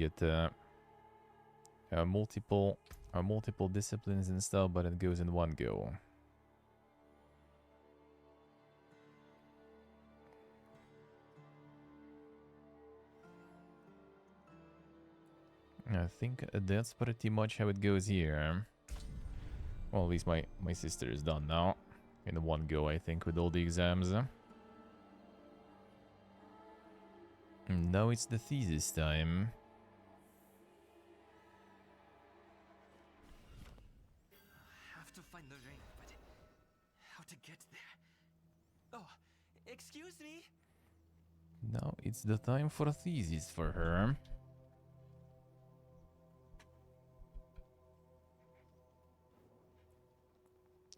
get multiple disciplines and stuff, but it goes in one go. I think that's pretty much how it goes here. Well, at least my sister is done now. In one go, I think, with all the exams. Now it's the thesis time. I have to find the ring, but how to get there? Oh, excuse me? Now it's the time for a thesis for her.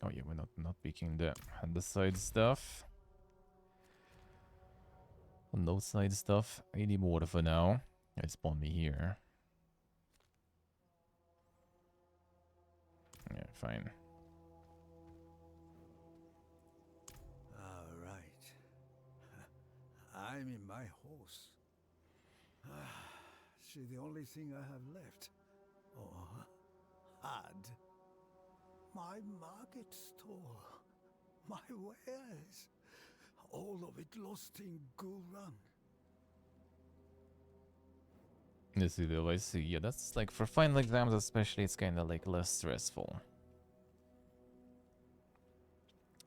Oh yeah, we're not picking the side stuff. No side stuff anymore for now. It spawned me here. Yeah, fine. All right. I'm in my horse. She's the only thing I have left. Or had. My market store. My wares. All of it lost in Ghoul Run. This is the I see. Yeah, that's like for final exams especially, it's kind of like less stressful.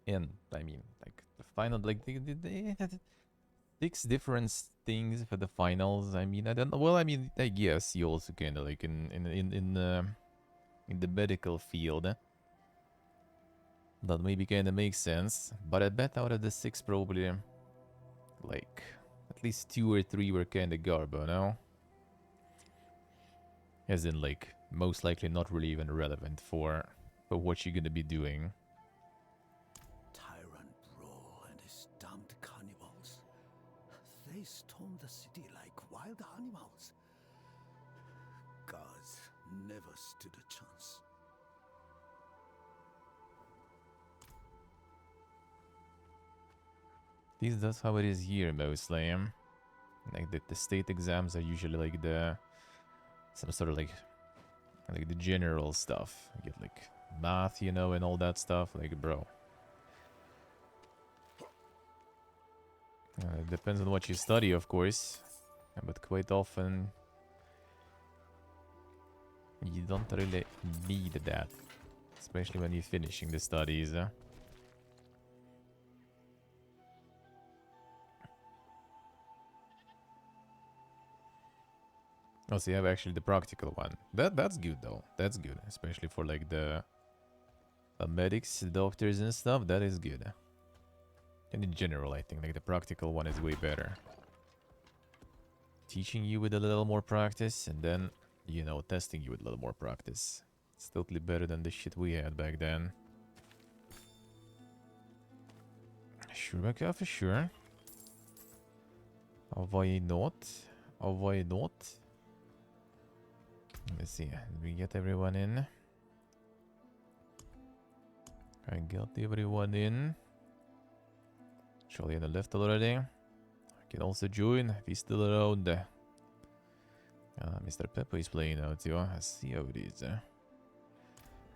And I mean, like the final, like the 6 different things for the finals. I mean, I don't know. Well, I mean, I guess you also kind of like in the medical field. That maybe kind of makes sense, but I bet out of the 6 probably, like, at least 2 or 3 were kind of garbo, no? As in, like, most likely not really even relevant for what you're gonna be doing. Tyrant Brawl and his damned cannibals. They stormed the city like wild animals. Gods never stood a chance. At least that's how it is here mostly. Like the state exams are usually like some sort of like the general stuff. You get like math, you know, and all that stuff. Like, bro. It depends on what you study, of course. But quite often you don't really need that. Especially when you're finishing the studies. Oh, so you have actually the practical one. That's good though. That's good, especially for like the medics, doctors and stuff. That is good. And in general, I think like the practical one is way better. Teaching you with a little more practice, and then, you know, testing you with a little more practice. It's totally better than the shit we had back then. Sure, okay, for sure. Why not? Why not? Let's see, did we get everyone in? I got everyone in. Charlie on the left already. I can also join if he's still around. Mr. Pepper is playing out too. I see how it is.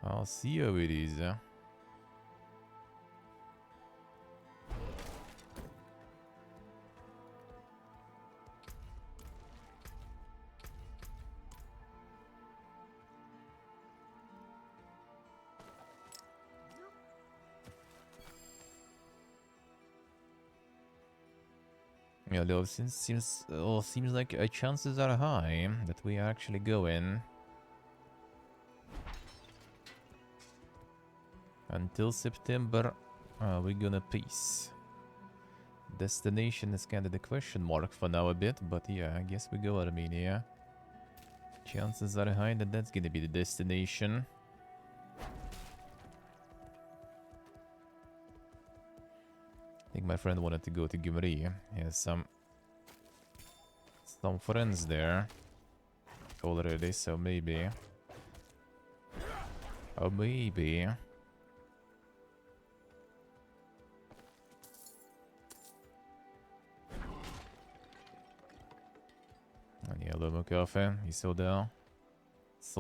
I'll see how it is. Yeah, though, seems like chances are high that we actually go in. Until September, we're gonna peace. Destination is kind of the question mark for now a bit, but yeah, I guess we go Armenia. Chances are high that that's gonna be the destination. I think my friend wanted to go to Gyumri. He has some friends there already, so maybe. Oh, maybe. Yeah, Lomo Cafe. You saw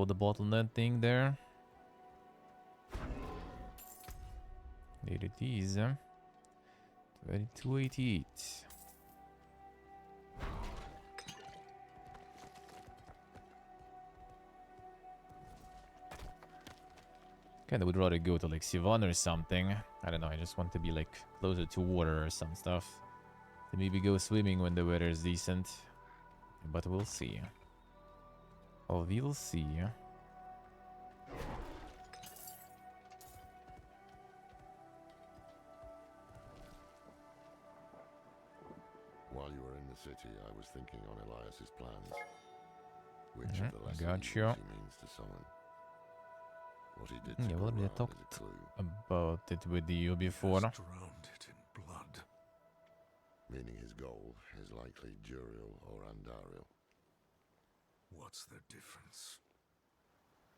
the bottleneck thing there. There it is. 2288. Kinda would rather go to like Sivan or something. I don't know, I just want to be like closer to water or some stuff. To maybe go swimming when the weather is decent. But we'll see. Oh, we'll see. While you were in the city, I was thinking on Elias's plans. Which of the lesser gotcha. evils he means to summon. What he did to Yeah, well, we Quran talked is a clue, about it with you before. Has drowned it in blood. meaning his goal is likely Juriel or Andariel. What's the difference?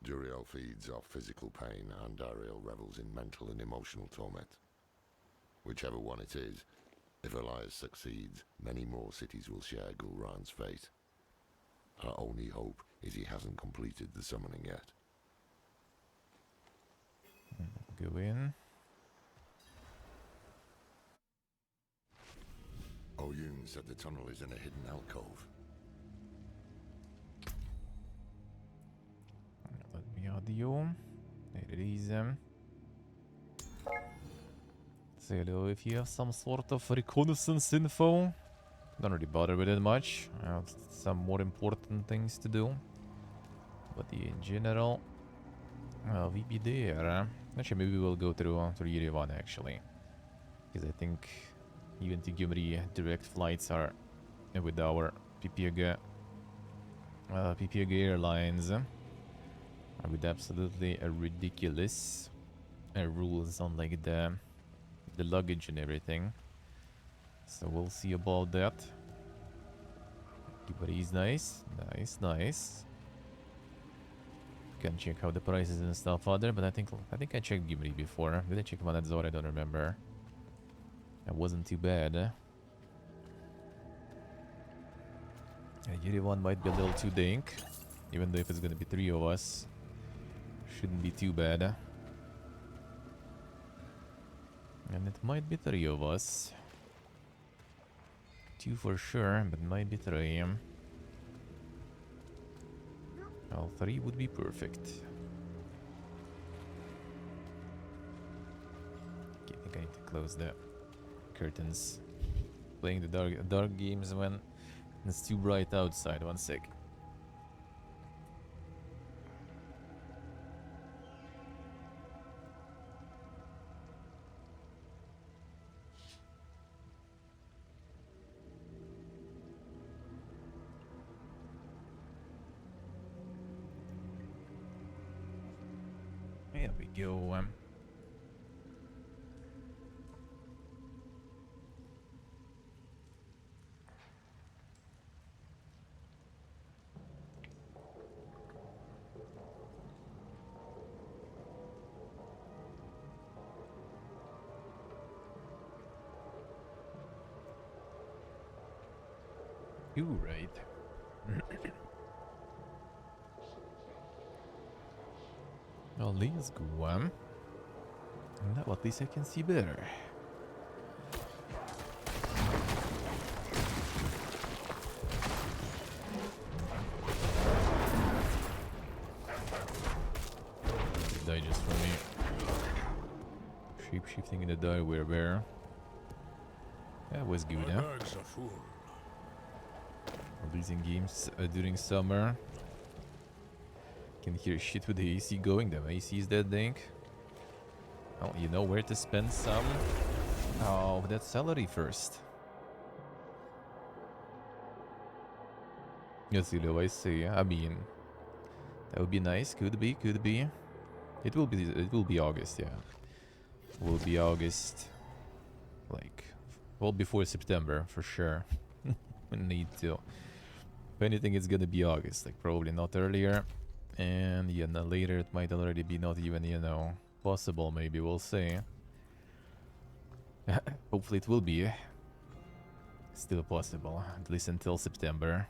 Juriel feeds off physical pain, Andariel revels in mental and emotional torment. Whichever one it is, if Elias succeeds, many more cities will share Gulran's fate. Our only hope is he hasn't completed the summoning yet. Go in. Oyun said the tunnel is in a hidden alcove. Let me audio. There it is. Say hello if you have some sort of reconnaissance info. Don't really bother with it much. I have some more important things to do. But in general, we be there. Actually, maybe we'll go through Yerevan actually. Because I think even to Gyumri direct flights are with our PPG Airlines are with absolutely ridiculous rules on like the luggage and everything. So we'll see about that. But he's nice. Nice. Can check how the prices and stuff are there, but I think I checked Gimli before. Did I check Van Zor? I don't remember. That wasn't too bad. Yerevan might be a little too dank, even though if it's gonna be 3 of us, shouldn't be too bad. And it might be 3 of us. 2 for sure, but might be 3. Well, 3 would be perfect. Okay, I think I need to close the curtains. Playing the dark games when it's too bright outside. 1 sec. There we go. You're right. Well, let's go. Now at least I can see better. Die just for me. Shape-shifting in the dark where? That was good, huh? Bags are full. Releasing games during summer. Can hear shit with the AC going. The AC is dead, Dink. Well, you know where to spend some of that salary first. Yes, you know, I see. I mean, that would be nice. Could be. It will be August, yeah. Will be August. Like, well, before September, for sure. We need to. If anything, it's gonna be August. Like, probably not earlier. And yeah, no, later it might already be not even, you know, possible. Maybe we'll see. Hopefully it will be still possible, at least until September.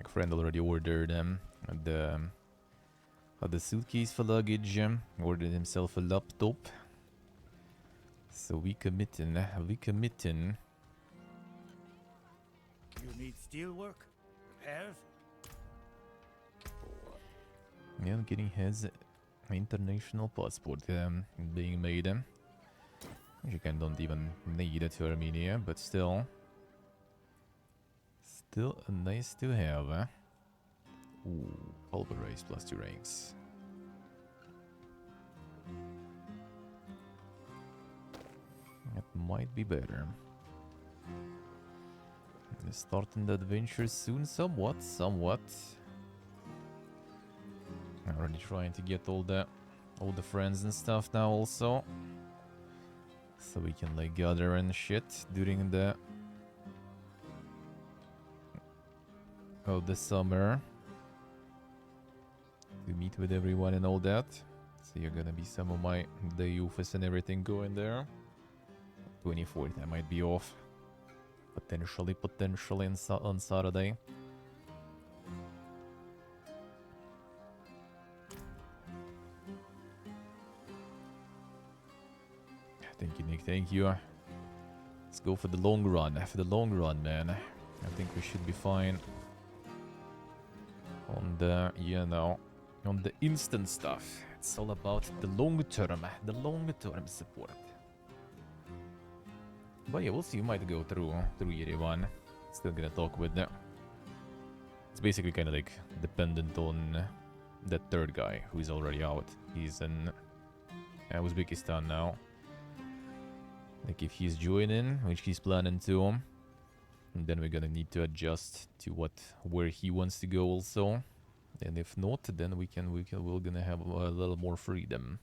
friend already ordered the the suitcase for luggage. Ordered himself a laptop. So we committing. We committing. You need steelwork? Repairs? Yeah, getting his international passport being made. You can don't even need it to Armenia, but still. Still nice to have. Ooh, pulverize plus 2 ranks. It might be better. Starting the adventure soon, somewhat. Already trying to get all the friends and stuff now also. So we can like gather and shit during the summer. To meet with everyone and all that. So you're gonna be some of my day offs and everything going there. 24th I might be off. Potentially on Saturday. Thank you, Nick. Thank you. Let's go for the long run. For the long run, man. I think we should be fine. On the, you know, on the instant stuff. It's all about the long term support. But yeah, we'll see. You might go through Yerevan. Still gonna talk with them. It's basically kind of like dependent on that third guy who's already out. He's in Uzbekistan now. Like if he's joining, which he's planning to, and then we're gonna need to adjust to where he wants to go also. And if not, then we're gonna have a little more freedom.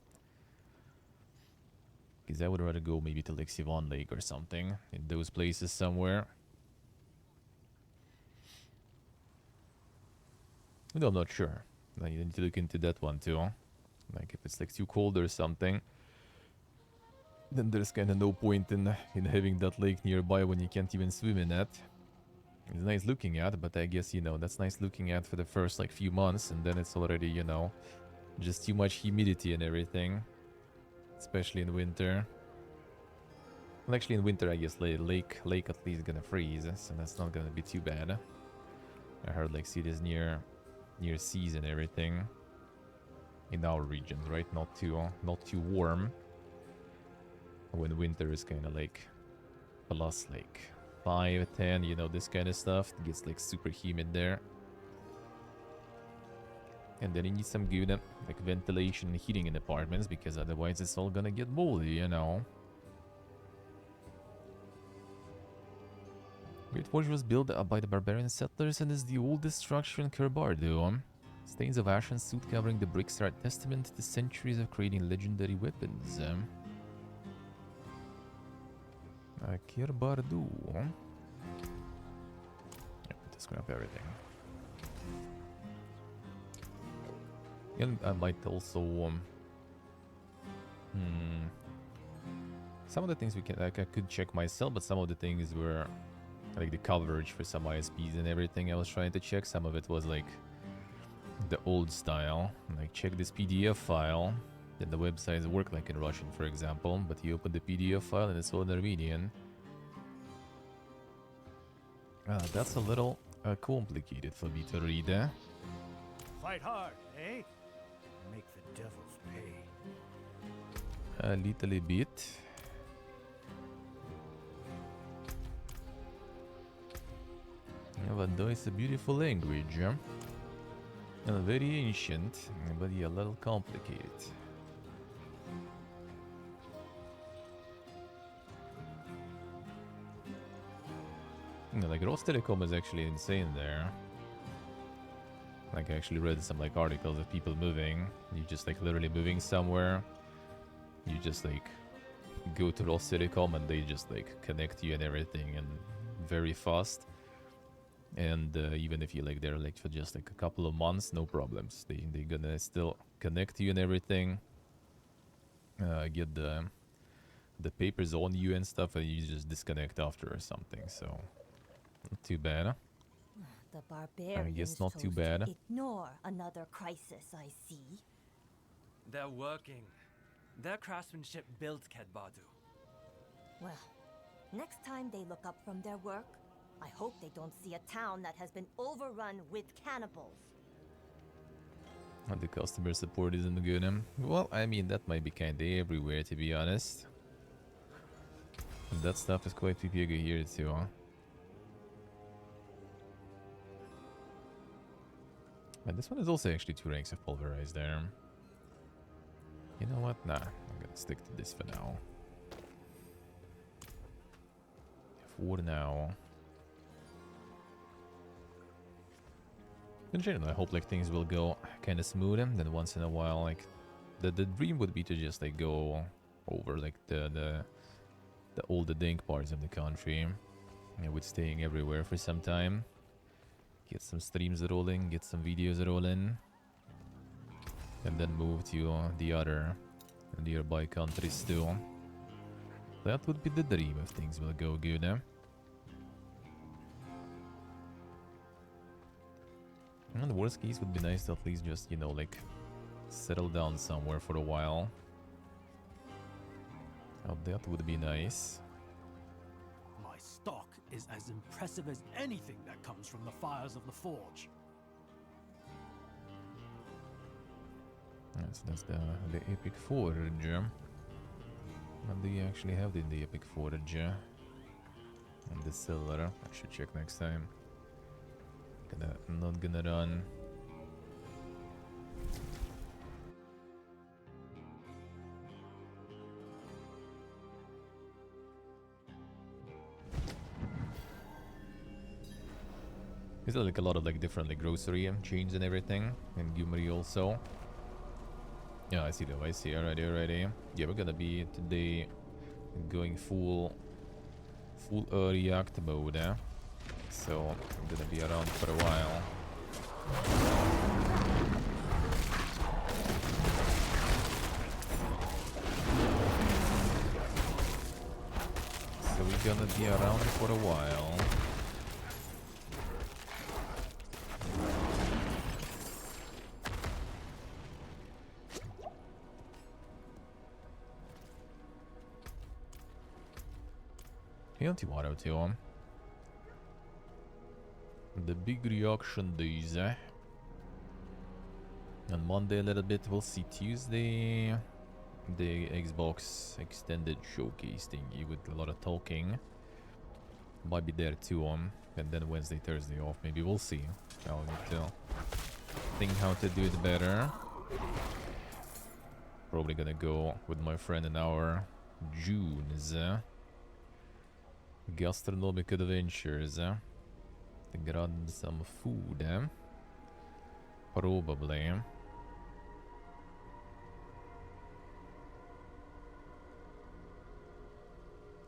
Because I would rather go maybe to like Sivan Lake or something in those places somewhere. No, I'm not sure. I need to look into that one too. Like if it's like too cold or something, then there's kind of no point in having that lake nearby when you can't even swim in it. It's nice looking at, but I guess, you know, that's nice looking at for the first like few months, and then it's already, you know, just too much humidity and everything. Especially in winter. Well, actually in winter I guess lake at least gonna freeze, so that's not gonna be too bad. I heard like cities near seas and everything. In our regions, right? Not too warm. When winter is kinda like plus like 5, 10, you know, this kind of stuff. It gets like super humid there. And then you need some good like ventilation and heating in apartments, because otherwise it's all gonna get moldy, you know. Great Forge was built by the barbarian settlers and is the oldest structure in Kerbardo. Stains of ash and soot covering the bricks are a testament to the centuries of creating legendary weapons. Kerbardo. Yep, just grab everything. And I might also some of the things I could check myself, but some of the things were like the coverage for some ISPs and everything I was trying to check. Some of it was like the old style, like check this PDF file. Then the websites work like in Russian, for example, but you open the PDF file and it's all in Armenian. That's a little complicated for me to read. Fight hard, eh? Make the devils pay. A little bit. Yeah, but though it's a beautiful language, and very ancient, but yeah, a little complicated. Yeah, like Rostelecom is actually insane there. Like I actually read some like articles of people moving. You just like literally moving somewhere. You just like go to Rostelecom and they just like connect you and everything, and very fast. And even if you like there like for just like a couple of months, no problems. They gonna still connect you and everything. Get the papers on you and stuff, and you just disconnect after or something. So not too bad. Huh? The barbarians not too chose bad. to ignore another crisis, I see. They're working. Their craftsmanship built Kedbadu. Well, next time they look up from their work, I hope they don't see a town that has been overrun with cannibals. And the customer support isn't good. Well, I mean, that might be kinda everywhere, to be honest. And that stuff is quite big here too, huh? And this one is also actually 2 ranks of pulverized there. You know what? Nah, I'm gonna stick to this for now. For now. In general, I hope like things will go kind of smooth, and then once in a while, like the dream would be to just like go over like the all the dink parts of the country, you know, with staying everywhere for some time. Get some streams rolling, get some videos rolling, and then move to the other nearby countries too. That would be the dream if things will go good, eh? And the worst case would be nice to at least just, you know, like settle down somewhere for a while. Oh, that would be nice. My stock is as impressive as anything that comes from the fires of the forge. Yes, that's the epic forge. What do you actually have in the epic forge? And the cellar. I should check next time. Not gonna run. There's like a lot of like different like grocery chains and everything, and Gumri also. Yeah, I see them. I see. Alrighty. Yeah, we're gonna be today going full react mode, eh? So I'm gonna be around for a while. So we're gonna be around for a while. Anti-water too. The big reaction days, eh? On Monday a little bit, we'll see Tuesday. The Xbox extended showcase thingy with a lot of talking. Might be there too, and then Wednesday, Thursday off. Maybe we'll see. I'll need to think how to do it better. Probably gonna go with my friend in our June's gastronomic adventures. To grab some food, probably.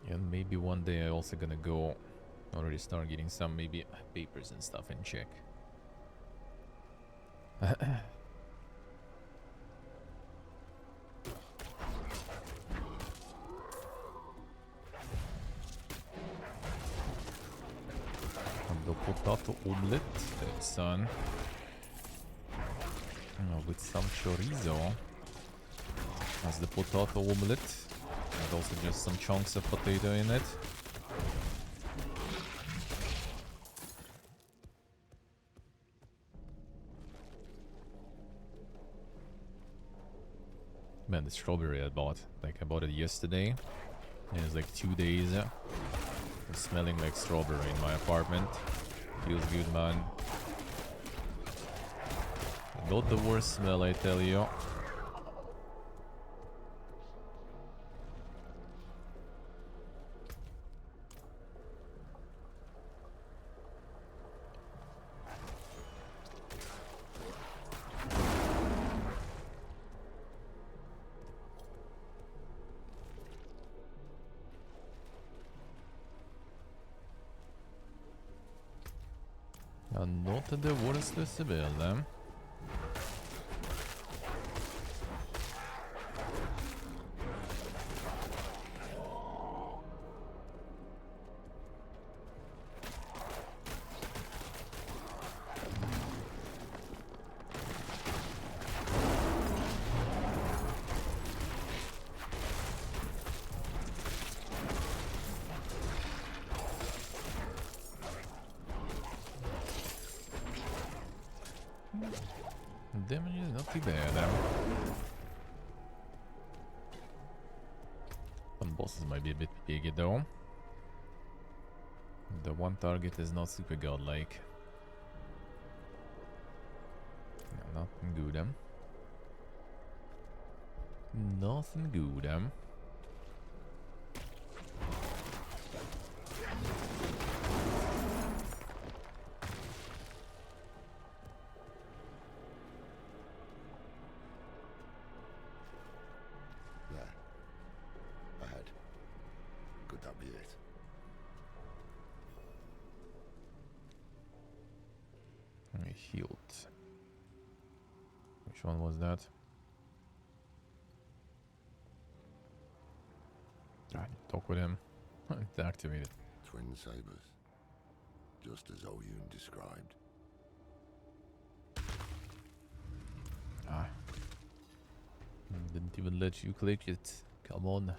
And maybe one day I also gonna go already start getting some maybe papers and stuff in check. The potato omelette, son. Oh, with some chorizo. That's the potato omelette. And also just some chunks of potato in it. Man, the strawberry I bought. Like, I bought it yesterday. And it's like 2 days. It's smelling like strawberry in my apartment. Feels good, man. Not the worst smell, I tell you. Not the worst smell. damage is not too bad. Some bosses might be a bit bigger though. The one target is not super godlike. No, nothing good, Nothing good, There. Ahead. Could that be it? I healed. Which one was that? I need to talk with him. It's activated. Twin sabers. Just as Oyun described. Ah. Didn't even let you click it. Come on.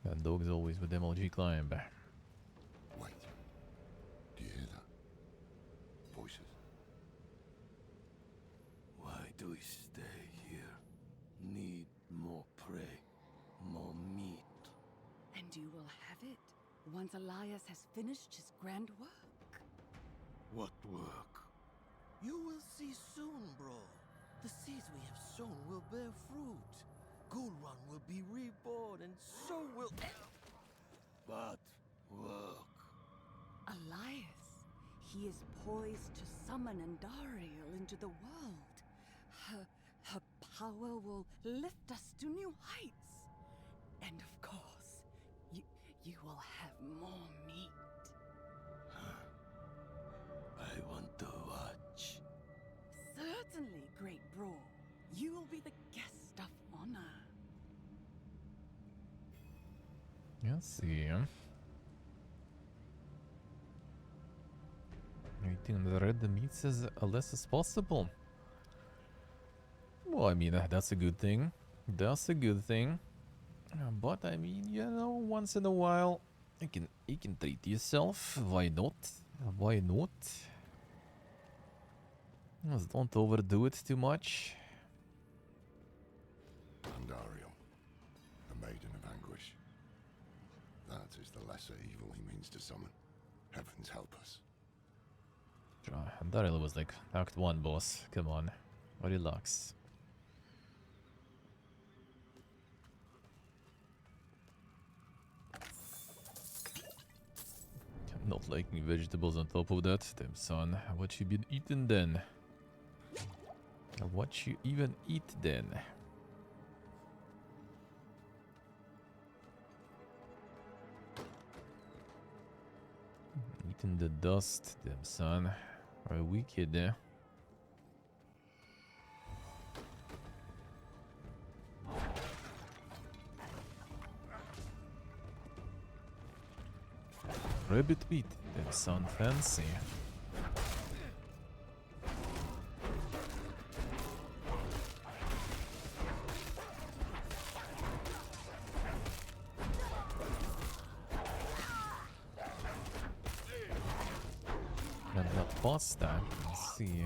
That dog's always with MLG climb. Wait. Do you hear that? Voices. Why do we stay here? Need more prey, more meat. And you will have it once Elias has finished his grand work. What work? You will see soon, bro. The seeds we have sown will bear fruit. Gulrun will be reborn, and so will... But work. Elias, he is poised to summon Andariel into the world. Her power will lift us to new heights. And of course, you will have more meat. I want to watch. Certainly, great bro. You will be the guest of honor. Let's see. Eating the red meats as less as possible. Well, I mean, that's a good thing. That's a good thing. But I mean, you know, once in a while, you can treat yourself. Why not? Why not? Just don't overdo it too much. Andariel, the Maiden of Anguish. That is the lesser evil he means to summon. Heavens help us. Daryl was like Act 1 boss. Come on. Relax. I'm not liking vegetables on top of that. Damn son. What you been eating then? What you even eat then? Eating the dust, damn son. Are wicked, eh? Rabbit meat, damn son, fancy. And the pasta, let's see.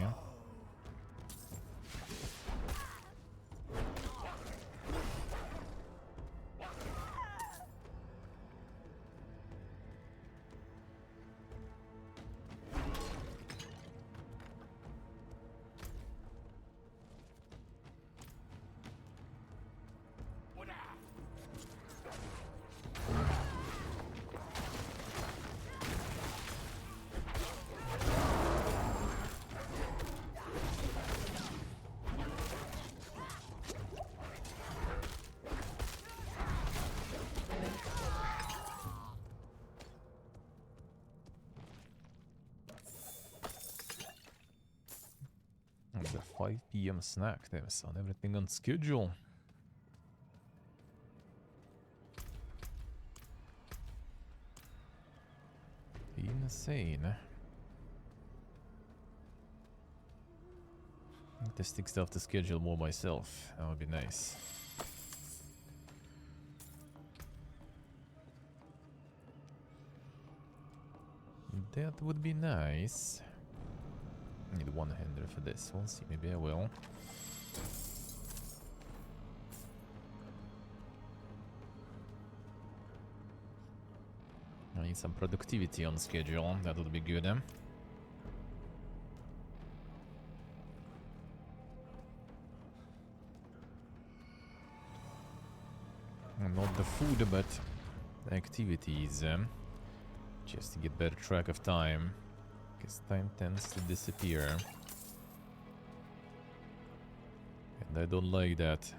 The 5 PM snack, there, son. Everything on schedule. Insane. I need to stick stuff to schedule more myself. That would be nice. That would be nice. Need one hander for this. We'll see. Maybe I will. I need some productivity on schedule. That would be good. Not the food, but the activities. Just to get better track of time. Because time tends to disappear. And I don't like that.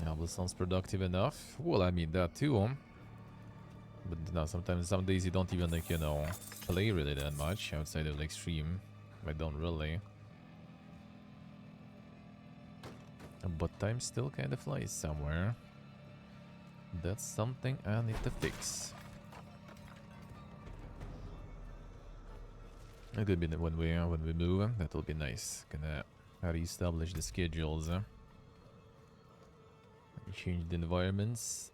Diablo sounds productive enough. Well, I mean that too. But no, sometimes, some days you don't even like, you know, play really that much outside of like stream. I don't really. But time still kind of flies somewhere. That's something I need to fix. It could be that when we move, that will be nice. Gonna reestablish the schedules. Change the environments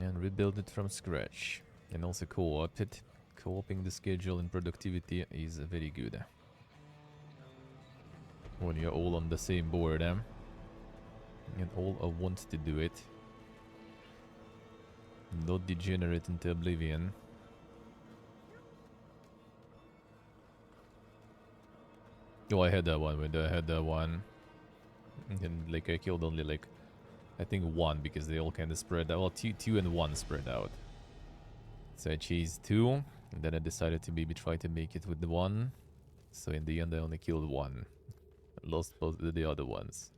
and rebuild it from scratch. And also co-op it. Co-oping the schedule and productivity is very good. When you're all on the same board, and all want to do it. Not degenerate into oblivion. Oh, I had that one. I had that one. And like I killed only like, I think one, because they all kind of spread out. Well, two and one spread out. So I chased two, and then I decided to maybe try to make it with the one. So in the end I only killed one. Lost both of the other ones.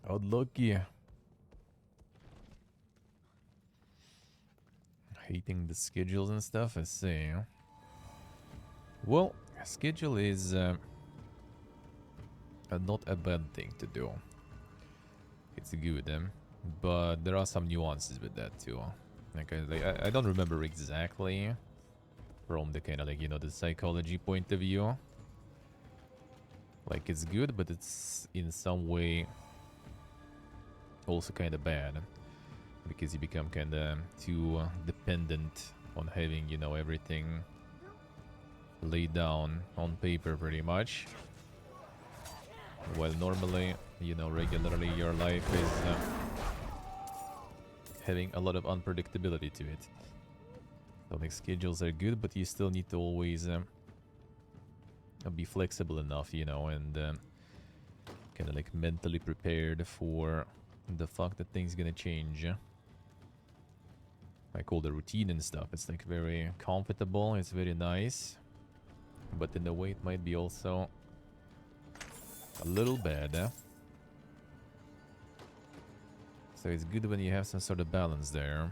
Unlucky. Hating the schedules and stuff, I see. Well, schedule is not a bad thing to do. It's good, but there are some nuances with that too. Like I don't remember exactly from the kind of like, you know, the psychology point of view. Like it's good, but it's in some way also kind of bad, because you become kind of too dependent on having, you know, everything laid down on paper pretty much. While normally, you know, regularly your life is having a lot of unpredictability to it. So like schedules are good, but you still need to always be flexible enough, you know, and kind of like mentally prepared for the fact that things gonna change. Like all the routine and stuff, it's like very comfortable, it's very nice, but in a way it might be also a little bad. So it's good when you have some sort of balance there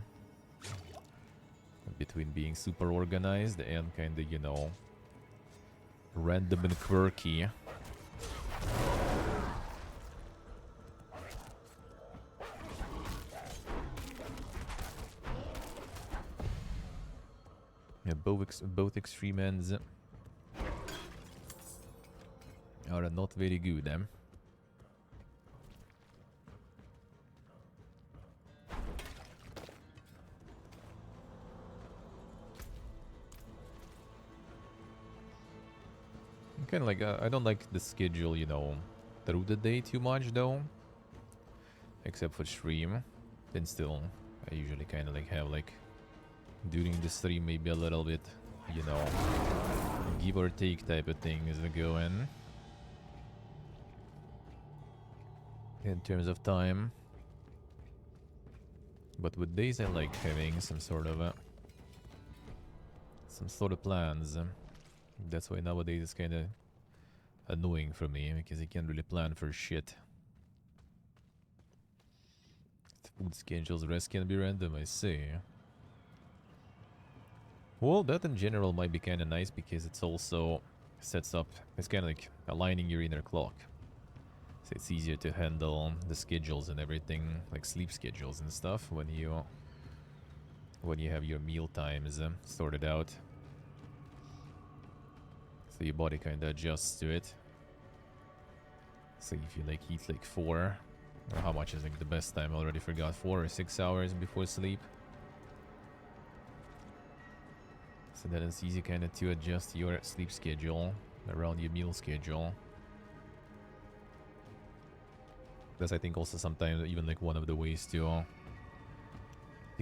between being super organized and kind of, you know, random and quirky. Yeah, both extreme ends are not very good, Kind of like, I don't like the schedule, you know, through the day too much though. Except for stream. Then still, I usually kind of like have like, during the stream maybe a little bit, you know, give or take type of thing as we go in terms of time. But with days I like having some sort of plans. That's why nowadays it's kind of annoying for me, because I can't really plan for shit. Food schedules, rest can be random, I see. Well, that in general might be kind of nice, because it's also sets up, it's kind of like aligning your inner clock. So it's easier to handle the schedules and everything, like sleep schedules and stuff, when you have your meal times sorted out. So your body kind of adjusts to it. So if you like eat like 4 How much is like the best time? Already forgot. 4 or 6 hours before sleep. So that it's easy kind of to adjust your sleep schedule around your meal schedule. That's I think also sometimes even like one of the ways to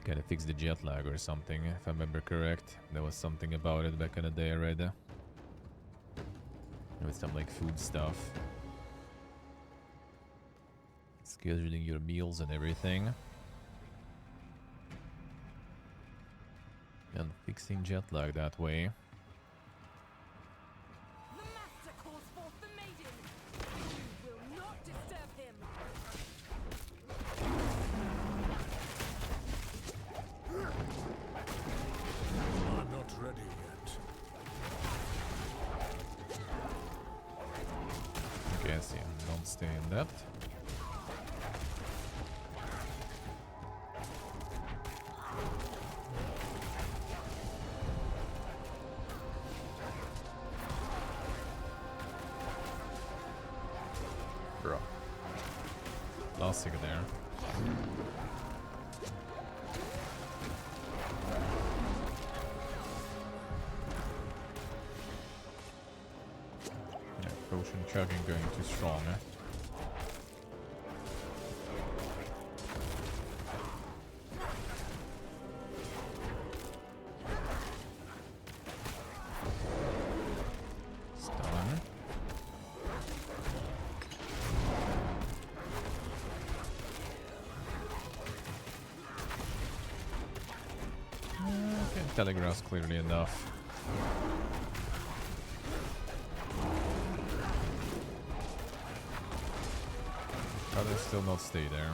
kind of fix the jet lag or something, if I remember correct. There was something about it back in the day I read. With some like food stuff. Scheduling your meals and everything. And fixing jet lag that way. The master calls forth the maiden. You will not disturb him. I'm not ready yet. Okay, I see. Don't stay in that. Bro. Lost it there. Yeah, potion chugging going too strong, eh? Stun. Okay, telegraph's clearly enough. Rather still not stay there.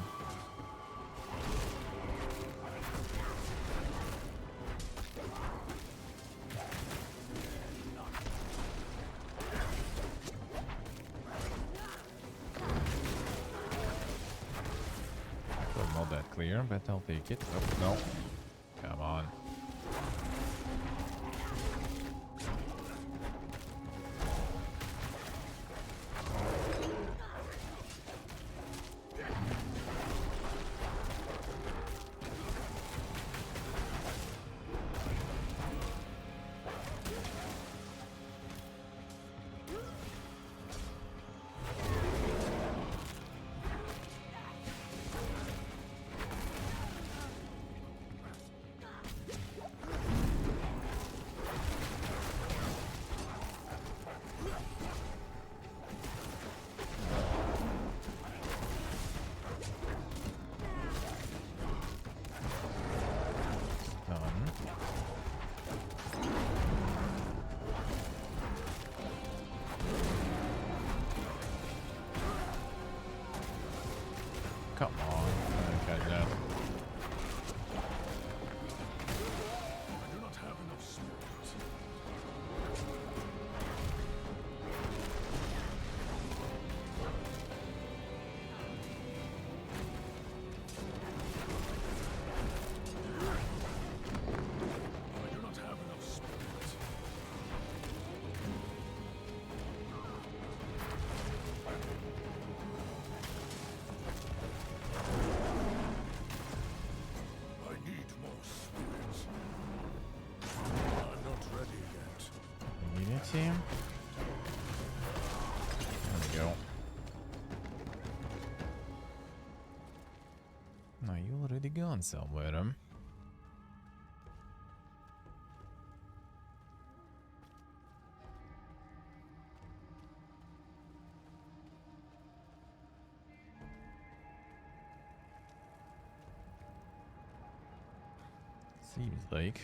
Well, not that clear, but I'll take it. Oh, no. Come on. Come on. Okay, that. I do not have enough spirit. I do not have enough spirit. I need more spirit. I'm not ready yet. Immunity. There we go. Now you already gone somewhere, huh? Seems like.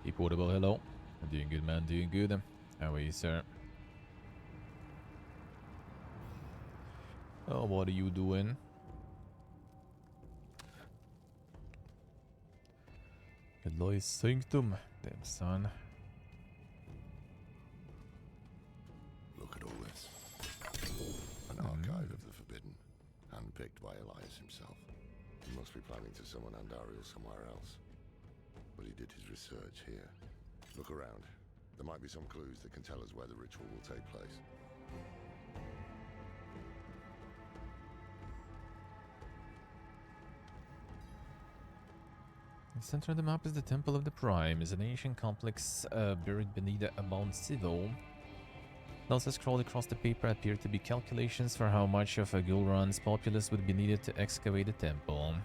Hey, Portable, hello. Doing good, man, doing good. How are you, sir? Oh, what are you doing? Eloy's Sanctum. Damn, son. Look at all this. An archive of the Forbidden, handpicked by Elias himself. He must be planning to summon Andariel somewhere else. But he did his research here. Look around. There might be some clues that can tell us where the ritual will take place. In the center of the map is the Temple of the Prime. It's an ancient complex buried beneath a Mount Civil. Also scrolled across the paper appear to be calculations for how much of a Gulran's populace would be needed to excavate the temple.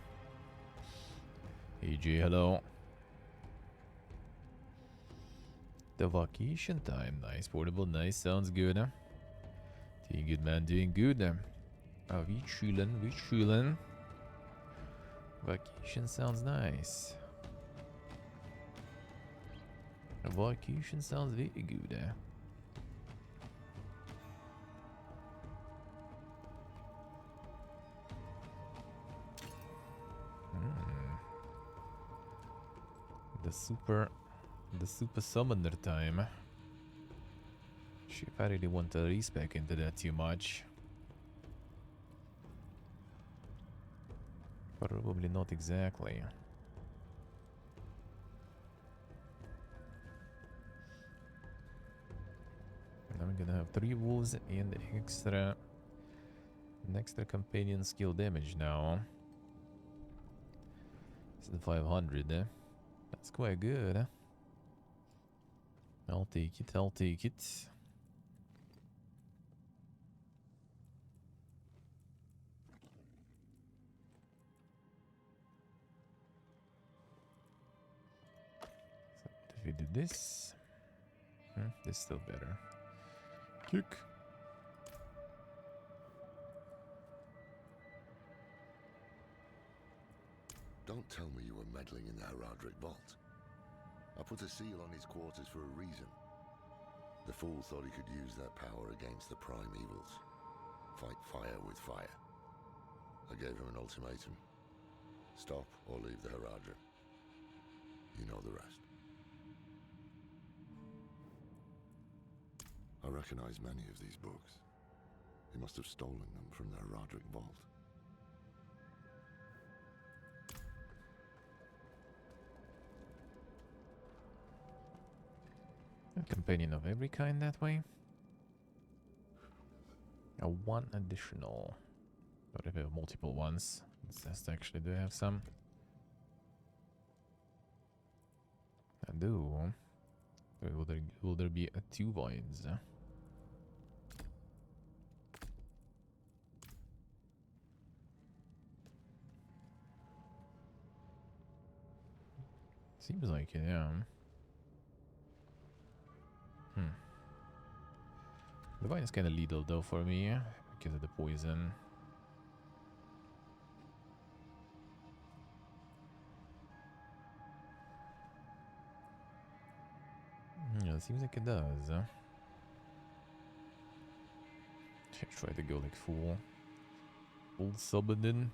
Hey G, hello. The vacation time. Nice, portable, nice, sounds good. Doing good, man, doing good. We chillin', we chillin'. Vacation sounds nice. A vacation sounds very good. The super summoner time. Shit, I really want to respec into that too much. Probably not exactly. And I'm gonna have 3 wolves and an extra companion skill damage now. This is 500, eh? That's quite good, eh? I'll take it, I'll take it. So if we do this, this is still better. Kick. Don't tell me you were meddling in the Heradric Vault. I put a seal on his quarters for a reason. The fool thought he could use that power against the prime evils. Fight fire with fire. I gave him an ultimatum. Stop or leave the Heradric. You know the rest. I recognize many of these books. He must have stolen them from the Heradric Vault. A companion of every kind that way. A 1 additional. But if I have multiple ones, let's just actually do I have some. I do. Will there be a 2 voids? Seems like it, yeah. The vine is kind of lethal though for me because of the poison. Yeah, it seems like it does. Try to go like full summoning.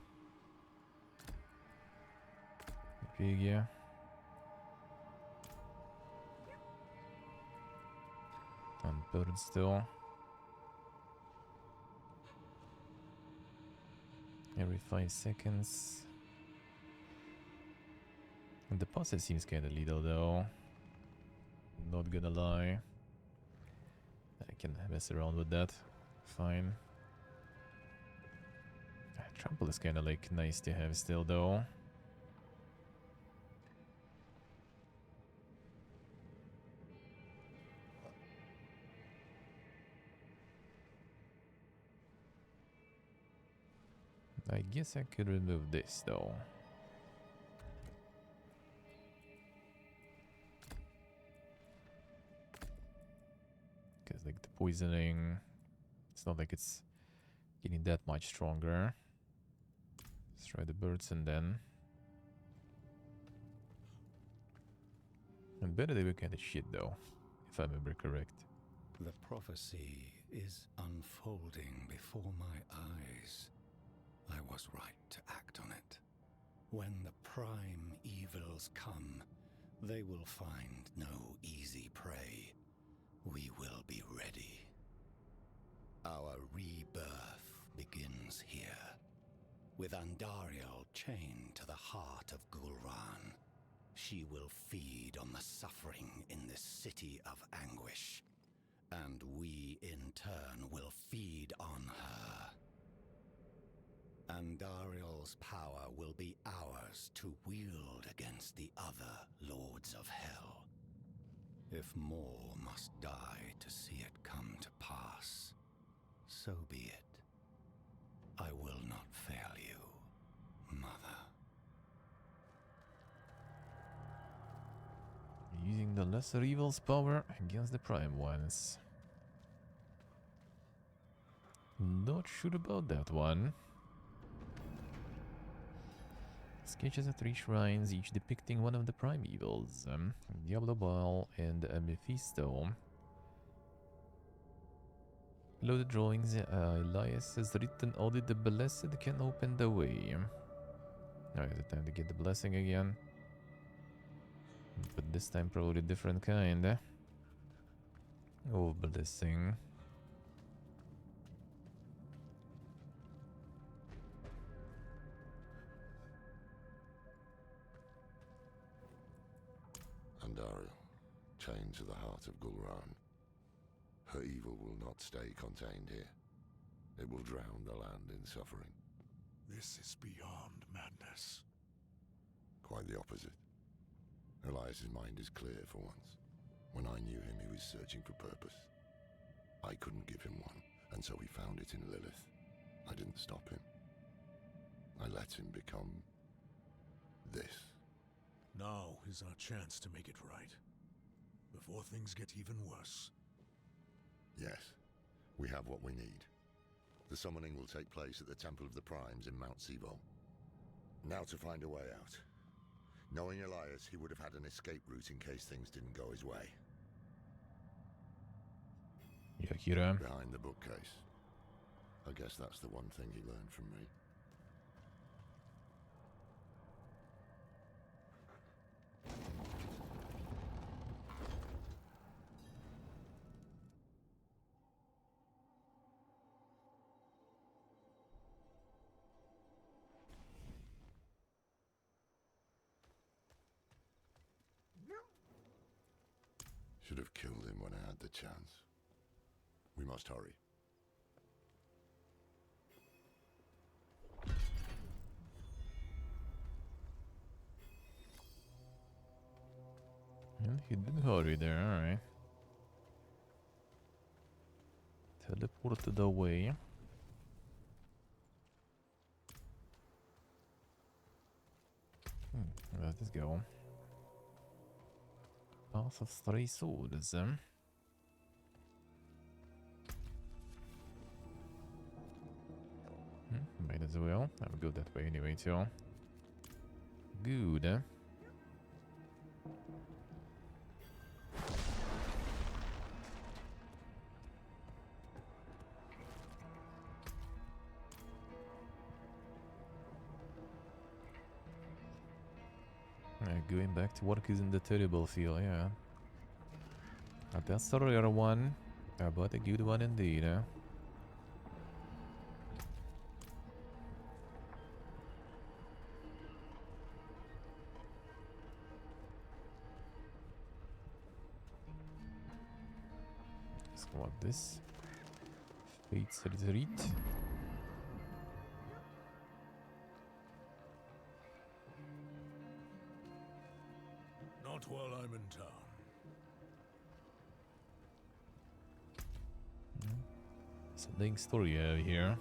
Big, yeah. Unburdened still. Every 5 seconds. And the deposit seems kind of lethal though. Not gonna lie. I can mess around with that. Fine. Trample is kind of like nice to have still though. I guess I could remove this though. Because like the poisoning, it's not like it's getting that much stronger. Let's try the birds and then. And better they were kind of shit though, if I remember correct. The prophecy is unfolding before my eyes. I was right to act on it. When the prime evils come, they will find no easy prey. We will be ready. Our rebirth begins here, with Andariel chained to the heart of Gulran. She will feed on the suffering in this city of anguish, and we in turn will feed on her. Andariel evil's power will be ours to wield against the other lords of hell. If more must die to see it come to pass, so be it. I will not fail you, Mother. Using the lesser evil's power against the prime ones. Not sure about that one. Sketches of 3 shrines, each depicting one of the prime evils. Diablo Baal and Mephisto. Below the drawings, Elias has written, only the blessed can open the way. Alright, is it time to get the blessing again? But this time probably different kind of blessing. Andariel, chained to the heart of Gulran. Her evil will not stay contained here. It will drown the land in suffering. This is beyond madness. Quite the opposite. Elias's mind is clear for once. When I knew him, he was searching for purpose. I couldn't give him one, and so he found it in Lilith. I didn't stop him. I let him become this. Now is our chance to make it right. Before things get even worse. Yes, we have what we need. The summoning will take place at the Temple of the Primes in Mount Sivo. Now to find a way out. Knowing Elias, he would have had an escape route in case things didn't go his way. Yakira. Behind the bookcase. I guess that's the one thing he learned from me. Should have killed him when I had the chance. We must hurry. And he did hurry there, alright. Teleported away. Let us go. Path of 3 swords. Might as well. I'll go that way anyway too. Good. Going back to work is in the terrible field, yeah. That's a rare one, but a good one indeed. So what this? Fate's Retreat. Not while I'm in town. Something story here.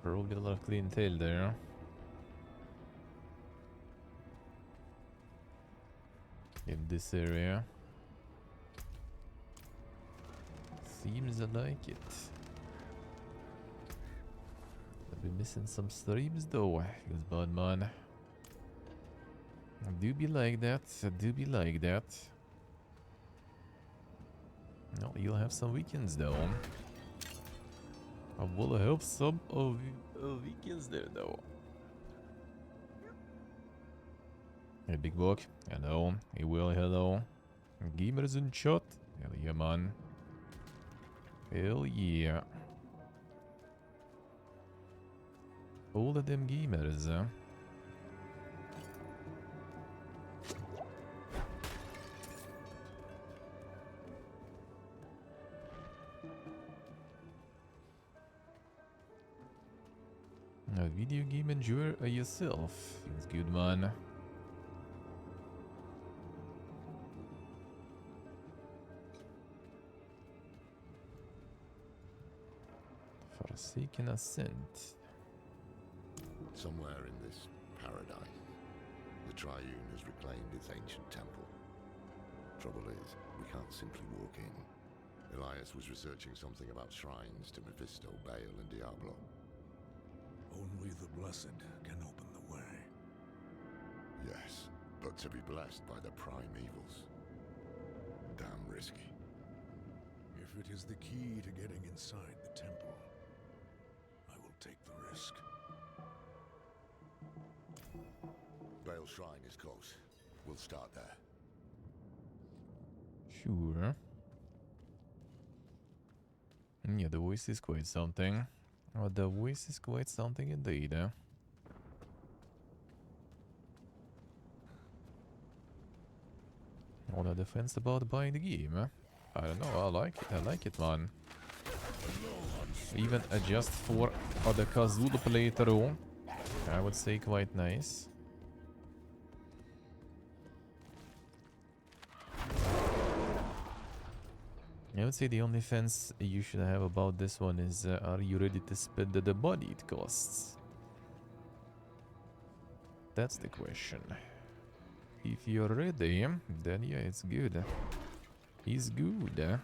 Probably a lot of clientele there. In this area. Seems like it. I've been missing some streams though, this bad man. I do be like that, I do be like that. No, you'll have some weekends though. I will have some weekends there though. Hey big book, hello. Hey Will, hello. Gamers in chat. Hell yeah man. Hell yeah. All of them gamers, huh? A video game enjoyer yourself. Feels good, man. Forsaken Ascent. Somewhere in this paradise, the Triune has reclaimed its ancient temple. Trouble is, we can't simply walk in. Elias was researching something about shrines to Mephisto, Baal, and Diablo. Only the blessed can open the way. Yes, but to be blessed by the prime evils. Damn risky. If it is the key to getting inside the temple, I will take the risk. Baal Shrine is close. We'll start there. Sure. Yeah, the voice is quite something. Oh, the voice is quite something indeed. All the defense about buying the game. I don't know, I like it, man. Even adjust for the casual playthrough. I would say quite nice. I would say the only fence you should have about this one is are you ready to spend the money it costs? That's the question. If you're ready, then yeah, it's good. It's good.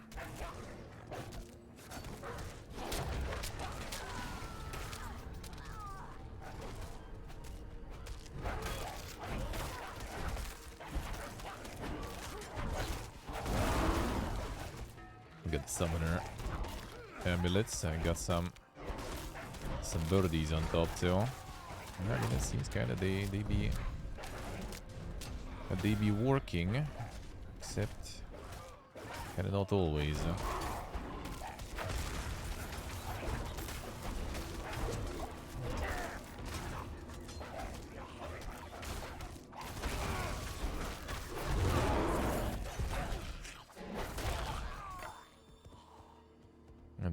Got the summoner amulets. I got some birdies on top too. I mean, it seems kind of they be working, except kind of not always.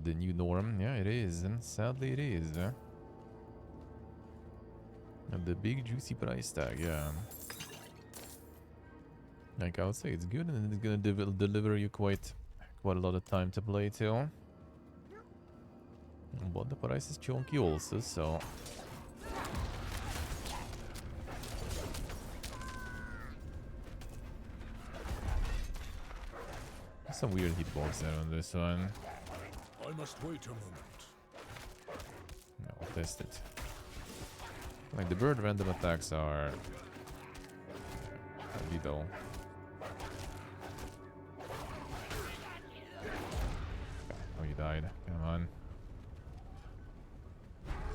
The new norm, yeah, it is, and sadly it is. And the big juicy price tag, yeah. Like I would say, it's good, and it's gonna deliver you quite a lot of time to play too. But the price is chunky also, so. Some weird hitbox there on this one. I must wait a moment. No, I'll test it. Like the bird random attacks are heavy though. Oh, you died. Come on.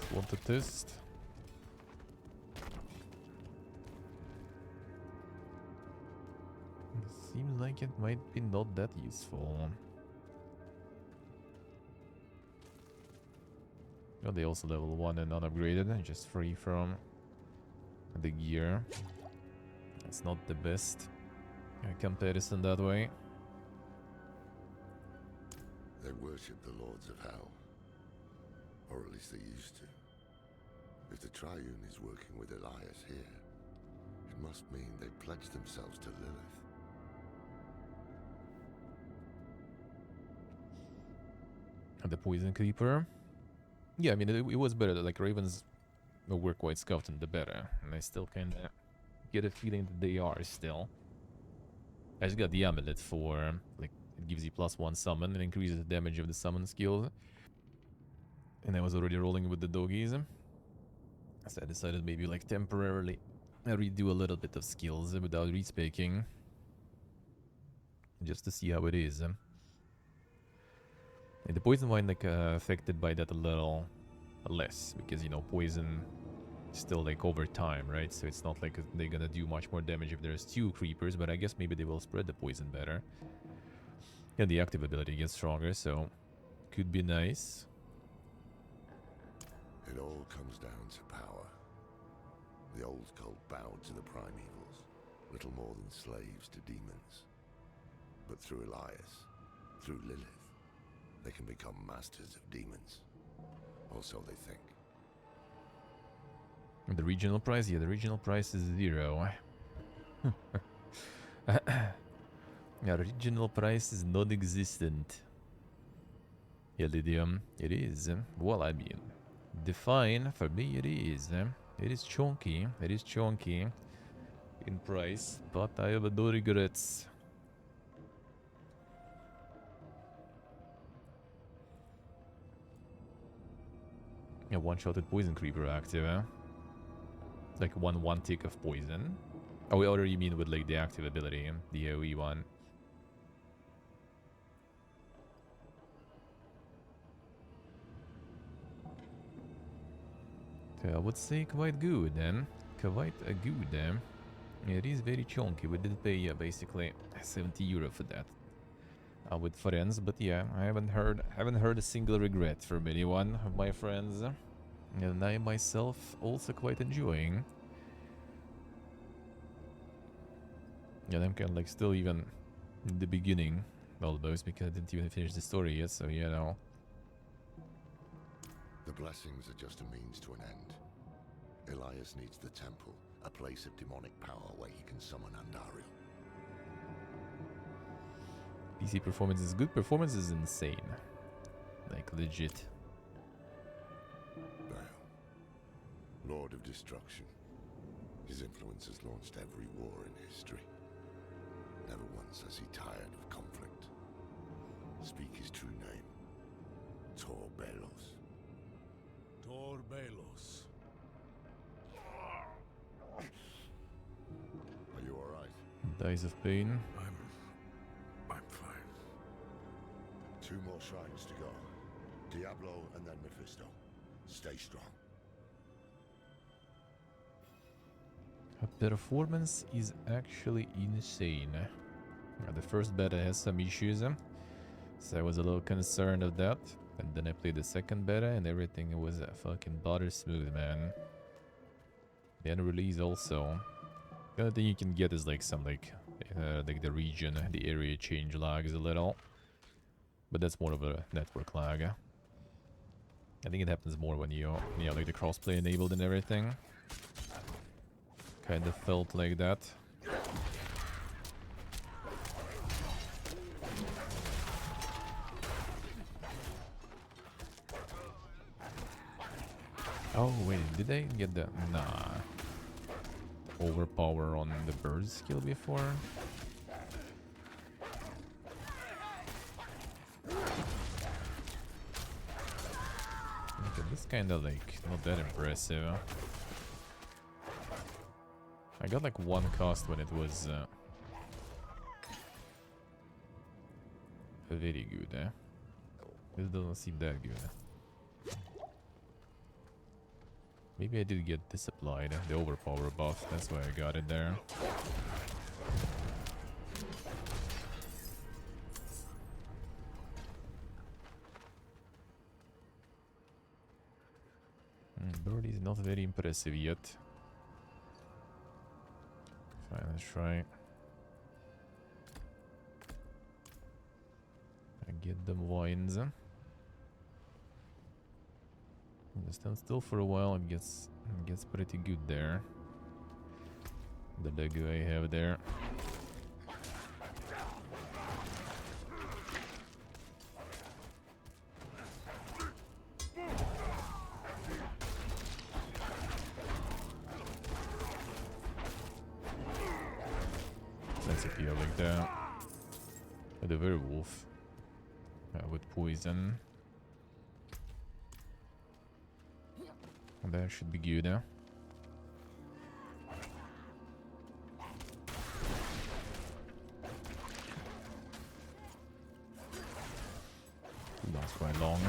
Just want to test. Seems like it might be not that useful. Oh, they also level 1 and unupgraded, just free from the gear. It's not the best comparison that way. They worship the lords of hell. Or at least they used to. If the Triune is working with Elias here, it must mean they pledged themselves to Lilith. And the Poison Creeper. Yeah, I mean, it was better. Like, Ravens were quite scuffed and the better. And I still kind of get a feeling that they are still. I just got the amulet for, like, it gives you +1 summon and increases the damage of the summon skills. And I was already rolling with the doggies. So I decided maybe, like, temporarily redo a little bit of skills without respeaking. Just to see how it is. And the poison wine, like, affected by that a little less, because, you know, poison is still, like, over time, right? So it's not like they're gonna do much more damage if there's 2 creepers, but I guess maybe they will spread the poison better. And the active ability gets stronger, so could be nice. It all comes down to power. The old cult bowed to the primevals, little more than slaves to demons. But through Elias, through Lilith, they can become masters of demons. Or so they think. The regional price? Yeah, the regional price is 0. Yeah, regional price is non-existent. Yeah, Lydium, it is. Well, I mean, define, for me it is. It is chunky. It is chunky in price, but I have no regrets. Yeah, one-shotted poison creeper active, Like one tick of poison. Oh, or you mean with like the active ability, the AoE one? So I would say quite good, quite a good. It is very chunky. We did pay basically 70 euro for that. With friends, but yeah, I haven't heard a single regret from anyone of my friends, and I myself also quite enjoying. And I'm kind of like still even in the beginning, almost, because I didn't even finish the story yet. So you know, The blessings are just a means to an end. Elias needs the temple, a place of demonic power where he can summon Andariel. PC performance is good. Performance is insane, like legit. Baal, Lord of Destruction. His influence has launched every war in history. Never once has he tired of conflict. Speak his true name. Tor Balos. Tor Balos. Are you alright? Dies of pain. I'm fine. 2 more shrines to go. Diablo and then Mephisto. Stay strong. Her performance is actually insane. The first beta has some issues, so I was a little concerned of that. And then I played the second beta and everything was fucking butter smooth, man. The end release also. The only thing you can get is like some like the region, the area change lags a little. But that's more of a network lag. I think it happens more when you know, like the crossplay enabled and everything. Kind of felt like that. Oh wait, did I get the overpower on the bird skill before? Okay, this kind of like not that impressive. I got like 1 cost when it was very good. This doesn't seem that good. Maybe I did get this applied, the overpower buff, that's why I got it there. Bird is not very impressive yet. Fine, let's try. I get them wines. Stand still for a while, it gets pretty good there. The Lego I have there. Let's appear like that. The werewolf with poison. That should be good, Lasts quite long.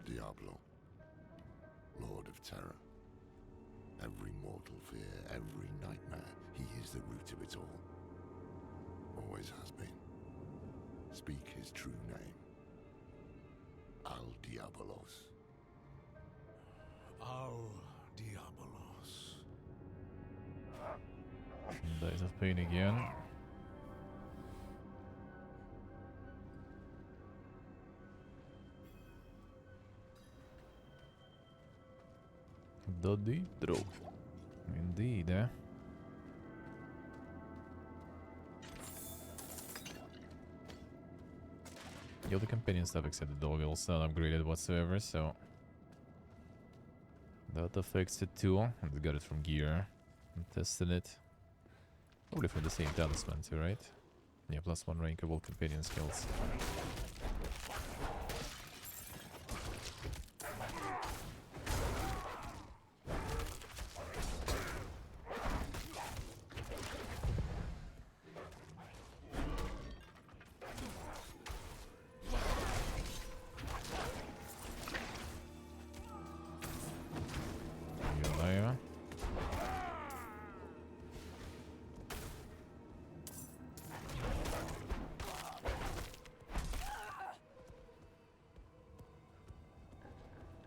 Diablo. Lord of Terror. Every mortal fear, every nightmare. He is the root of it all. Always has been. Speak his true name. Al Diabolos. Al Diabolos. Days of Pain again. The deep draw. Indeed, eh? The other companion stuff except the dog also not upgraded whatsoever, so that affects it too. I got it from gear. I'm testing it. Probably from the same talisman too, right? Yeah, +1 rankable companion skills.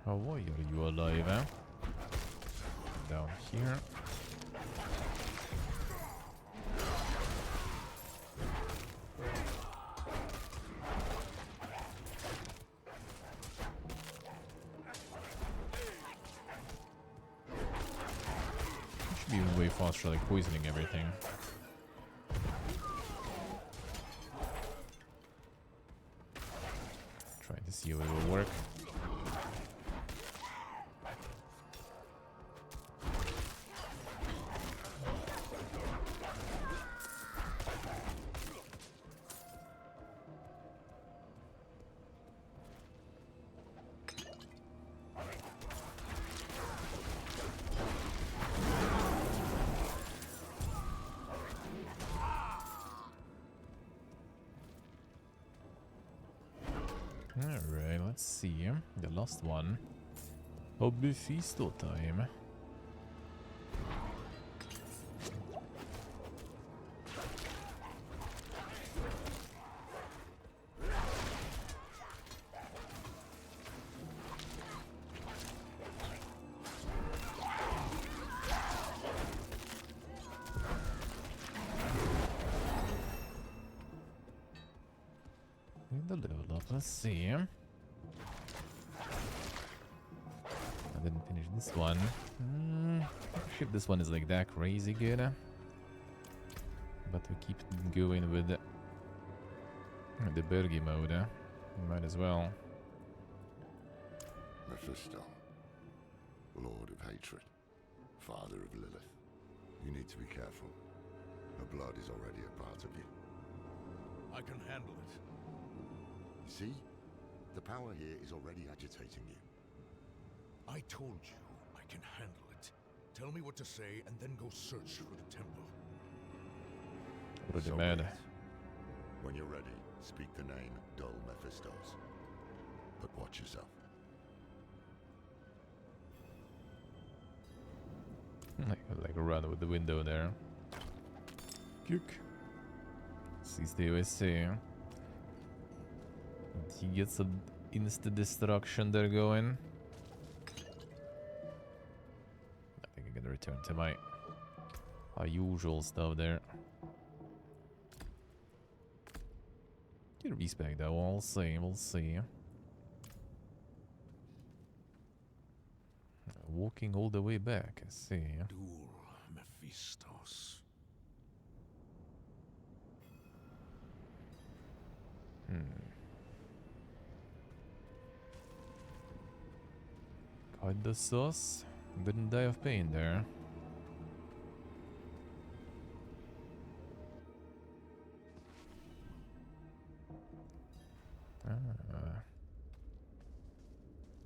How are you alive, eh? Down here. Should be way faster, like poisoning everything. Trying to see if it will work. Alright, let's see. The last one. Hobbyfisto time. The level up, let's see. I didn't finish this one. Shit, this one is like that crazy good. But we keep going with the Bergi mode. Might as well. Mephisto, Lord of Hatred, Father of Lilith. You need to be careful. Her blood is already a part of you. I can handle it. You see? The power here is already agitating you. I told you I can handle it. Tell me what to say and then go search for the temple. Pretty So mad. be it. When you're ready, speak the name Dull Mephistos. But watch yourself. Like run with the window there. Kick. Sees the USA. He gets some instant destruction there going. I think I'm gonna return to my usual stuff there. Get respect though, we'll see, we'll see. Walking all the way back, I see. Duel Mephistos. Kinda sus. Didn't die of pain there.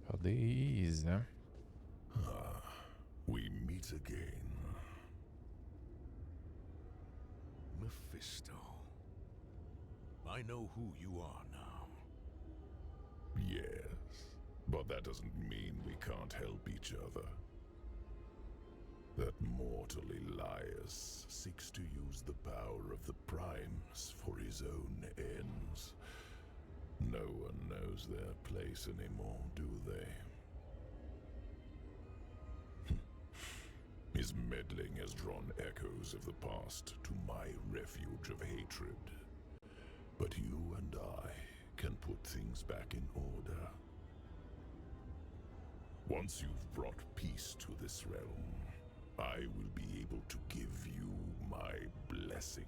How they ease, eh? We meet again. Mephisto. I know who you are now. Yes, but that doesn't mean we can't help each other. That mortal Elias seeks to use the power of the Primes for his own ends. No one knows their place anymore, do they? His meddling has drawn echoes of the past to my refuge of hatred. But you and I can put things back in order. Once you've brought peace to this realm, I will be able to give you my blessing.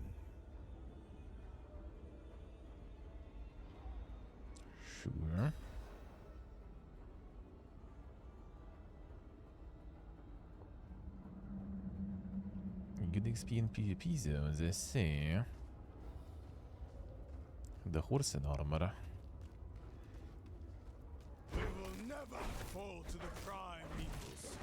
Sure. Good XP in PvP zones, I see. The horse and armor. We will never fall to the prime eagles.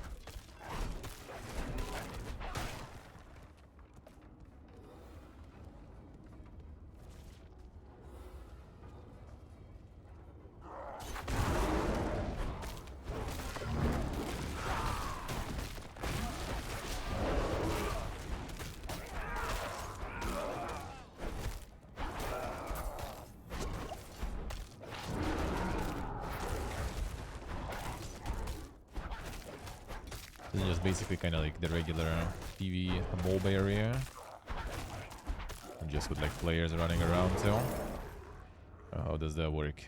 This is just basically kind of like the regular PV mob area. And just with like players running around too. How does that work?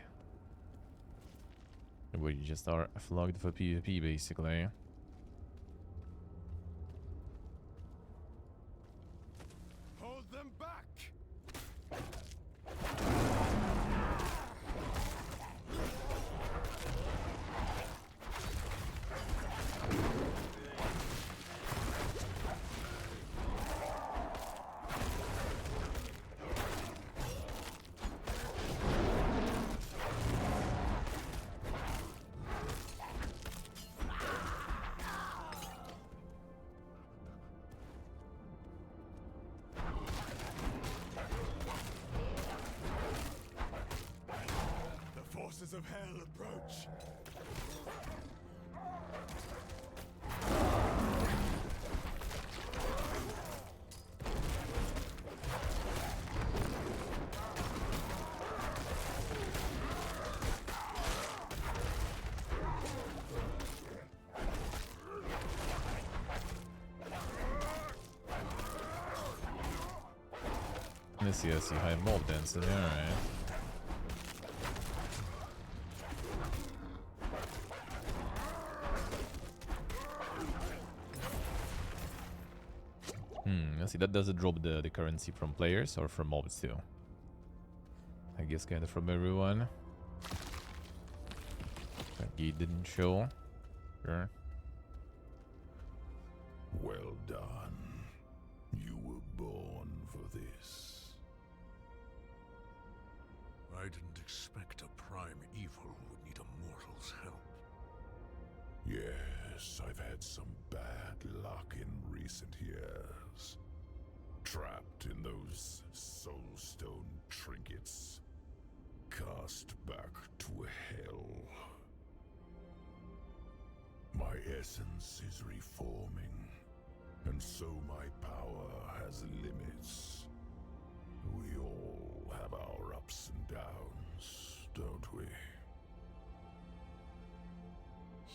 Where you just are flogged for PvP basically. Hold them back! Forces of hell approach. I see high mob density, alright. See, that doesn't drop the currency from players or from mobs too. I guess kind of from everyone. That gate didn't show. Sure. Well done. You were born for this. I didn't expect a prime evil would need a mortal's help. Yes, I've had some bad luck in recent years. Trapped in those soulstone trinkets. Cast back to hell. My essence is reforming, and so my power has limits. We all have our ups and downs, don't we?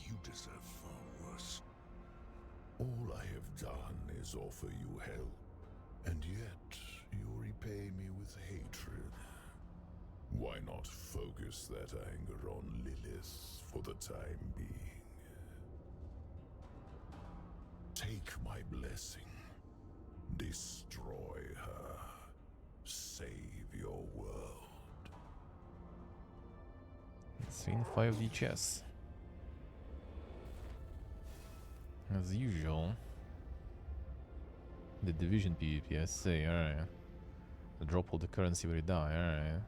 You deserve far worse. All I have done is offer you help, and yet you repay me with hatred. Why not focus that anger on Lilith for the time being? Take my blessing. Destroy her. Save your world. It's in 5D chess. As usual. The division PvP, I see, alright. Drop all the currency when you die, alright.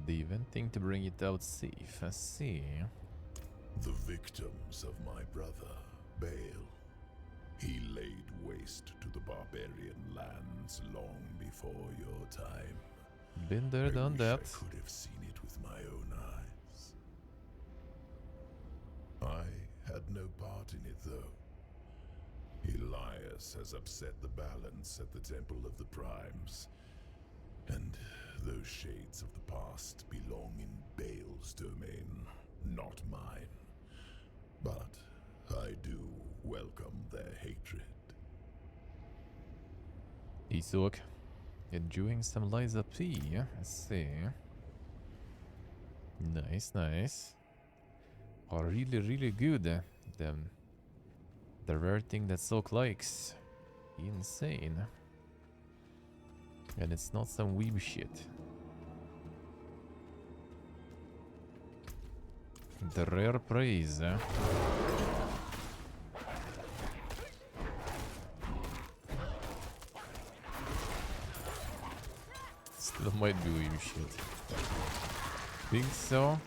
The eventing to bring it out safe, I see. The victims of my brother, Bale. He laid waste to the barbarian lands long before your time. Been there, done that. I could have seen it with my own eyes. I had no part in it, though. Elias has upset the balance at the Temple of the Primes. And those shades of the past belong in Bale's domain, not mine. But I do welcome their hatred. Isok. Enjoying some Liza P. I see. Nice, nice. Are really, really good. The rare thing that Sok likes. Insane. And it's not some weeb shit. The rare praise. Still might be weeb shit. Think so?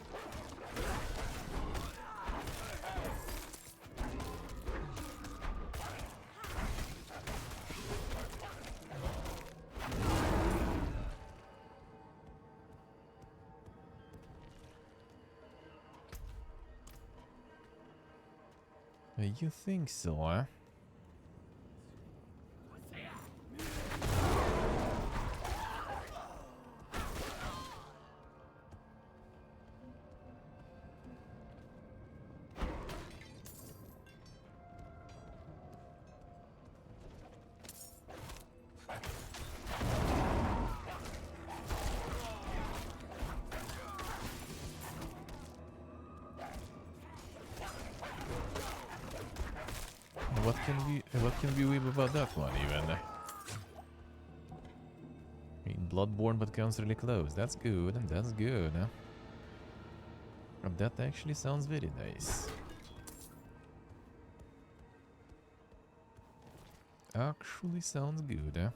You think so, eh? What can we weave about that one even? I mean, Bloodborne but comes really close. That's good. That's good. That actually sounds very nice. Actually sounds good.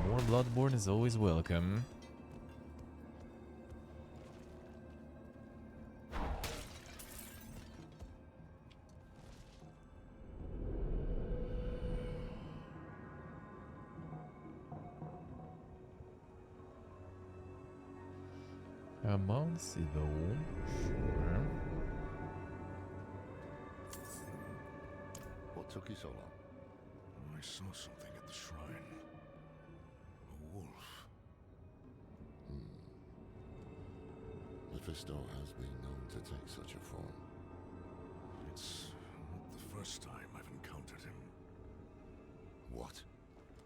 More Bloodborne is always welcome. Amounts though, sure. What took you so long? I saw something at the shrine. A wolf. Mephisto has been known to take such a form. It's not the first time I've encountered him. What?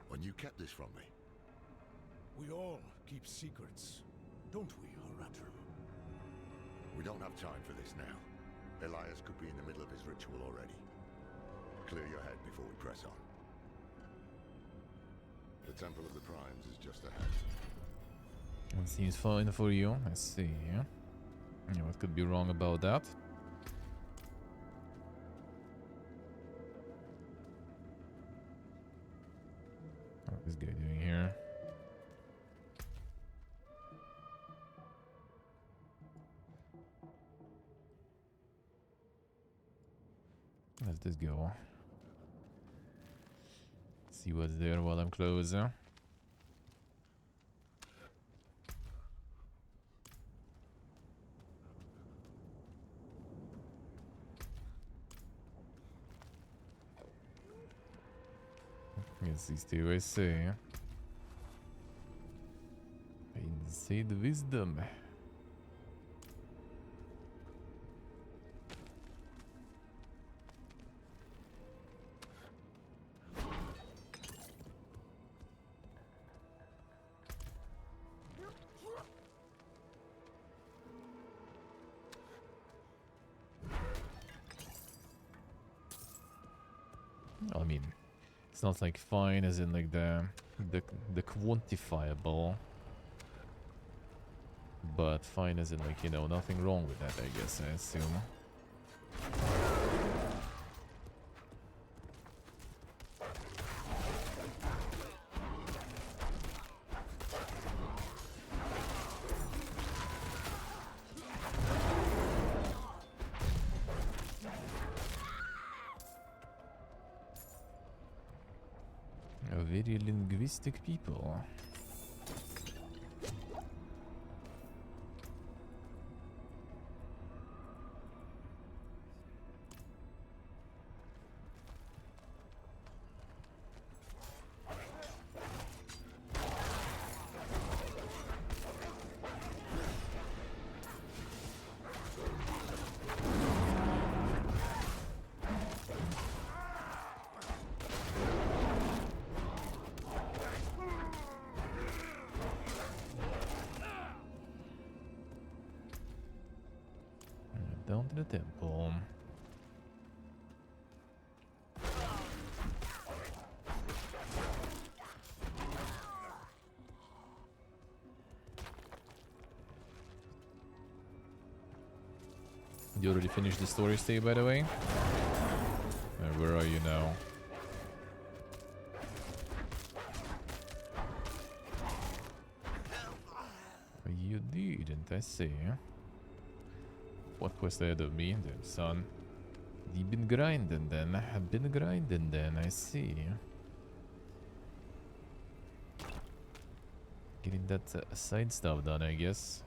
When you kept this from me? We all keep secrets, don't we, Horatrim? We don't have time for this now. Elias could be in the middle of his ritual already. Clear your head before we press on. The Temple of the Primes is just ahead. It seems fine for you. I see. Yeah, what could be wrong about that? What is this guy doing here? Let's just go. See what's there while I'm closer. Yes, these two I see. Inside wisdom. I mean, it's not like fine as in like the quantifiable, but fine as in like, you know, nothing wrong with that, I guess, I assume. A very linguistic people. down to the temple. You already finished the story stay, by the way? Where are you now? You didn't, I see. What quest ahead of me, then, son? You've been grinding then. I've been grinding then, I see. Getting that side stuff done, I guess.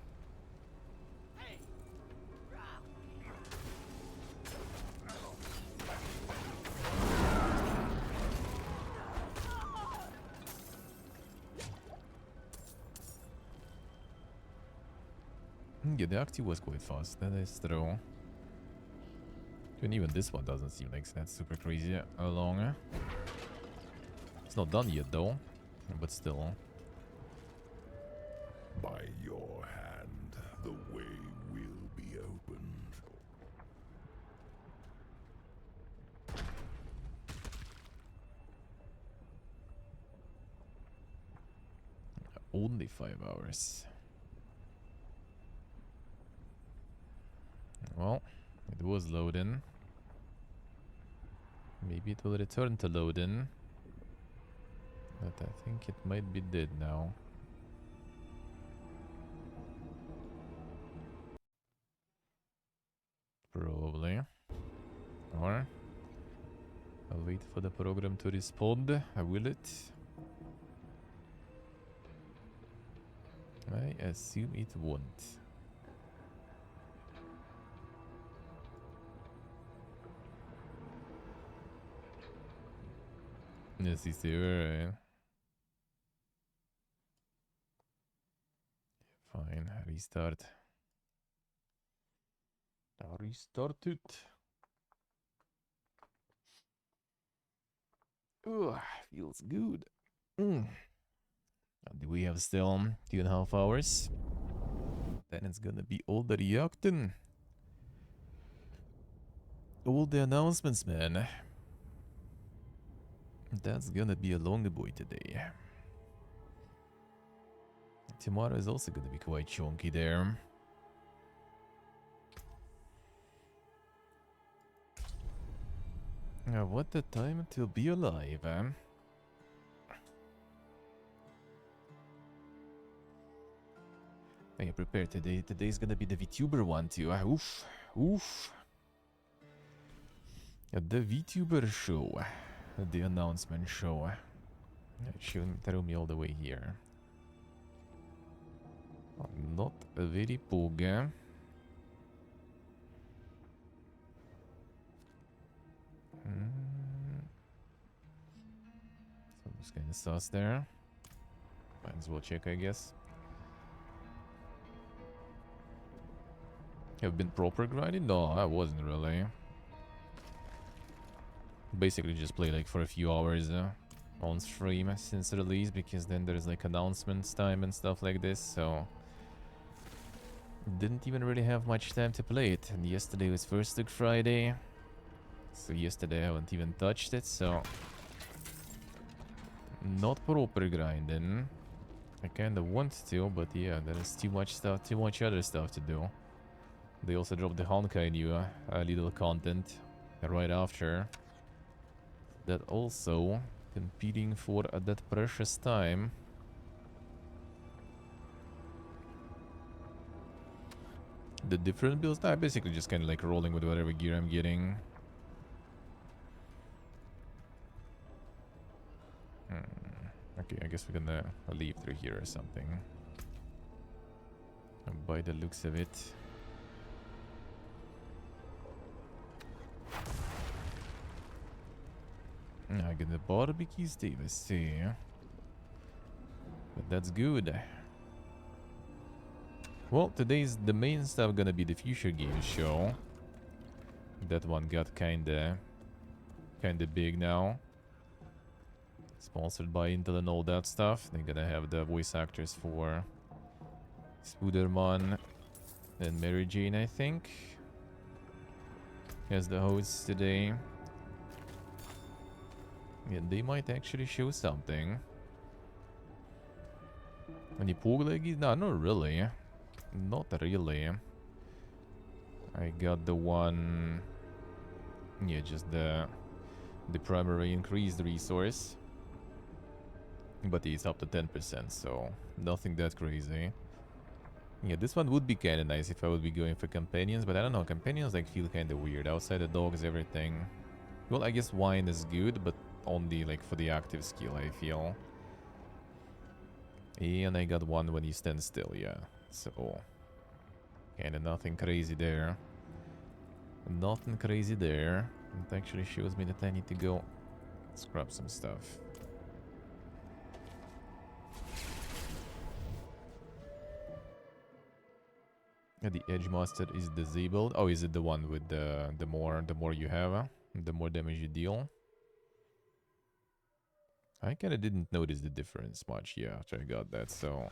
Yeah, the active was quite fast, that is true. And even this one doesn't seem like that's super crazy long. It's not done yet though, but still. By your hand, the way will be opened. Only 5 hours. Well, it was loading. Maybe it will return to loading. But I think it might be dead now. Probably. Or I'll wait for the program to respond. Will it? I assume it won't. Yes, he's there, right? Fine, restart. Restart it. Ugh, feels good. Do we have still 2.5 hours? Then it's gonna be all the reacting. All the announcements, man. That's gonna be a long boy today. Tomorrow is also gonna be quite chunky there. What a time to be alive, eh? I am prepared today. Today's gonna be the VTuber one too. Oof. Oof. The VTuber show. The announcement show. It shouldn't throw me all the way here. Not a very pog. So just kind of sus there. Might as well check, I guess. Have been proper grinding? No, I wasn't really. Basically just play like for a few hours on stream since release, because then there's like announcements time and stuff like this, so didn't even really have much time to play it. And yesterday was First Look Friday, so yesterday I haven't even touched it, so not proper grinding. I kinda want to, but yeah, there is too much stuff, too much other stuff to do. They also dropped the Honkai new little content right after. That also competing for that precious time. The different builds, I basically just kind of like rolling with whatever gear I'm getting. Okay, I guess we're gonna leave through here or something. And by the looks of it. I get the barbecue Steve, I see. But that's good. Well, today's the main stuff gonna be the Future Games show. That one got kinda big now. Sponsored by Intel and all that stuff. They're gonna have the voice actors for Spooderman and Mary Jane, I think. as the hosts today. Yeah, they might actually show something. Any Puglegis? No, not really. Not really. I got the one... Yeah, just the primary increased resource. But it's up to 10%, so nothing that crazy. Yeah, this one would be kinda nice if I would be going for companions, but I don't know, companions like feel kinda weird. Outside the dogs, everything. Well, I guess wine is good, but only like for the active skill, I feel. And I got one when you stand still, yeah. So, kinda nothing crazy there. Nothing crazy there. It actually shows me that I need to go scrap some stuff. Yeah, the Edge Master is disabled. Oh, is it the one with the more you have, the more damage you deal? I kinda didn't notice the difference much, yeah, after I got that, so...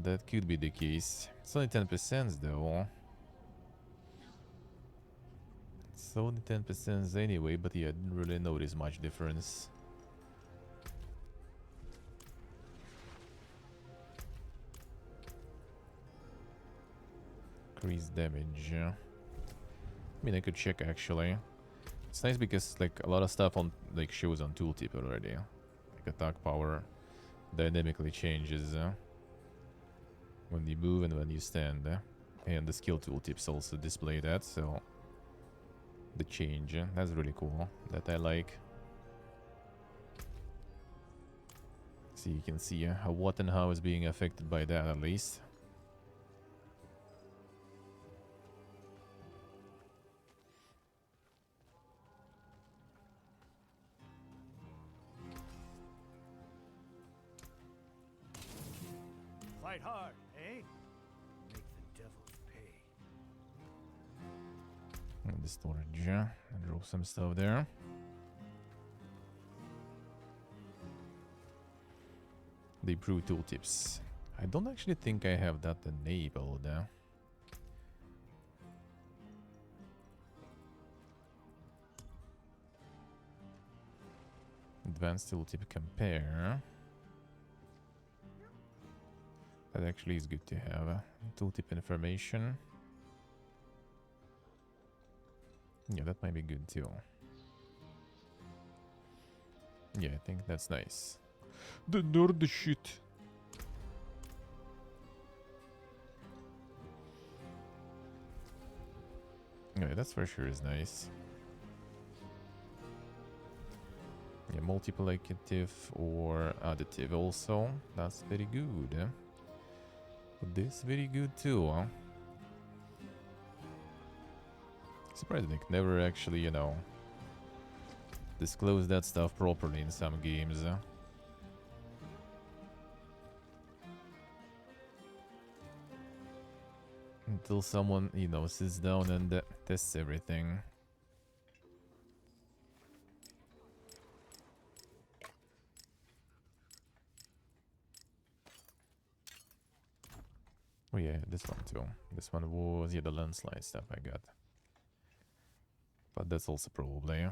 That could be the case. It's only 10% though. It's only 10% anyway, but yeah, I didn't really notice much difference. Increased damage. I mean, I could check actually. It's nice because like a lot of stuff on like shows on tooltip already. Like attack power dynamically changes when you move and when you stand. And the skill tooltips also display that, so the change, that's really cool. That I like. So you can see how what and how is being affected by that at least. Fight hard, eh? Make the devils pay. And the storage, and drop some stuff there. The improved tooltips. I don't actually think I have that enabled. Advanced tooltip compare. That actually is good to have. Tooltip information. Yeah, that might be good too. Yeah, I think that's nice. The nerd shit. Yeah, that's for sure is nice. Yeah, multiplicative or additive also. That's very good. But this very good too, huh? Surprised they never actually, you know, disclose that stuff properly in some games. Until someone, you know, sits down and tests everything. Oh yeah, this one too. This one was, yeah, the landslide stuff I got. But that's also probably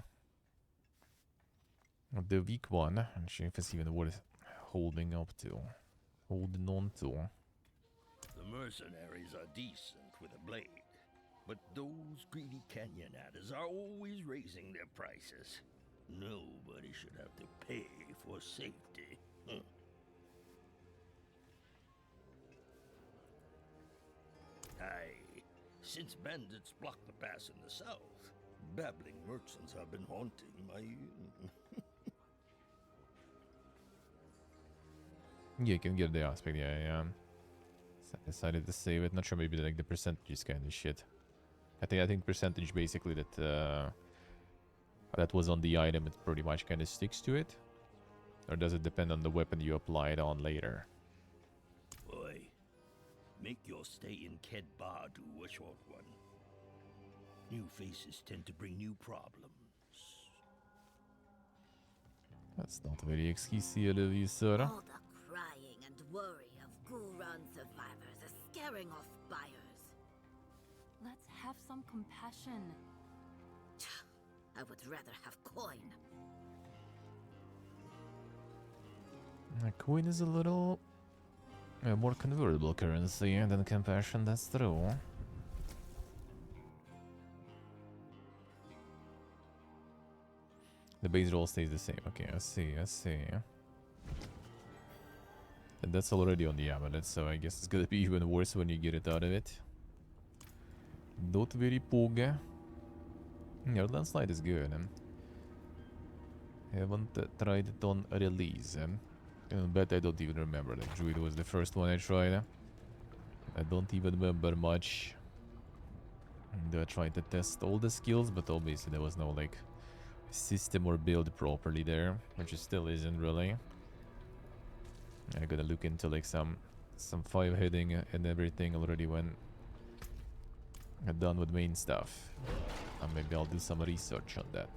the weak one. I'm sure if it's even worth holding up to. Holding on to. The mercenaries are decent with a blade, but those greedy canyon adders are always raising their prices. Nobody should have to pay for safety. Aye, since bandits blocked the pass in the south, babbling merchants have been haunting my... Yeah, you can get the aspect, yeah. So I decided to save it. Not sure, maybe like the percentage is kind of shit. I think percentage basically that that was on the item, it pretty much kind of sticks to it. Or does it depend on the weapon you apply it on later? Boy, make your stay in Ked Badu a short one. New faces tend to bring new problems. That's not very excusey of you, sir. All the crying and worry of Ghoul Run survivors is scaring off buyers. Let's have some compassion. I would rather have coin. Coin is a little more convertible currency than compassion, that's true. The base roll stays the same. Okay, I see, I see. And that's already on the amulet, so I guess it's gonna be even worse when you get it out of it. Not very pog. Yeah, landslide is good. Haven't tried it on release. But I don't even remember. Like, Druid was the first one I tried. I don't even remember much. And I tried to test all the skills, but obviously there was no like system or build properly there, which it still isn't really. I gotta look into like some 5 heading and everything already when I'm done with main stuff. And maybe I'll do some research on that.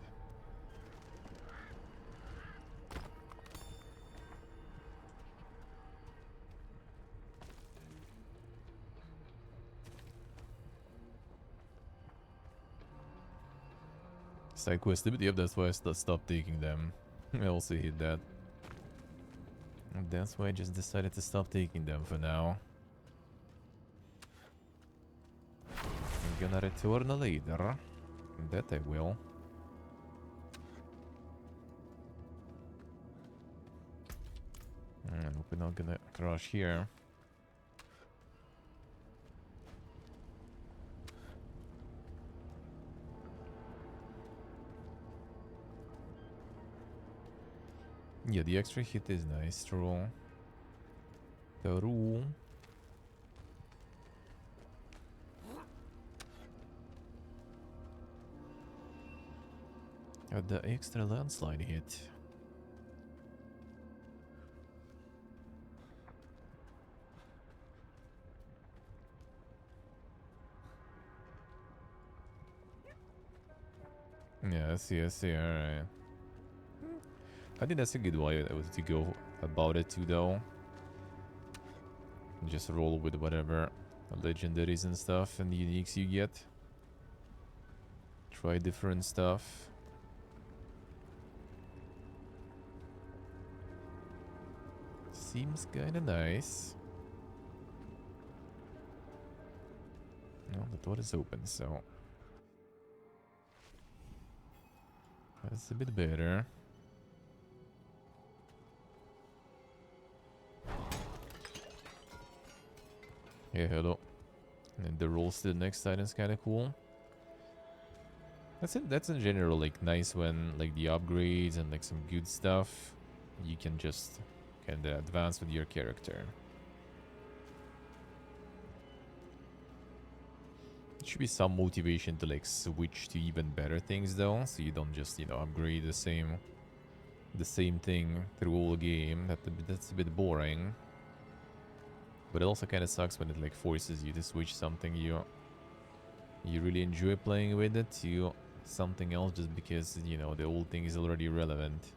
Side quest, but yep, that's why I stopped taking them. I also hate that. And that's why I just decided to stop taking them for now. I'm gonna return later. That I will. I hope we're not gonna crash here. Yeah, the extra hit is nice, true. True. The extra landslide hit. Yeah, I see, alright. I think that's a good way to go about it too, though. Just roll with whatever legendaries and stuff and uniques you get. Try different stuff. Seems kinda nice. No, the door is open, so that's a bit better. Yeah, hello. And the rolls to the next side is kind of cool. That's it. That's in general like nice when like the upgrades and like some good stuff you can just kind of advance with your character. There should be some motivation to like switch to even better things though, so you don't just, you know, upgrade the same thing through all game. That's a bit boring. But it also kind of sucks when it like forces you to switch something you really enjoy playing with it to something else just because, you know, the old thing is already relevant.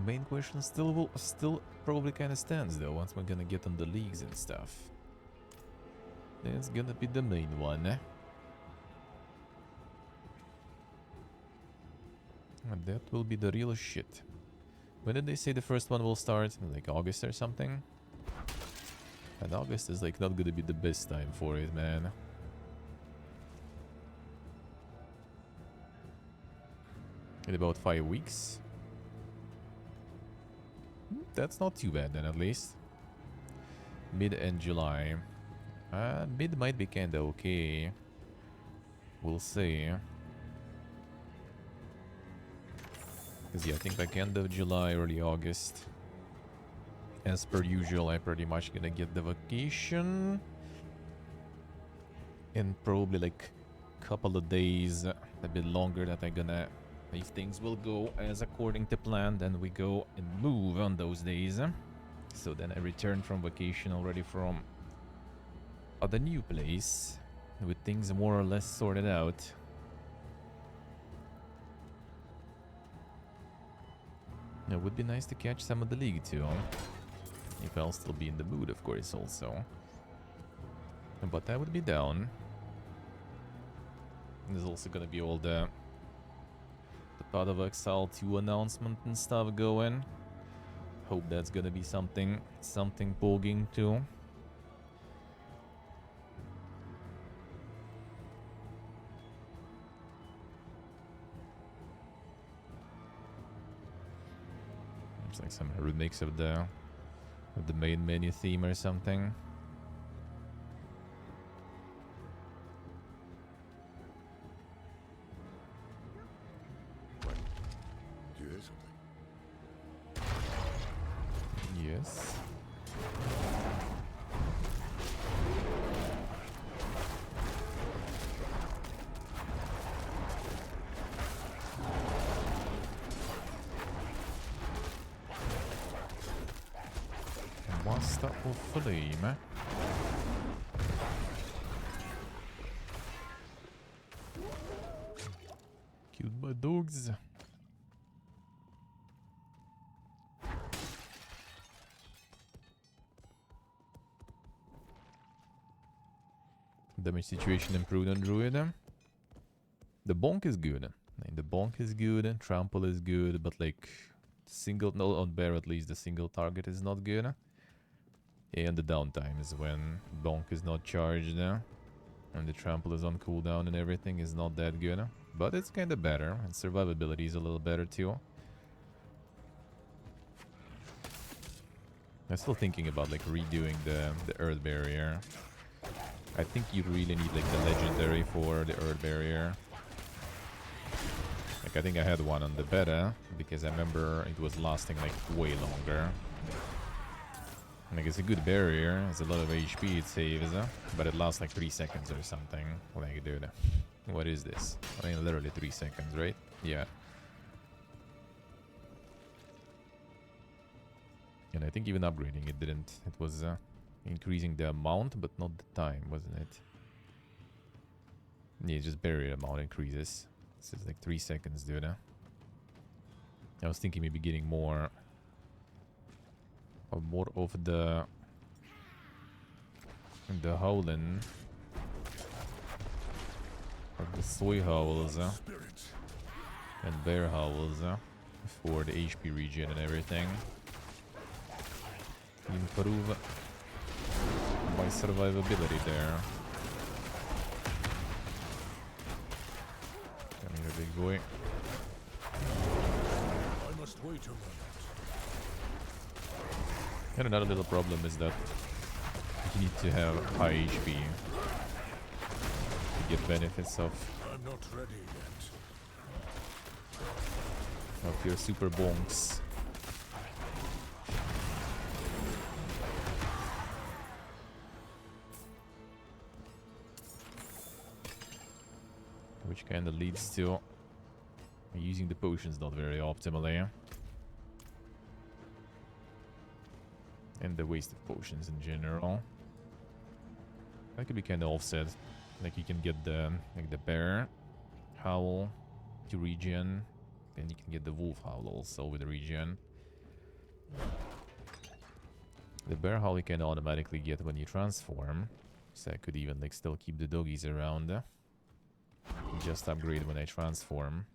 Main question still probably kind of stands though once we're gonna get on the leagues and stuff. It's gonna be the main one. And that will be the real shit. When did they say the first one will start? Like August or something? And August is like not gonna be the best time for it, man. In about 5 weeks. That's not too bad then, at least. Mid and July. Mid might be kinda okay. We'll see. Because yeah, I think like end of July, early August. As per usual, I'm pretty much gonna get the vacation. And probably like couple of days, a bit longer that I'm gonna, if things will go as according to plan, then we go and move on those days. So then I return from vacation already from the new place with things more or less sorted out. It would be nice to catch some of the league too, if I'll still be in the mood, of course, also. But I would be down. There's also gonna be all the Path of Exile 2 announcement and stuff going. Hope that's gonna be something pogging too. It's like some remix of the main menu theme or something. Do you hear something? Yes. Master of Flame. Killed by dogs. Damage situation improved on Druid. The bonk is good. Like, the bonk is good, trample is good, but like single, no, on bear at least the single target is not good. And the downtime is when bonk is not charged and the trample is on cooldown and everything is not that good. But it's kinda better, and survivability is a little better too. I'm still thinking about like redoing the earth barrier. I think you really need like the legendary for the earth barrier. Like I think I had one on the beta because I remember it was lasting like way longer. Like it's a good barrier, it's a lot of HP it saves, but it lasts like 3 seconds or something. Like dude, what is this? I mean literally 3 seconds, right? Yeah. And I think even upgrading it didn't. It was increasing the amount, but not the time, wasn't it? Yeah, just barrier amount increases. This is like 3 seconds, dude. I was thinking maybe getting more of the howling, of the soy howls and bear howls for the HP regen and everything. Improve my survivability there. Come here, big boy. I must wait a moment. And another little problem is that you need to have high HP to get benefits of I'm not ready yet. your super bonks. Which kind of leads to using the potions not very optimally. And the waste of potions in general. That could be kind of offset. Like you can get the bear howl to regen, and you can get the wolf howl also with the regen. The bear howl you can automatically get when you transform, so I could even like still keep the doggies around. Just upgrade when I transform.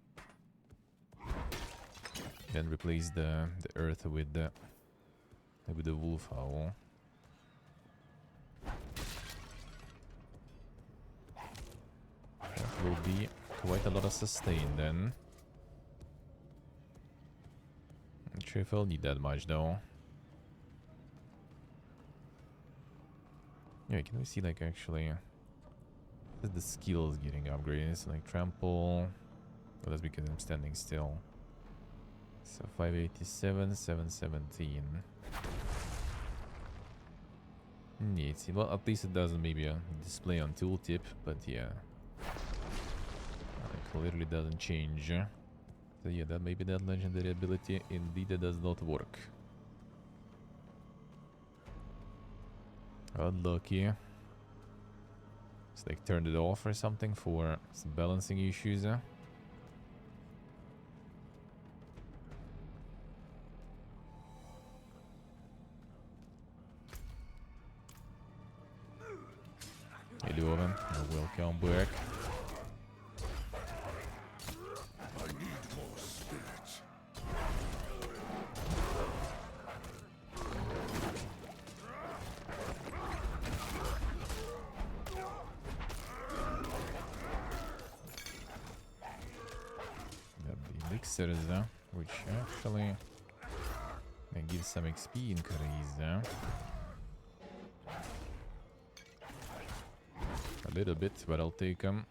Then replace the earth with the wolf howl. That will be quite a lot of sustain then. Not sure if I'll need that much though. Yeah, can we see like actually the skills getting upgraded? So like trample. Well, that's because I'm standing still. So 587, 717. Neat. Well, at least it doesn't maybe display on tooltip, but yeah. It literally doesn't change. So yeah, that maybe that legendary ability indeed does not work. Unlucky. It's like turned it off or something for some balancing issues. Hello, Owen. Welcome back. I need more spirit. Got the elixirs, which actually can give some XP increase. A little bit, but I'll take them.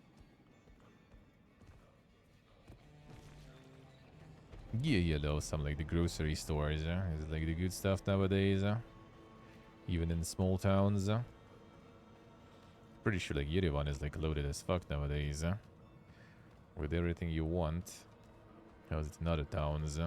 Yeah, though, some like the grocery stores, is like the good stuff nowadays. Even in small towns. Pretty sure like Yerevan is like loaded as fuck nowadays. With everything you want. How's it in other towns?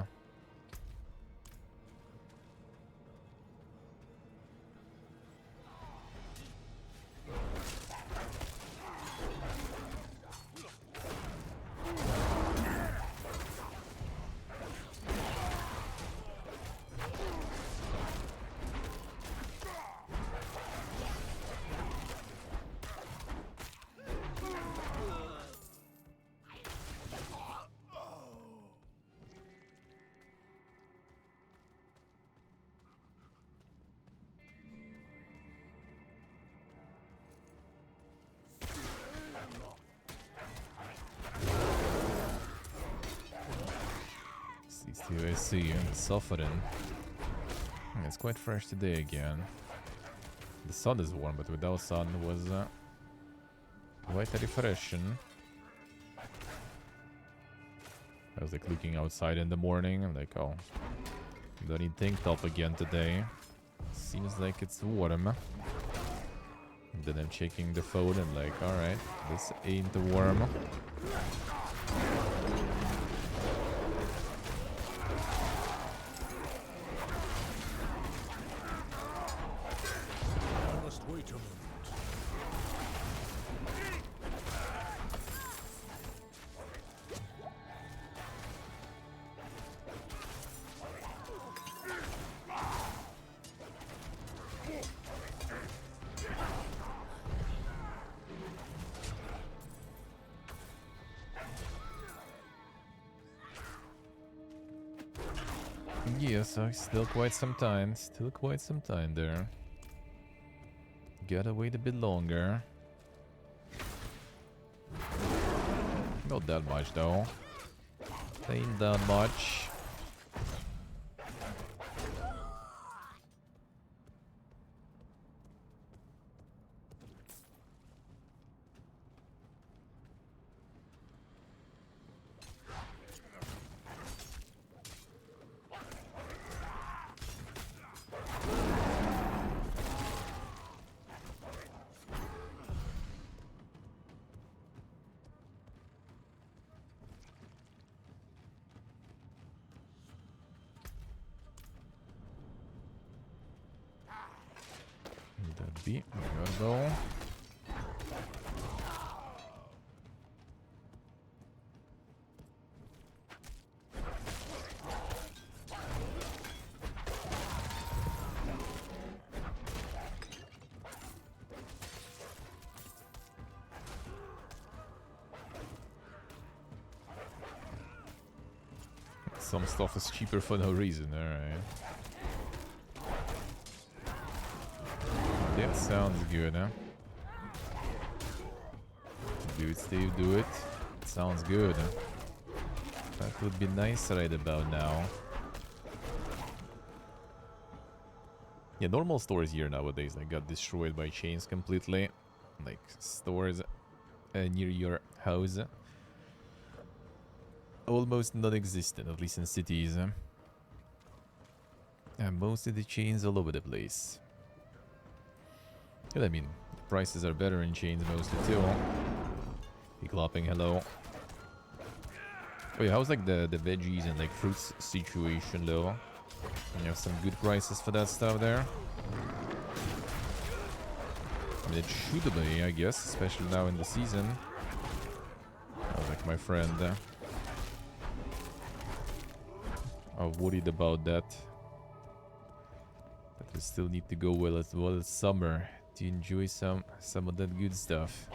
I see, suffering. It's quite fresh today again. The sun is warm, but without sun was quite refreshing. I was like looking outside in the morning and like, oh, don't need tank top again today. Seems like it's warm. And then I'm checking the phone and like, alright, this ain't warm. Wait a moment. Yes, still quite some time. Still quite some time there. Gotta wait a bit longer. Not that much though. Ain't that much. That be go. Some stuff is cheaper for no reason, alright. That sounds good, huh? Do it, Steve, do it. It sounds good. That would be nice right about now. Yeah, normal stores here nowadays like got destroyed by chains completely. Like stores near your house almost non-existent, at least in cities. And most of the chains all over the place. But I mean, the prices are better in chains mostly too. Clopping, hello. Wait, how's like the veggies and like fruits situation though? You have some good prices for that stuff there. I mean, it should be, I guess, especially now in the season. Oh, like my friend. I'm worried about that. But we still need to go well as summer to enjoy some of that good stuff.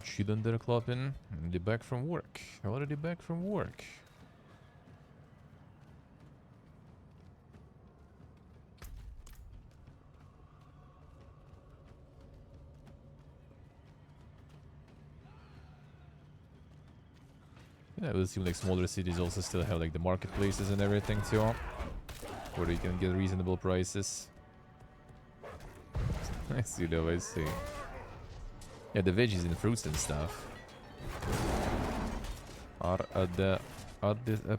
Shoot under the clopping. Already back from work. Already back from work. Yeah, it would seem like smaller cities also still have like the marketplaces and everything too, where you can get reasonable prices. I see though, I see. Yeah, the veggies and fruits and stuff. Are the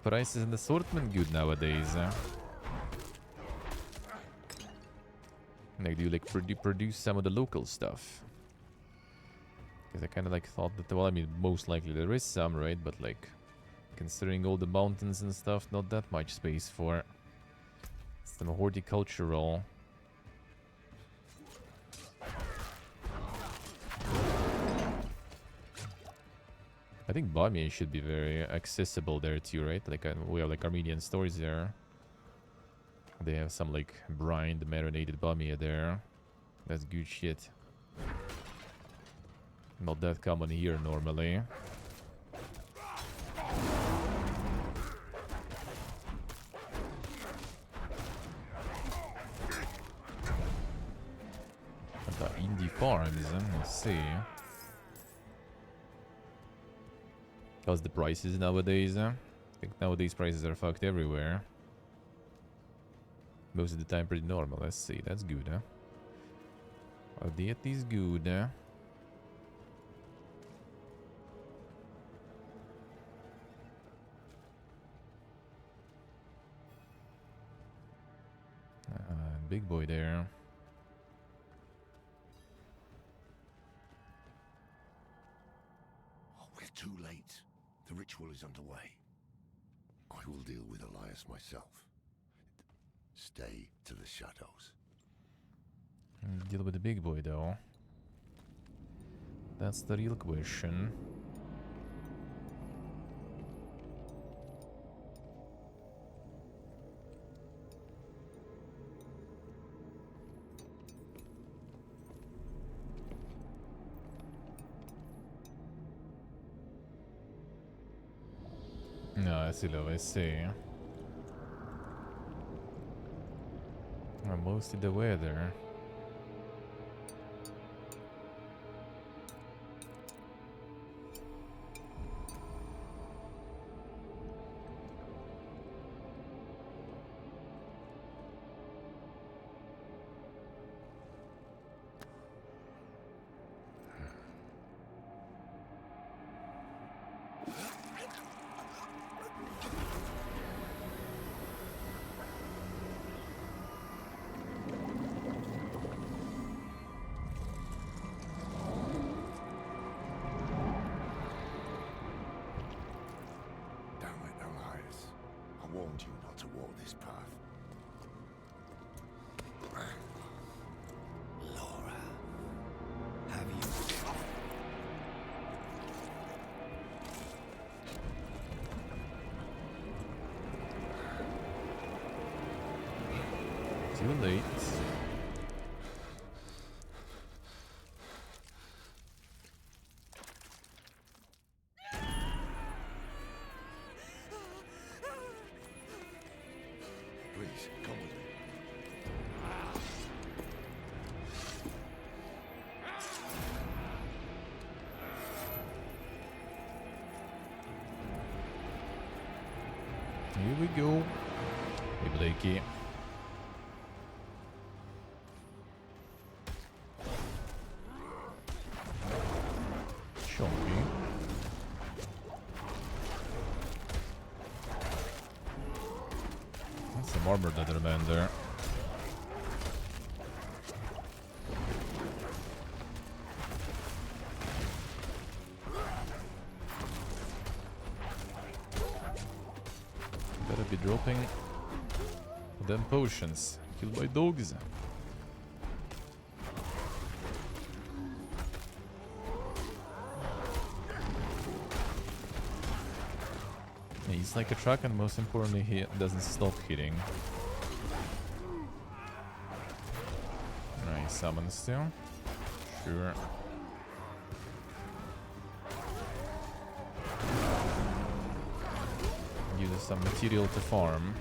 prices and assortment good nowadays? Like, do you like produce some of the local stuff? Because I kind of like thought that, well, I mean, most likely there is some, right? But like, considering all the mountains and stuff, not that much space for some horticultural. I think Bamiyan should be very accessible there too, right? Like we have like Armenian stores there. They have some like brined, marinated Bamiyan there. That's good shit. Not that common here normally. The indie farms, let's see. How's the prices nowadays? I think nowadays prices are fucked everywhere. Most of the time pretty normal. Let's see, that's good, huh? That is good, huh? Big boy there. Oh, we're too late. The ritual is underway. I will deal with Elias myself. Stay to the shadows. Deal with the big boy though. That's the real question. No, I see, love, I see. Mostly the weather. Warned you not to walk this path. Laura, have you... Too late. Please, come with me. go. Hey, Blakey. Chunky. That's some armor that remained there. Better be dropping them potions. Killed by dogs. Yeah, he's like a truck, and most importantly, he doesn't stop hitting. Nice summon still. Sure. Uses some material to farm.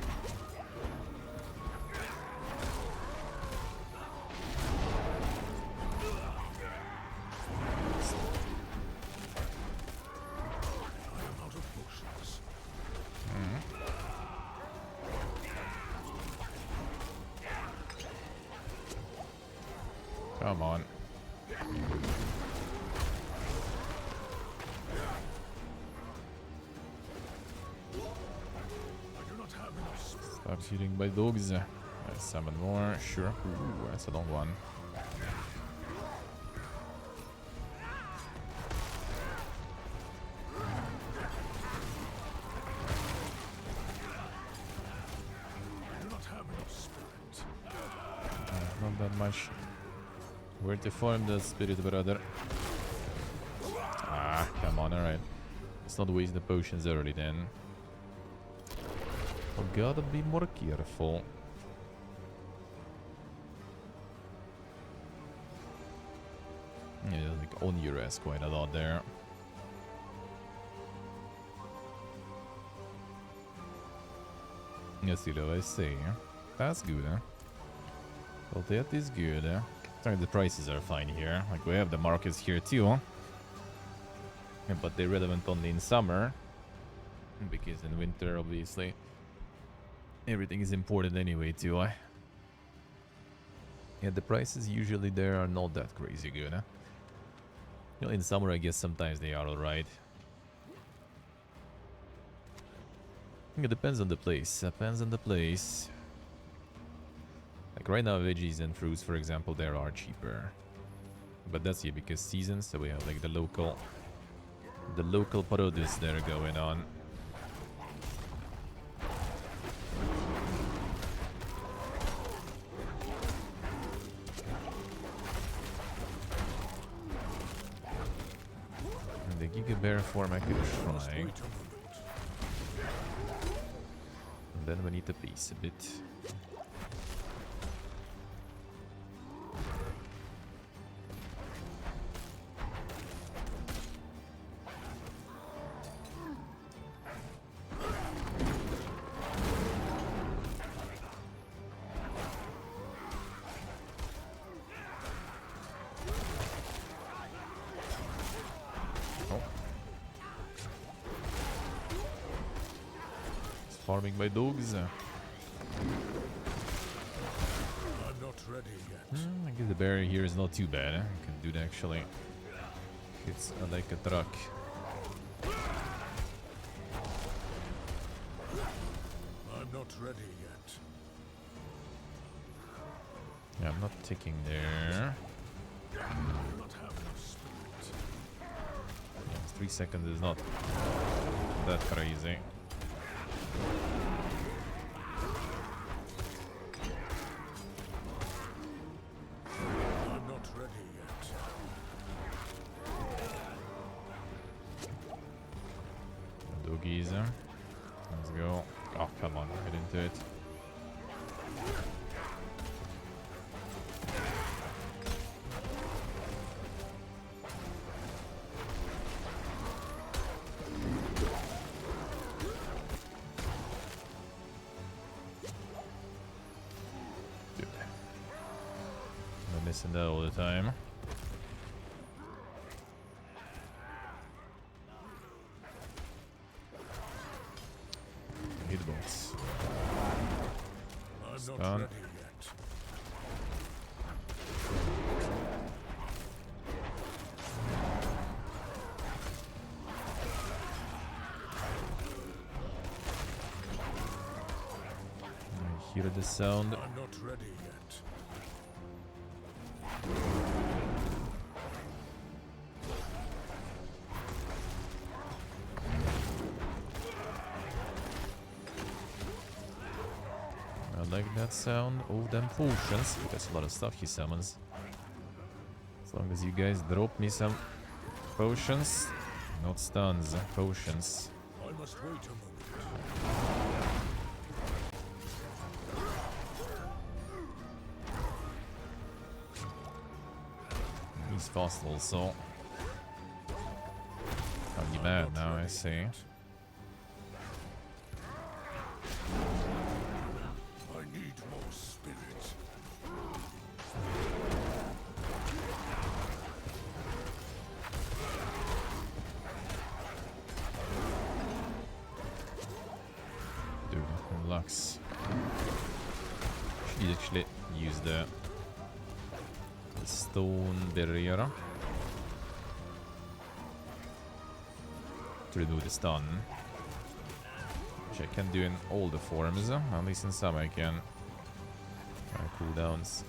Come on. Stop shooting by dogs. Let's summon more. Sure. Ooh, that's a long one. Not that much. Where to farm the spirit, brother? Ah, come on, alright. Let's not waste the potions early then. Oh, gotta be more careful. Yeah, like on your ass quite a lot there. Yes, you know, I see. That's good, huh? Well, that is good, huh? Sorry, the prices are fine here. Like, we have the markets here too, huh? Yeah, but they're relevant only in summer. Because in winter, obviously, everything is imported anyway too, huh? Yeah, the prices usually there are not that crazy good, huh? You know, in summer, I guess sometimes they are alright. It depends on the place. Depends on the place. Like right now, veggies and fruits, for example, there are cheaper. But that's here because seasons, so we have like the local produce that are going on. And the Giga Bear form I could try. And then we need to pace a bit. Farming my dogs. I'm not ready yet. I guess the barrier here is not too bad. You can do that actually. It's like a truck. I'm not ready yet. Yeah, I'm not taking there. I do not have enough spirit. Yeah, 3 seconds is not that crazy. I'm not ready yet. Doggies. Let's go. Oh, come on, get into it. Dude. I'm missing that all the time. Hitbox. I'm not Stun. ready yet. I hear the sound. I'm not ready yet. I like that sound. Oh, them potions. That's a lot of stuff he summons. As long as you guys drop me some potions. Not stuns, potions. I must wait a moment. He's fast also. Can't be mad now, I see. I need more spirit. Dude, relax. Should actually use the stone barrier to remove the stun. Which I can do in all the forms, at least in some I can. Cooldowns.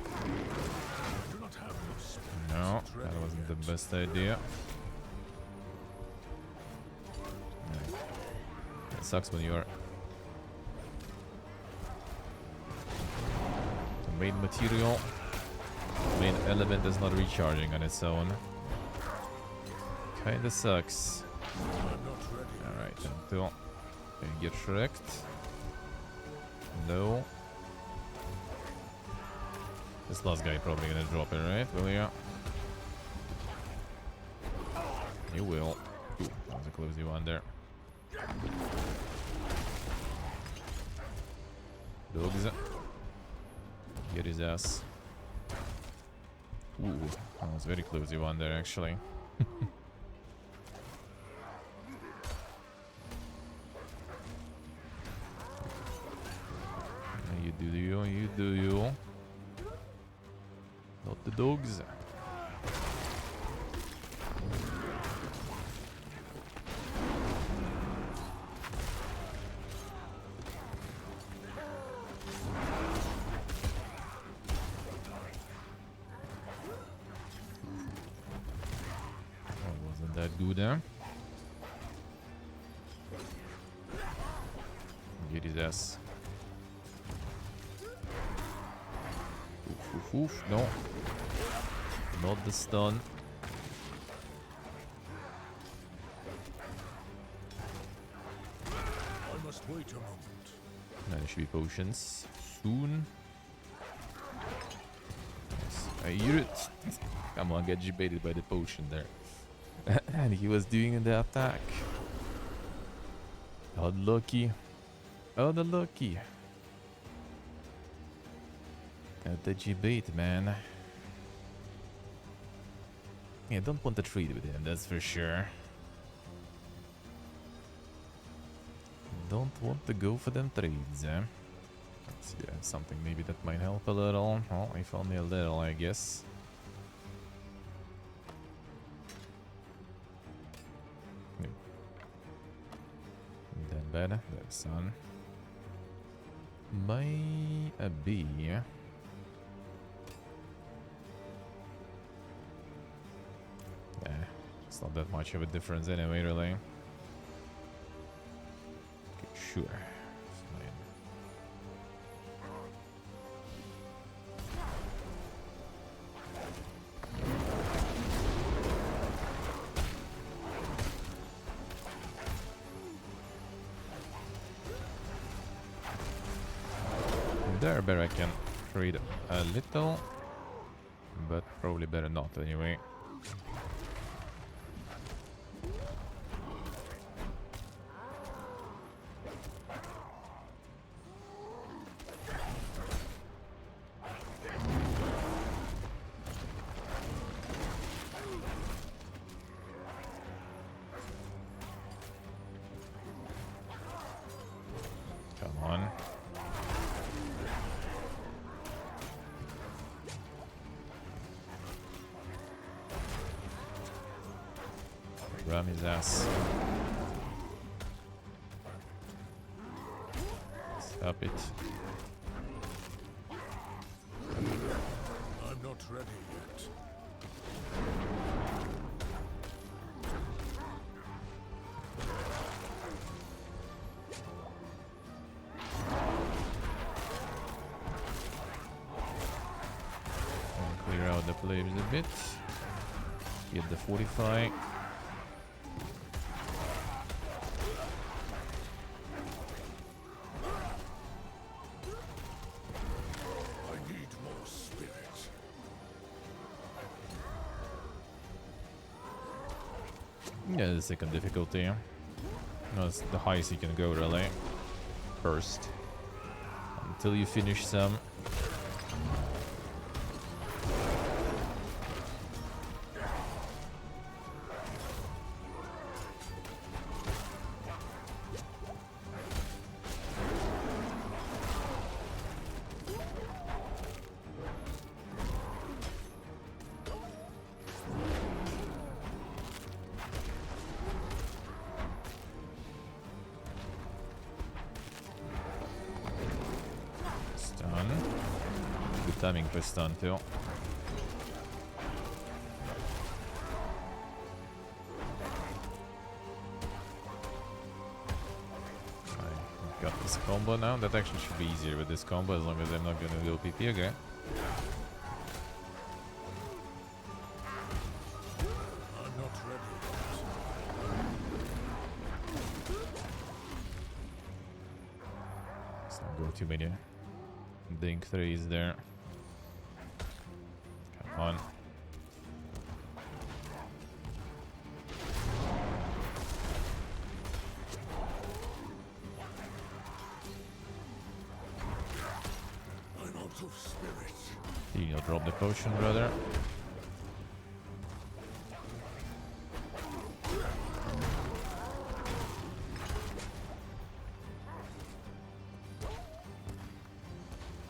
I do not have enough spirit. No, that wasn't the best idea. It sucks when you're the main material, main element is not recharging on its own. Kinda sucks. I'm not ready. Alright, until I get wrecked. No. This last guy probably gonna drop it, right? Will ya? You will. Ooh, that was a closey one there. Dogs. Get his ass. Ooh, that was very closey one there actually. You do you, you do you. Not the dogs. Wasn't that good, huh? Get his ass. Oof, oof, oof. No. Not the stun. I must wait a moment. There should be potions soon. Yes, I hear it. Come on, get baited by the potion there. And he was doing the attack. Unlucky. Unlucky. Got the G-bait, man. Yeah, don't want to trade with him, that's for sure. Don't want to go for them trades, eh? Let's see, something maybe that might help a little. Oh, if only a little, I guess. That bad, that sun. Might be. It's not that much of a difference anyway, really. Okay, sure. Fine. There, better I can trade a little, but probably better not anyway. Ram his ass. Stop it. I'm not ready yet. Clear out the plebes a bit. Get the fortify. I need more spirit. Yeah, the second difficulty. That's the highest you can go, really. First. Until you finish some. Stun. Good timing for stun too. I got this combo now. That actually should be easier with this combo as long as I'm not gonna go PP again. I'm not ready Let's not go too many Dink 3s there. Come on. I'm out of spirit. You know, drop the potion, brother.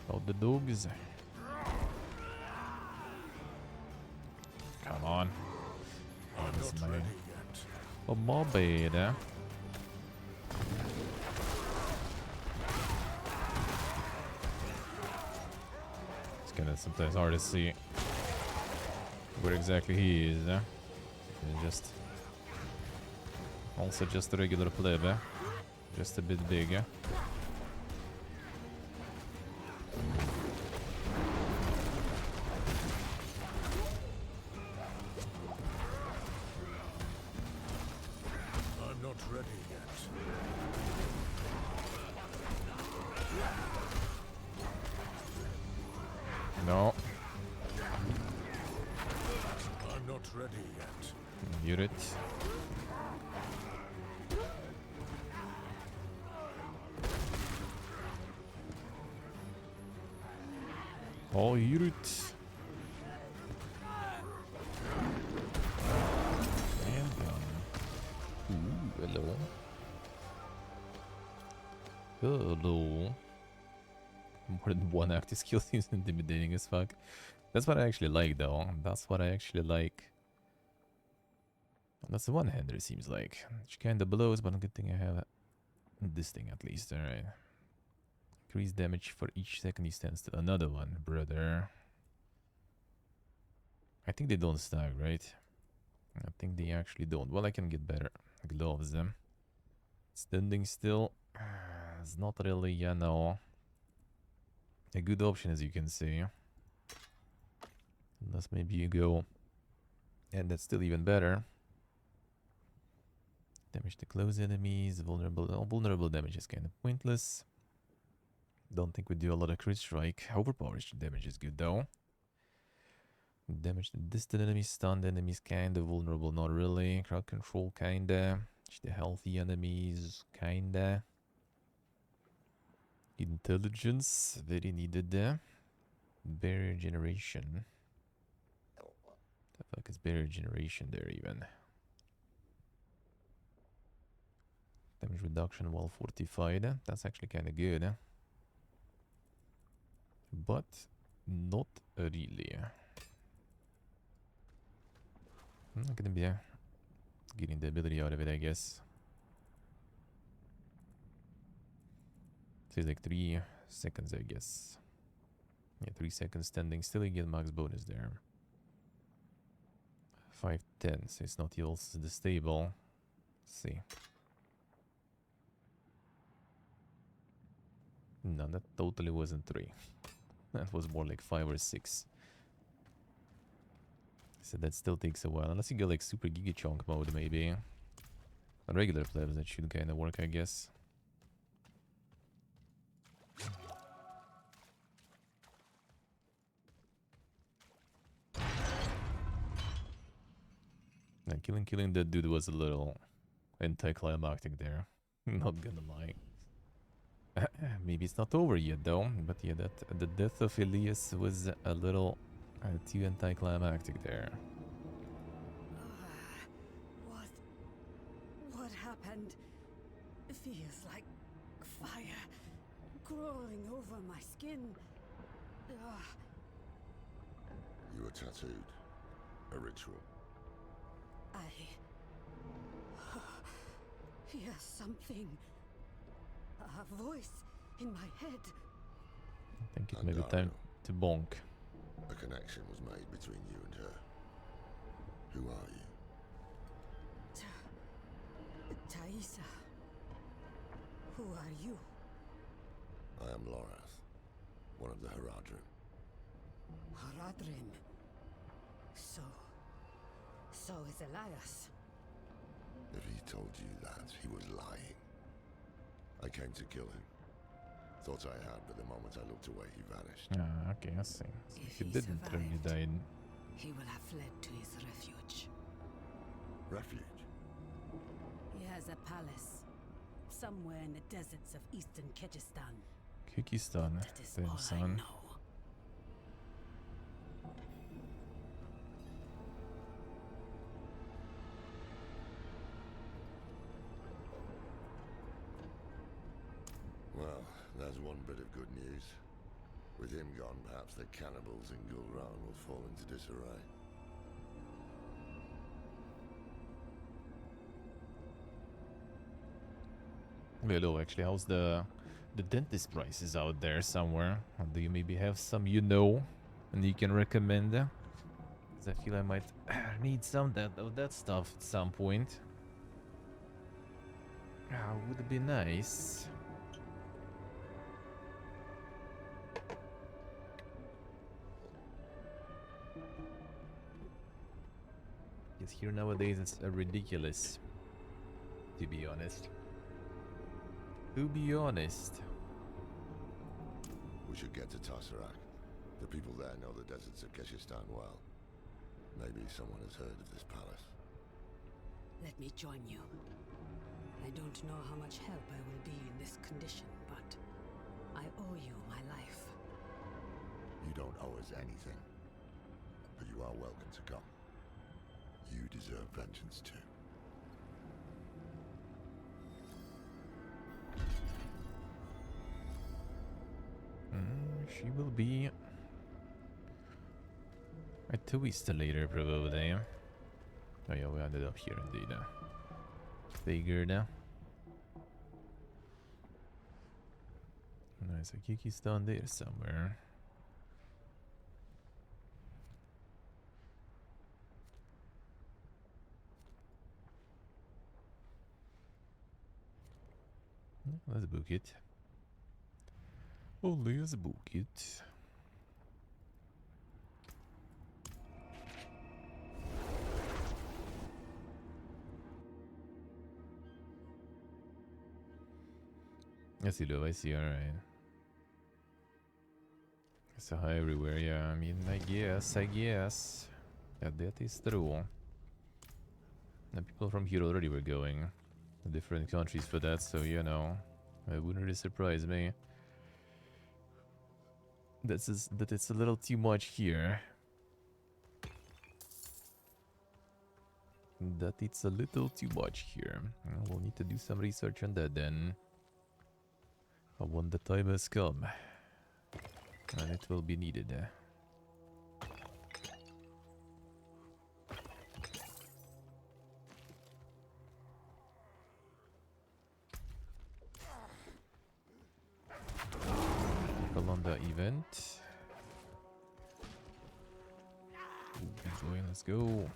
Hold the dogs. Come on. I'm That's not my... ready yet. Oh, my bad, eh? It's kinda sometimes hard to see where exactly he is, eh? He's just... Also just a regular pleb, eh? Just a bit bigger. I'm not ready yet. No. I'm not ready yet. Mute it. Oh, hear it. Ooh, hello. Hello. More than one active skill seems intimidating as fuck. That's what I actually like, though. That's what I actually like. That's the one-hander, seems like. Which kind of blows, but a good thing I have this thing at least. Alright. Increase damage for each second he stands still. Another one, brother. I think they don't stack, right? I think they actually don't. Well, I can get better gloves, then. Standing still is not really, you know, a good option, as you can see. Unless maybe you go, and that's still even better. Damage to close enemies, vulnerable. Oh, vulnerable damage is kind of pointless. Don't think we do a lot of crit strike. Overpowered damage is good though. Damage to distant enemies, stunned enemies, kinda vulnerable, not really. Crowd control, kinda. The healthy enemies, kinda. Intelligence, very needed there. Barrier generation. The fuck is barrier generation there even? Damage reduction while fortified. That's actually kinda good. But not really. Not gonna be getting the ability out of it, I guess. Says like 3 seconds, I guess. Yeah, 3 seconds standing still, you get max bonus there. 510, so it's not also the stable. Let's see. No, that totally wasn't 3. That was more like 5 or 6. So that still takes a while. Unless you go like super giga chunk mode, maybe. On regular plebs, that should kind of work, I guess. Now, killing that dude was a little anticlimactic there. Not gonna lie. Maybe it's not over yet, though. But yeah, that the death of Elias was a little too anticlimactic there. What happened? Feels like fire crawling over my skin. You were tattooed. A ritual. I hear something. A voice in my head. I think it may be time to bonk. A connection was made between you and her. Who are you? Thaisa. Who are you? I am Lorath, one of the Haradrim. Haradrim. So is Elias. If he told you that, he was lying. I came to kill him. Thought I had, but the moment I looked away, he vanished. Ah, okay, I see. So If he he didn't really survived, die. He will have fled to his refuge. Refuge? He has a palace somewhere in the deserts of eastern Kyrgyzstan. Kyrgyzstan, That is then all I son. know. Well, there's one bit of good news. With him gone, perhaps the cannibals in Gulran will fall into disarray. Hello, actually, how's the dentist prices out there somewhere? Or do you maybe have some you know and you can recommend? 'Cause I feel I might need some of that stuff at some point. Would be nice. Because here nowadays it's ridiculous, to be honest. To be honest. We should get to Tasarak. The people there know the deserts of Kyrgyzstan well. Maybe someone has heard of this palace. Let me join you. I don't know how much help I will be in this condition, but I owe you my life. You don't owe us anything. But you are welcome to come. You deserve vengeance too. She will be a twist later, probably. Oh yeah, we ended up here indeed. Figured. Nice, a Kiki's down there somewhere. Let's book it. Oh, let's book it. I see, love, I see, alright. It's a high everywhere, yeah, I mean, I guess. Yeah, that is true. And people from here already were going to different countries for that, so, you know, it wouldn't really surprise me. That it's a little too much here. That it's a little too much here. We'll need to do some research on that then. When the time has come. And it will be needed. the event. Ooh, big boy, let's go.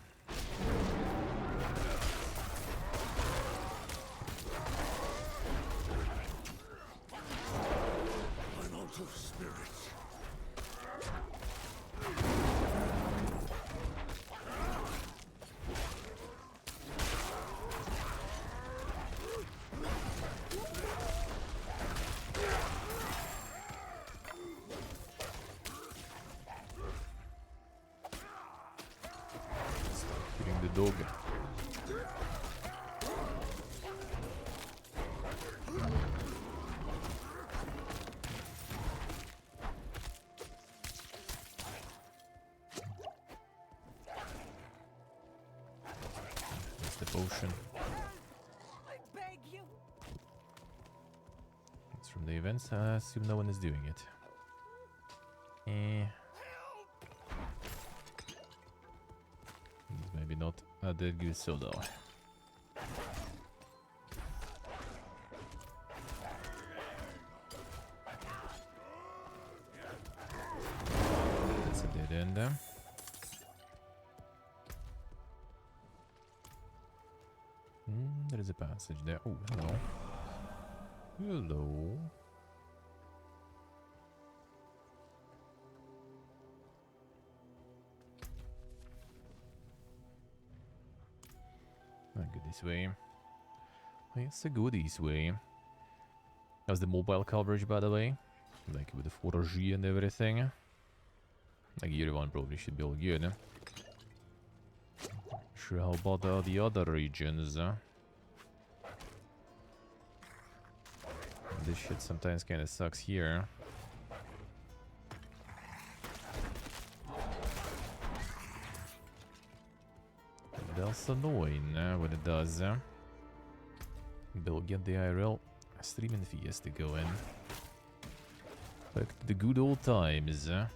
I'm out of spirits. Hitting the dog. That's the potion. I beg you. It's from the events. I assume no one is doing it. He's maybe not a that good solo. That's a dead end. There is a passage there. Oh, hello. Hello. I go this way. Yes, I go this way. How's the mobile coverage, by the way? Like with the 4G and everything. Like year one probably should be all good. Sure, how about the other regions? This shit sometimes kind of sucks here. And that's annoying when it does. They'll get the IRL streaming fiesta going. Back to the good old times. Oh,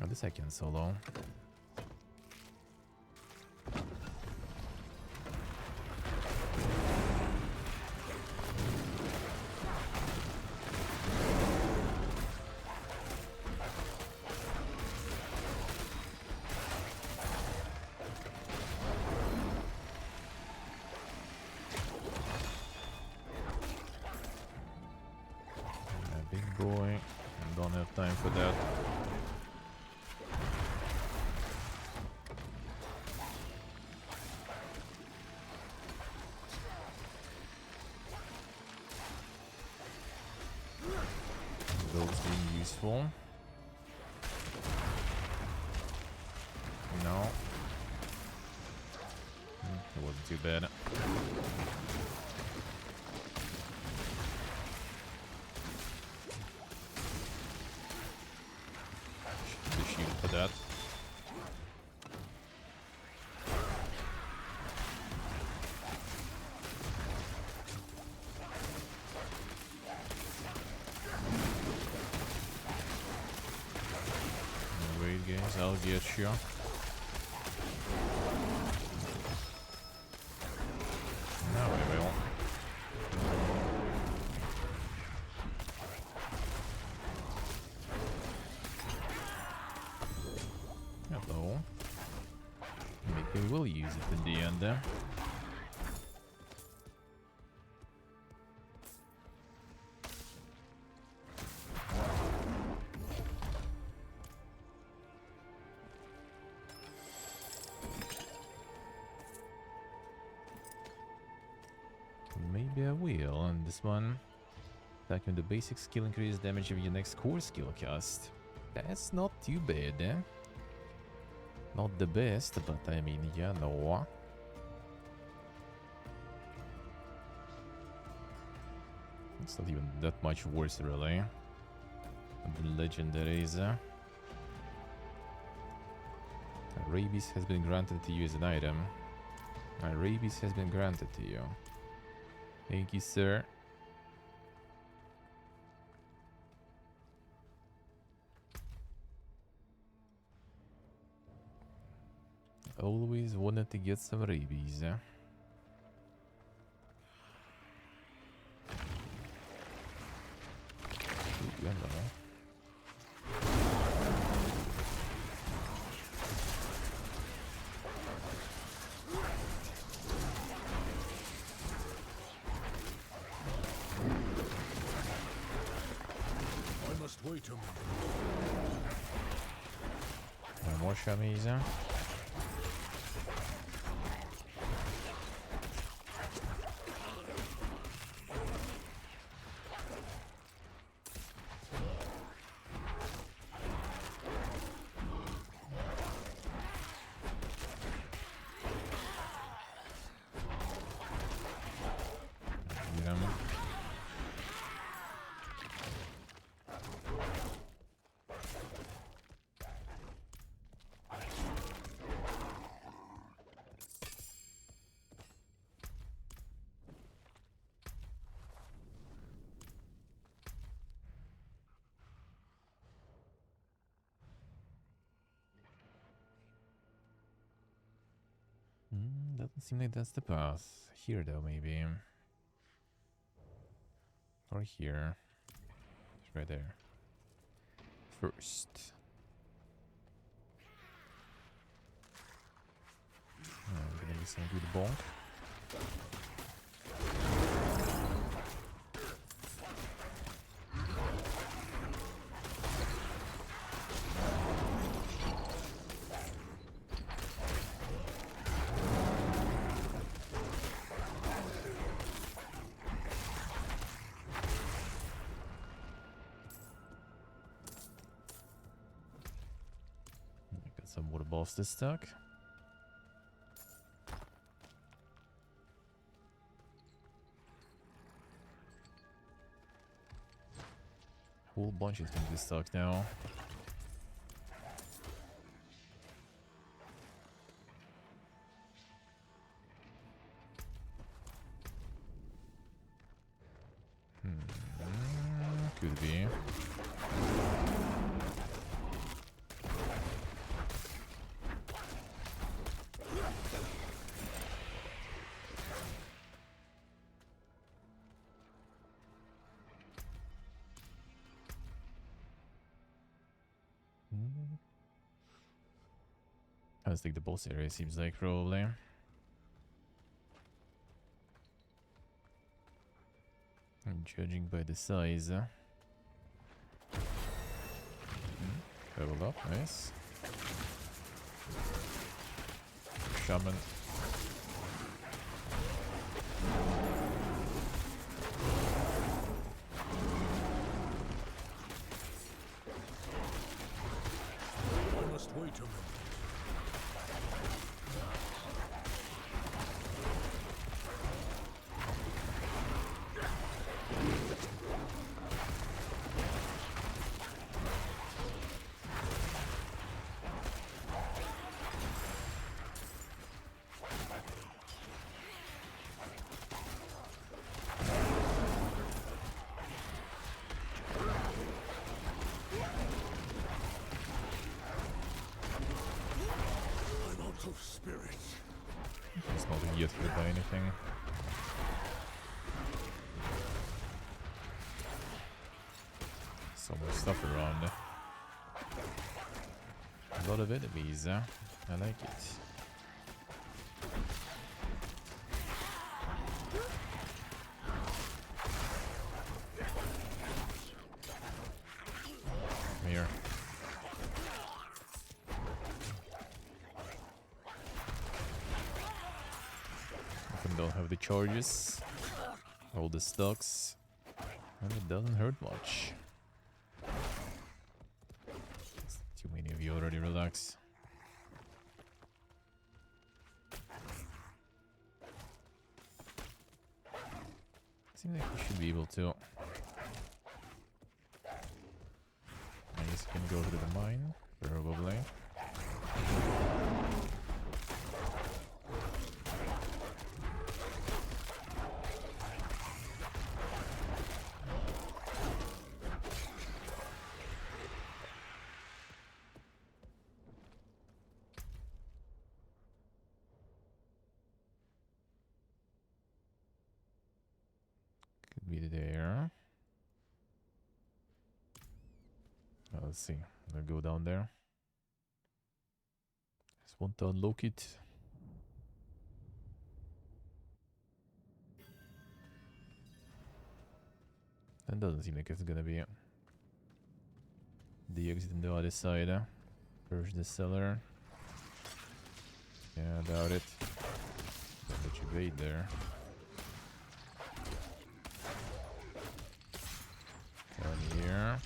this I can solo. Big boy. I don't have time for that. Those being useful. No. It wasn't too bad. Should be shield for that. Wait, guys, I'll get you. Now we will. Hello. Maybe we will use it in the end. Maybe I will on this one. Attacking the basic skill increase damage of your next core skill cast. That's not too bad, eh? Not the best, but I mean, yeah, no. It's not even that much worse, really. The legendaries. Rabies has been granted to you as an item. Rabies has been granted to you. Thank you, sir. Always wanted to get some rabies. a minute. No more shummies, huh? Get him. Doesn't seem like that's the path. Here though, maybe. Or here. It's right there. First. Gonna be some good bonk. Got some water balls this stuck. Whole bunch is gonna be stuck now. Could be. I think the boss area seems like probably. And judging by the size. Level up, nice. Shaman. I must wait a minute. I'm out of spirits. It's not yet hit by anything. So much stuff around. A lot of enemies, huh? I like it. Come here. Often don't have the charges. All the stocks. And it doesn't hurt much. Too many of you already, relax. Seems like we should be able to. I guess we can go through the mine, probably. Could be there. Let's see. I'll go down there. Just want to unlock it. That doesn't seem like it's gonna be The exit on the other side. Purge the cellar. Yeah, I doubt it. Don't let you bait there. Down here.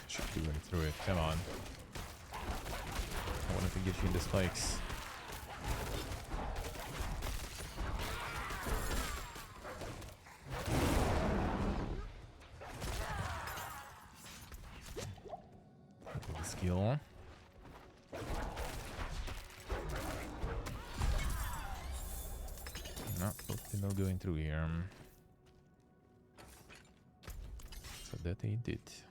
Should be going through it. Come on. I wanted to get you in the spikes. Look at the skill. No, totally not going through here. So that ain't it.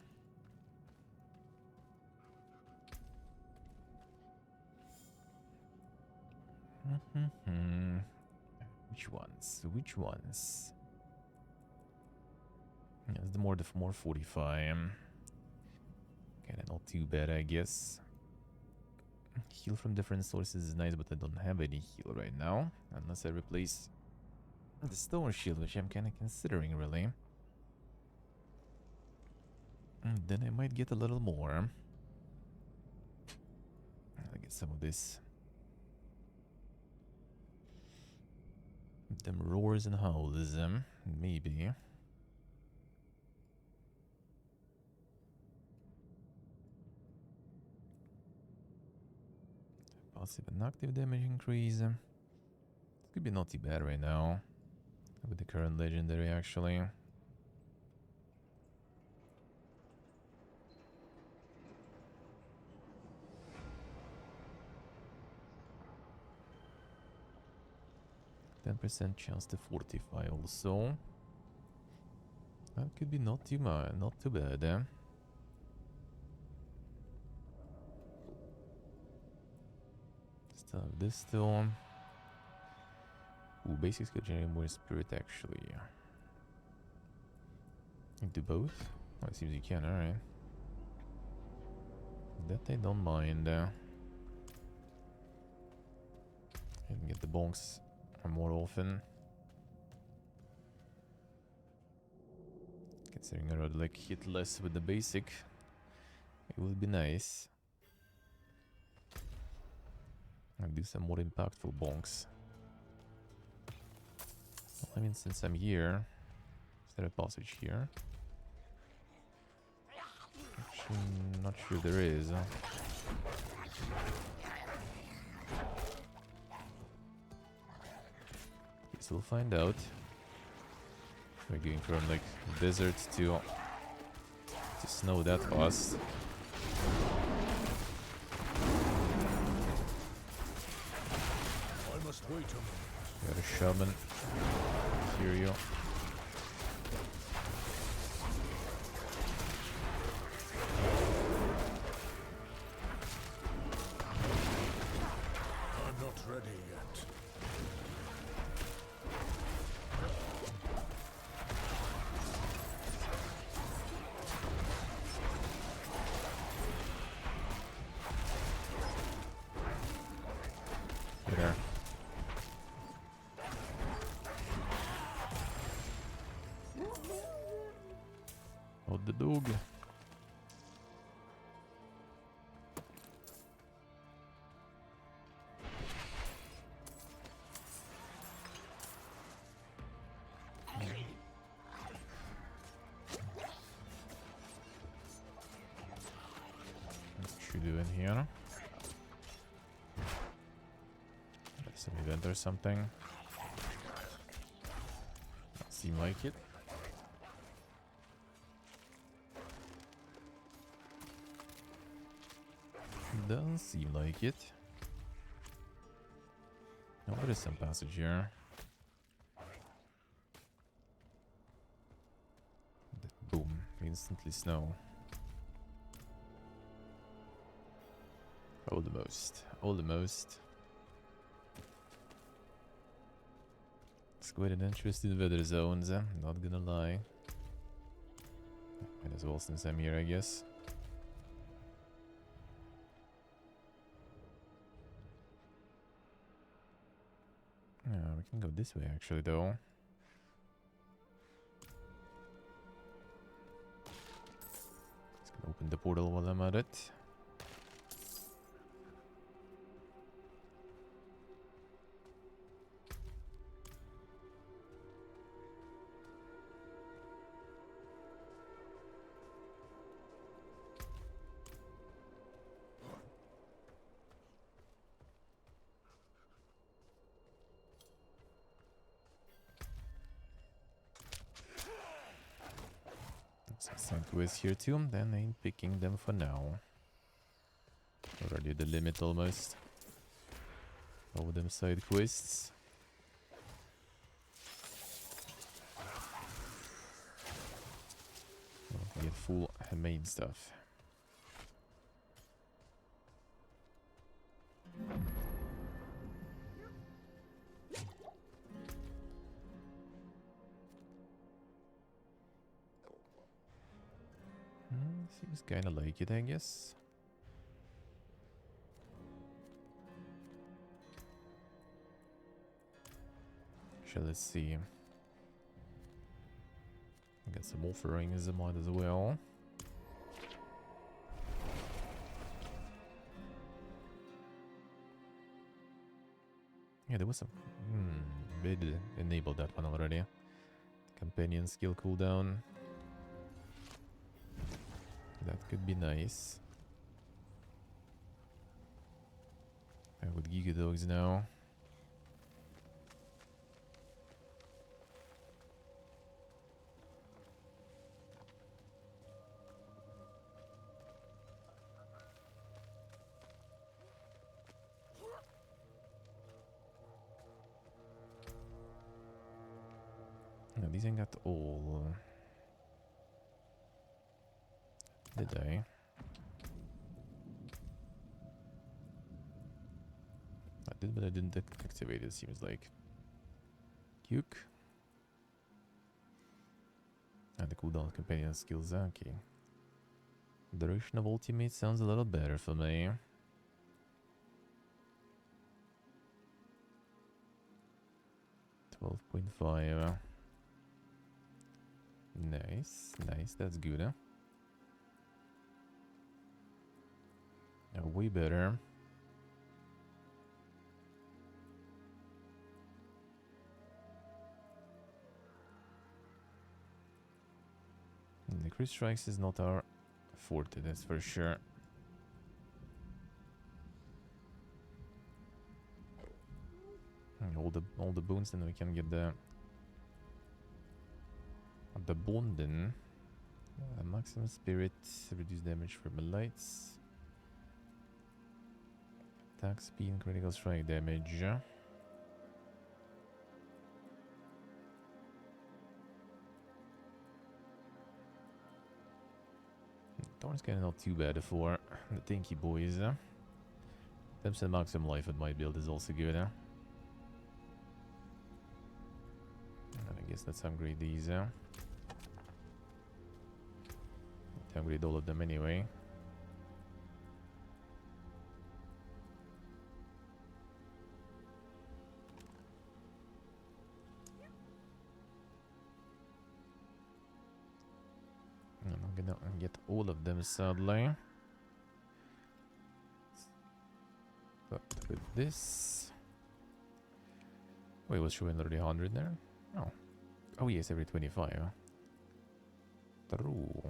Which ones? Which ones? Yeah, it's the more fortify. Kinda not too bad, I guess. Heal from different sources is nice, but I don't have any heal right now. Unless I replace the stone shield, which I'm kinda considering, really. And then I might get a little more. I'll get some of this. Them roars and howls, maybe. Passive and active damage increase. It could be not too bad right now. With the current legendary, actually. %10% chance to fortify also. That could be not too much, not too bad. Still have this still. Ooh, basics could generate more spirit actually. You do both? Oh, it seems you can, alright. That I don't mind. And get the bonks more often. Considering I would like hit less with the basic, it would be nice. I'll do some more impactful bonks. Well, I mean, since I'm here, is there a passage here? Actually, not sure there is. Guess we'll find out. We're going from like desert to snow that fast. I must wait a moment. Got a shaman. Curio. I'm not ready yet. There. Oh, the dog. What should we do in here? Some event or something. Doesn't seem like it. Doesn't seem like it. Oh, there is some passage here. Boom, instantly snow. Almost. Almost. It's quite an interesting weather zones, not gonna lie. Might as well since I'm here, I guess. Yeah, we can go this way actually though. Just gonna open the portal while I'm at it. Some quests here too, then I ain't picking them for now. Already the limit almost. All them side quests. I'll get full main stuff. Seems kinda like it, I guess. Shall let's see. Got some offerings in mind as well. Yeah, there was some. They did enable that one already. Companion skill cooldown. That could be nice. With Giga Dogs now. No, these ain't got all. Did I? I did, but I didn't activate it, seems like. Cuke. And the cooldown companion skills, okay. Duration of ultimate sounds a little better for me. $12.5. Nice, nice, that's good, huh? Way better. The crit strikes is not our forte, that's for sure. All the boons, then we can get the bonden. Maximum spirit, reduce damage from the lights. Attack speed and critical strike damage. Thorn's kinda not too bad for the Tinky boys. 10% maximum life with my build is also good. And I guess let's upgrade these. Upgrade all of them anyway. I'm gonna get all of them sadly. But with this. Wait, was showing already 100 there? Oh. Oh yes, every 25. True.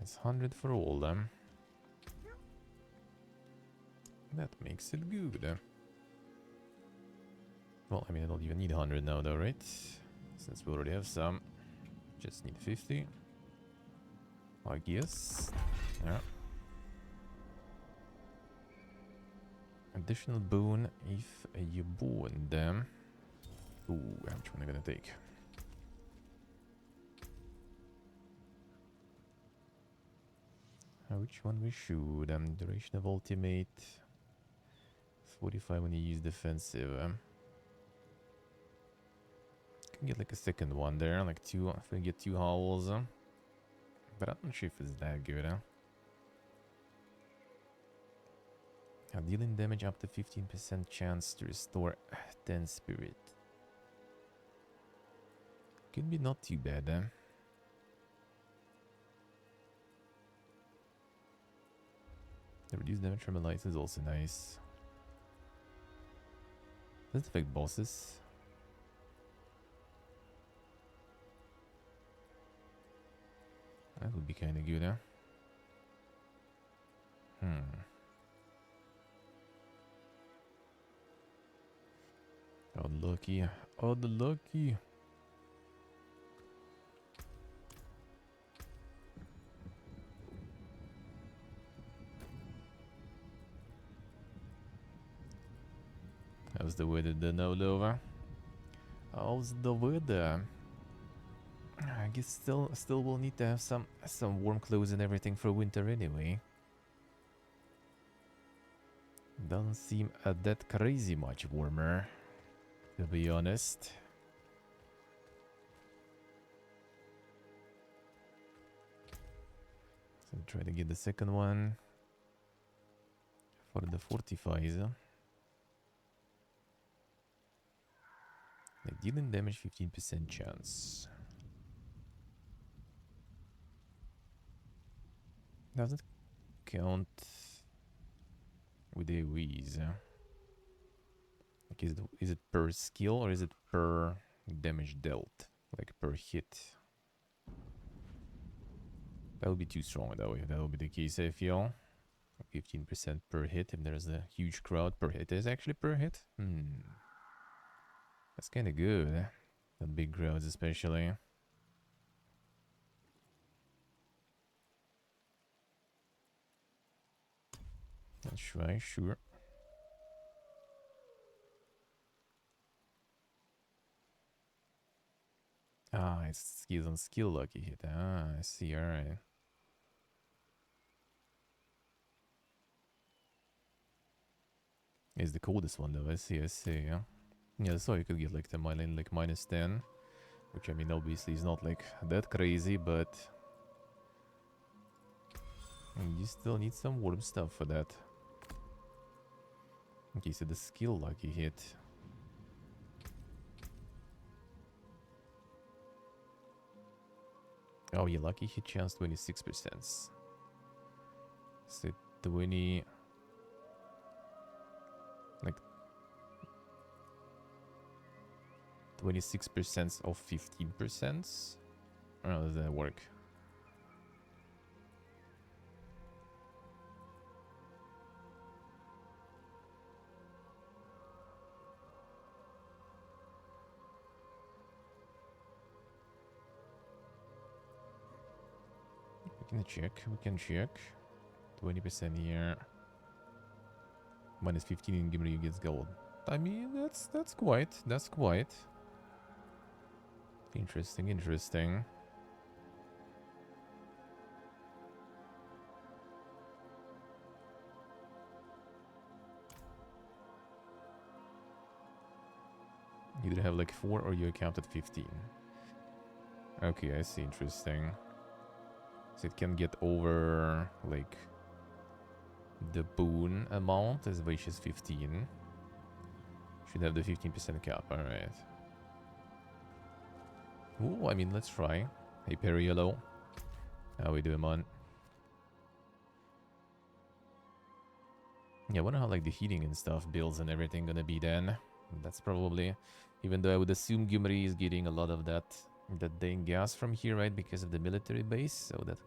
It's 100 for all them. That makes it good. Well, I mean, I don't even need 100 now though, right? Since we already have some. Just need 50. I guess. Yeah. Additional boon if you boon them. Ooh, how much one am I gonna take? Which one we should? Duration of ultimate. 45 when you use defensive. Can get like a second one there, like two. If we get 2 howls. But I'm not sure if it's that good. Dealing damage up to 15% chance to restore 10 spirit. Could be not too bad. The reduced damage from a light is also nice. Does it affect bosses? That would be kind of good, Unlucky. Unlucky. How's the weather then, Olova? How's the weather? I guess still we'll need to have some warm clothes and everything for winter anyway. Doesn't seem that crazy much warmer, to be honest. So try to get the second one for the fortifies. Like dealing damage 15% chance. Does it count with AoEs? Like is it per skill or is it per damage dealt? Like per hit? That would be too strong though if that would be the case, I feel. 15% per hit if there's a huge crowd per hit. Is actually per hit? That's kind of good. The big crowds especially. Let's try, sure. Ah, it's skills on skill lucky hit. Ah, I see, alright. It's the coldest one though, I see, yeah. Yeah, so you could get like the minus 10. Which I mean obviously is not like that crazy, but you still need some warm stuff for that. Okay, so the skill lucky hit. Oh yeah, lucky hit chance 26%. So 20... like 26% of 15%? Or how does that work? We can check. 20% here. Minus 15 in Gimri gets gold. I mean, that's quite. Interesting. You either have like 4 or you account at 15. Okay, I see, interesting. So it can get over like the boon amount as which is 15. Should have the 15% cap, alright. Ooh, I mean, let's try. Hey, Periolo. How we doing, man? Yeah, I wonder how like the heating and stuff, builds and everything gonna be then. That's probably... even though I would assume Gimri is getting a lot of that dang gas from here, right? Because of the military base, so that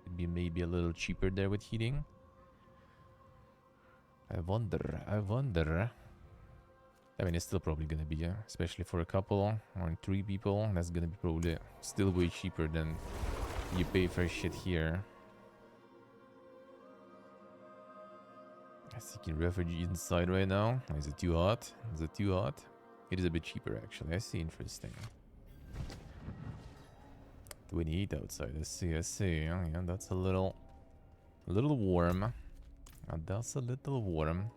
would be maybe a little cheaper there with heating. I wonder. I mean, it's still probably gonna be, especially for a couple or 3 people, that's gonna be probably still way cheaper than you pay for shit here. I think in refugee inside right now. Is it too hot? It is a bit cheaper actually. I see, interesting. 28 outside. I see. Yeah, that's a little A little warm. That's a little warm.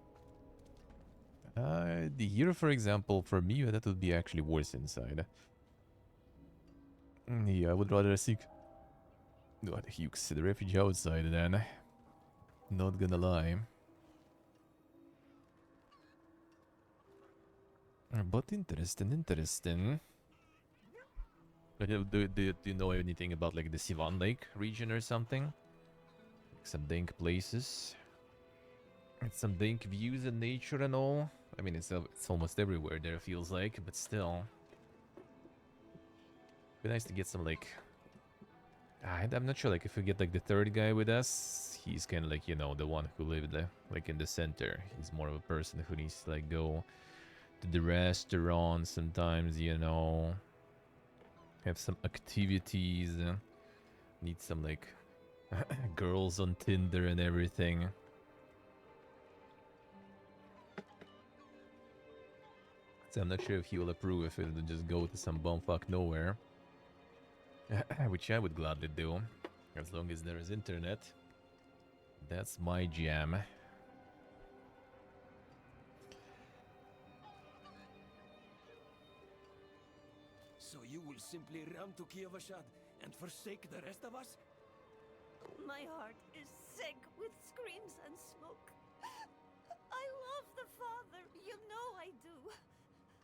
Here, for example, for me, that would be actually worse inside. Yeah, I would rather seek the refuge outside then. Not gonna lie. But interesting. Do you know anything about like the Sivan Lake region or something? Like some dank places. It's some dank views and nature and all. I mean, it's almost everywhere there, feels like, but still. Be nice to get some like... I'm not sure, like, if we get like the third guy with us, he's kind of like, you know, the one who lived like in the center. He's more of a person who needs to like go to the restaurant sometimes, you know. Have some activities. Need some like girls on Tinder and everything. So I'm not sure if he will approve if it'll just go to some bumfuck nowhere. Which I would gladly do. As long as there is internet. That's my jam. So you will simply run to Kievashad and forsake the rest of us? My heart is sick with screams and smoke. I love the father, you know I do.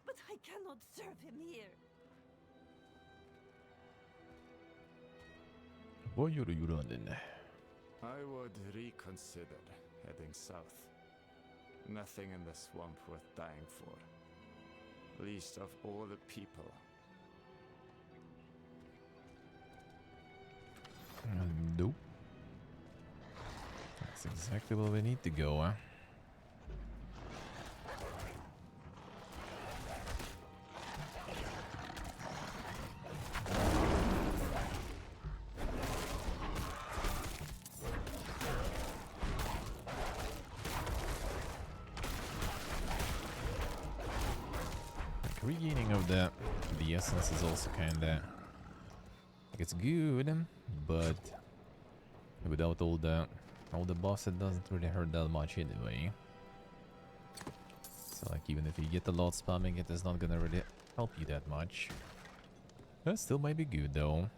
But I cannot serve him here. Why are you running? I would reconsider heading south. Nothing in the swamp worth dying for. Least of all the people. Nope. That's exactly where we need to go, huh? Regaining of the essence is also kinda like it's good, but without all the buffs it doesn't really hurt that much anyway. So like even if you get a lot spamming it is not gonna really help you that much. That still might be good though.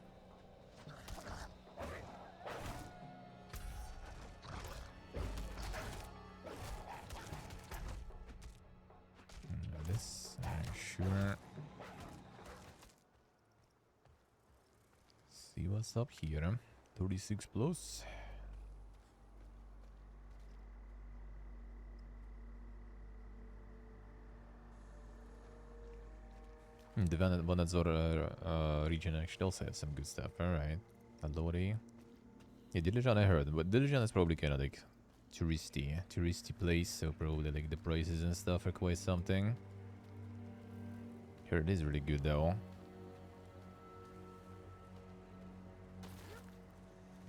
This, sure. See what's up here. 36 plus. The Vanadzor region actually also has some good stuff. Alright. Alori. Yeah, Dilijan I heard, but Dilijan is probably kind of like touristy place, so probably like the prices and stuff are quite something. Here it is really good though.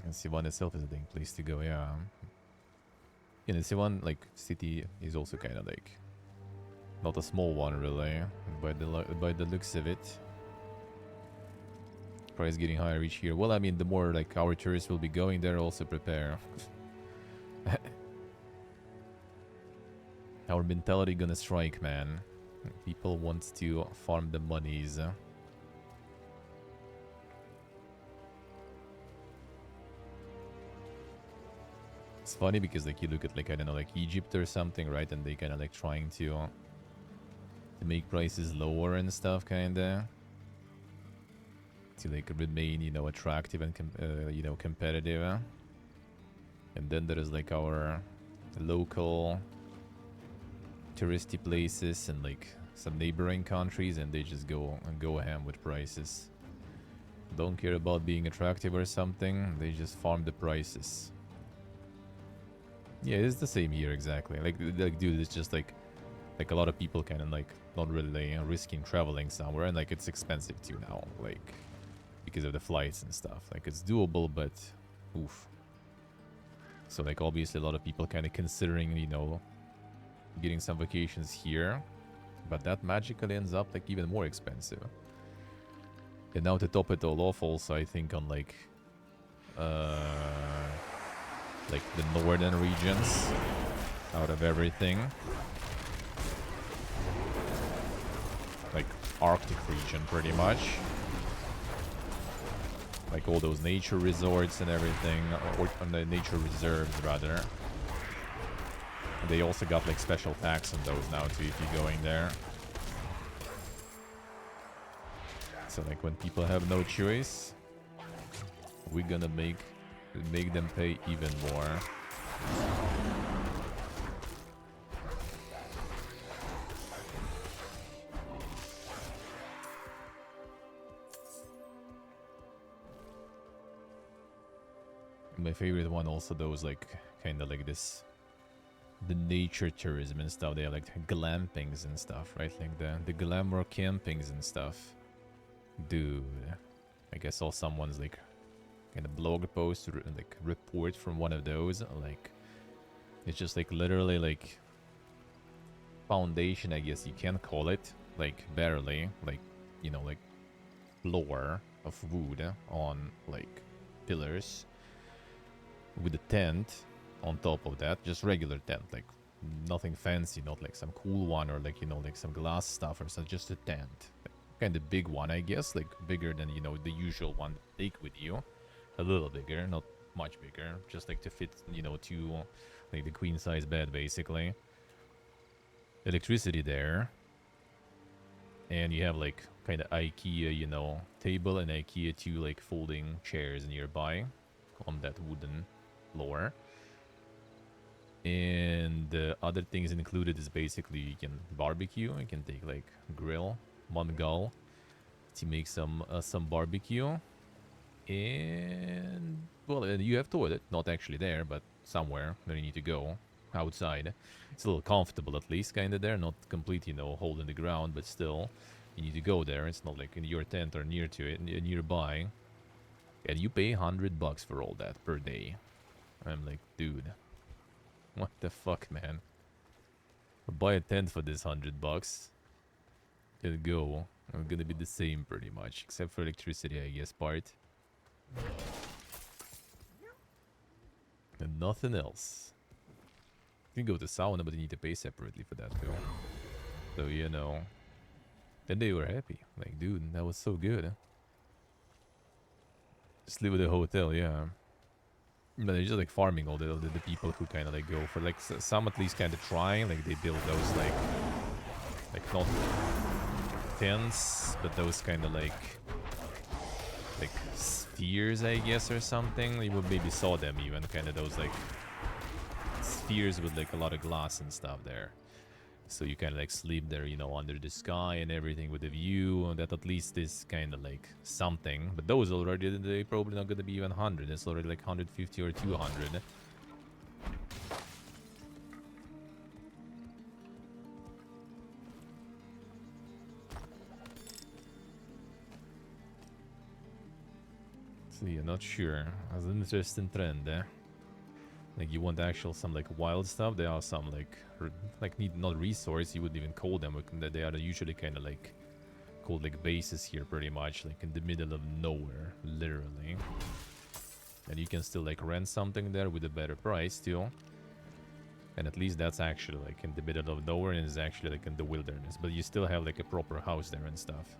And C1 itself is a dang place to go, yeah. Yeah, the C1 like city is also kind of like not a small one really, by the looks of it. Price getting higher each year. Well, I mean, the more like our tourists will be going there, also prepare. Our mentality gonna strike, man. People want to farm the monies. It's funny because like you look at like, I don't know, like Egypt or something, right? And they kind of like trying to make prices lower and stuff, kinda. To like remain, you know, attractive and you know, competitive. And then there is like our local touristy places and like some neighboring countries, and they just go ham with prices. Don't care about being attractive or something, they just farm the prices. Yeah, it's the same here exactly. Like dude, it's just like a lot of people kind of like not really risking traveling somewhere, and like it's expensive too now, like because of the flights and stuff. Like it's doable, but oof. So like obviously a lot of people kind of considering, you know, getting some vacations here, but that magically ends up like even more expensive. And now to top it all off, also I think on like like the northern regions out of everything. Like Arctic region pretty much. Like all those nature resorts and everything, or the nature reserves rather. They also got like special packs on those now too if you're going there. So like when people have no choice, we're gonna make them pay even more. My favorite one also those like kind of like this, the nature tourism and stuff. They have like glampings and stuff, right? Like the glamour campings and stuff. Dude, I guess saw someone's like kind of blog post or like report from one of those. Like it's just like literally like foundation, I guess you can call it, like barely, like, you know, like floor of wood on like pillars with a tent on top of that, just regular tent, like nothing fancy, not like some cool one or like, you know, like some glass stuff or something, just a tent, like, kind of big one, I guess, like bigger than, you know, the usual one take with you, a little bigger, not much bigger, just like to fit, you know, two, like the queen size bed basically. Electricity there, and you have like kind of IKEA, you know, table and IKEA 2 like folding chairs nearby on that wooden floor. And the other things included is basically you can barbecue, you can take like grill, mangal to make some barbecue. And well, you have toilet, not actually there, but somewhere where you need to go outside. It's a little comfortable at least, kind of there, not complete, you know, hole in the ground, but still you need to go there. It's not like in your tent or near to it, nearby. And you pay $100 for all that per day. I'm like, dude, what the fuck, man? I'll buy a tent for this $100. It'll go. I'm gonna be the same pretty much, except for electricity, I guess, part. And nothing else. You can go to sauna, but you need to pay separately for that too. So, you know. And they were happy. Like, dude, that was so good. Just live at a hotel, yeah. But they're just like farming all the people who kind of like go for like some at least kind of try. Like they build those like not tents, but those kind of like spheres, I guess, or something. You maybe saw them even, kind of those like spheres with like a lot of glass and stuff there. So you kind of like sleep there, you know, under the sky and everything with a view. That at least is kind of like something. But those already, they probably not going to be even 100. It's already like 150 or 200. See, I'm not sure. That's an interesting trend, eh? Like you want actual some like wild stuff. There are some like need not resource. You wouldn't even call them. They are usually kind of like called like bases here, pretty much like in the middle of nowhere, literally. And you can still like rent something there with a better price too. And at least that's actually like in the middle of nowhere and is actually like in the wilderness. But you still have like a proper house there and stuff.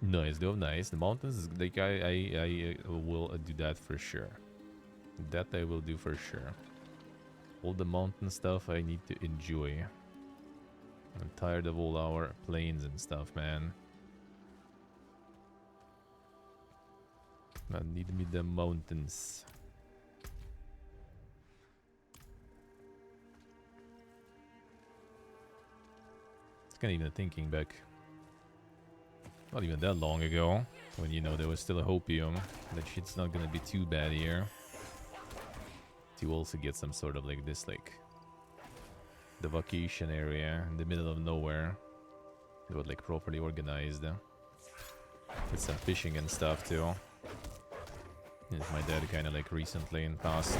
Nice, though, nice. The mountains, like I will do that for sure. That I will do for sure. All the mountain stuff I need to enjoy. I'm tired of all our plains and stuff, man. I need me the mountains. It's kind of even thinking back. Not even that long ago, when, you know, there was still a hopium that shit's not gonna be too bad here. To also get some sort of like this, like the vacation area in the middle of nowhere. It was like properly organized. With some fishing and stuff too. And my dad kind of like recently in past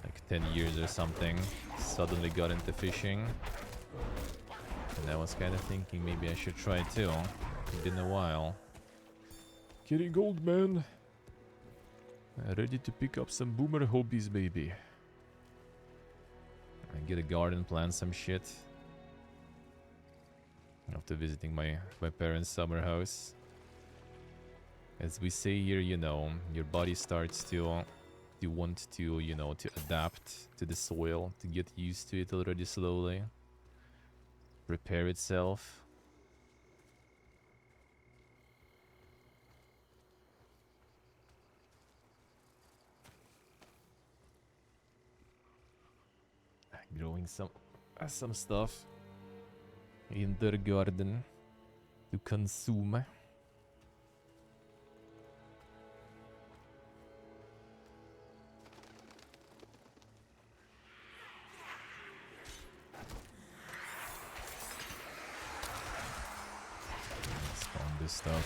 like 10 years or something suddenly got into fishing. And I was kind of thinking maybe I should try too. It's been a while. Getting old, man. Ready to pick up some boomer hobbies, baby. And get a garden, plant some shit. After visiting my parents' summer house. As we say here, you know, your body starts to want to, you know, to adapt to the soil, to get used to it already slowly. Prepare itself. Growing some stuff in their garden to consume. Let's spawn this stuff.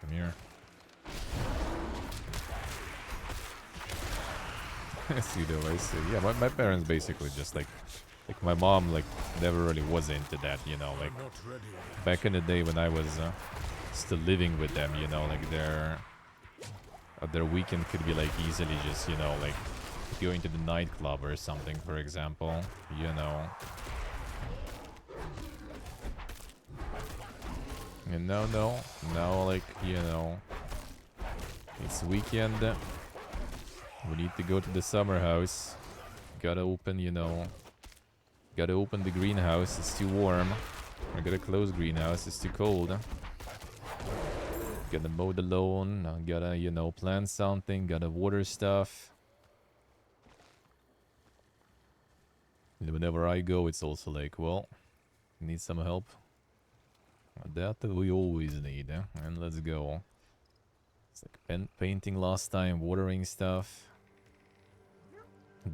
Come here. See though, I see. Yeah, my parents basically just like my mom like never really was into that, you know, like back in the day when I was still living with them, you know, like their weekend could be like easily just, you know, like going to the nightclub or something, for example, you know. And now like, you know, it's weekend. We need to go to the summer house. Gotta open, you know. Gotta open the greenhouse. It's too warm. I gotta close greenhouse. It's too cold. Gotta mow the lawn. Gotta, you know, plant something. Gotta water stuff. And whenever I go, it's also like, well, need some help. That we always need. And let's go. It's like painting last time, watering stuff.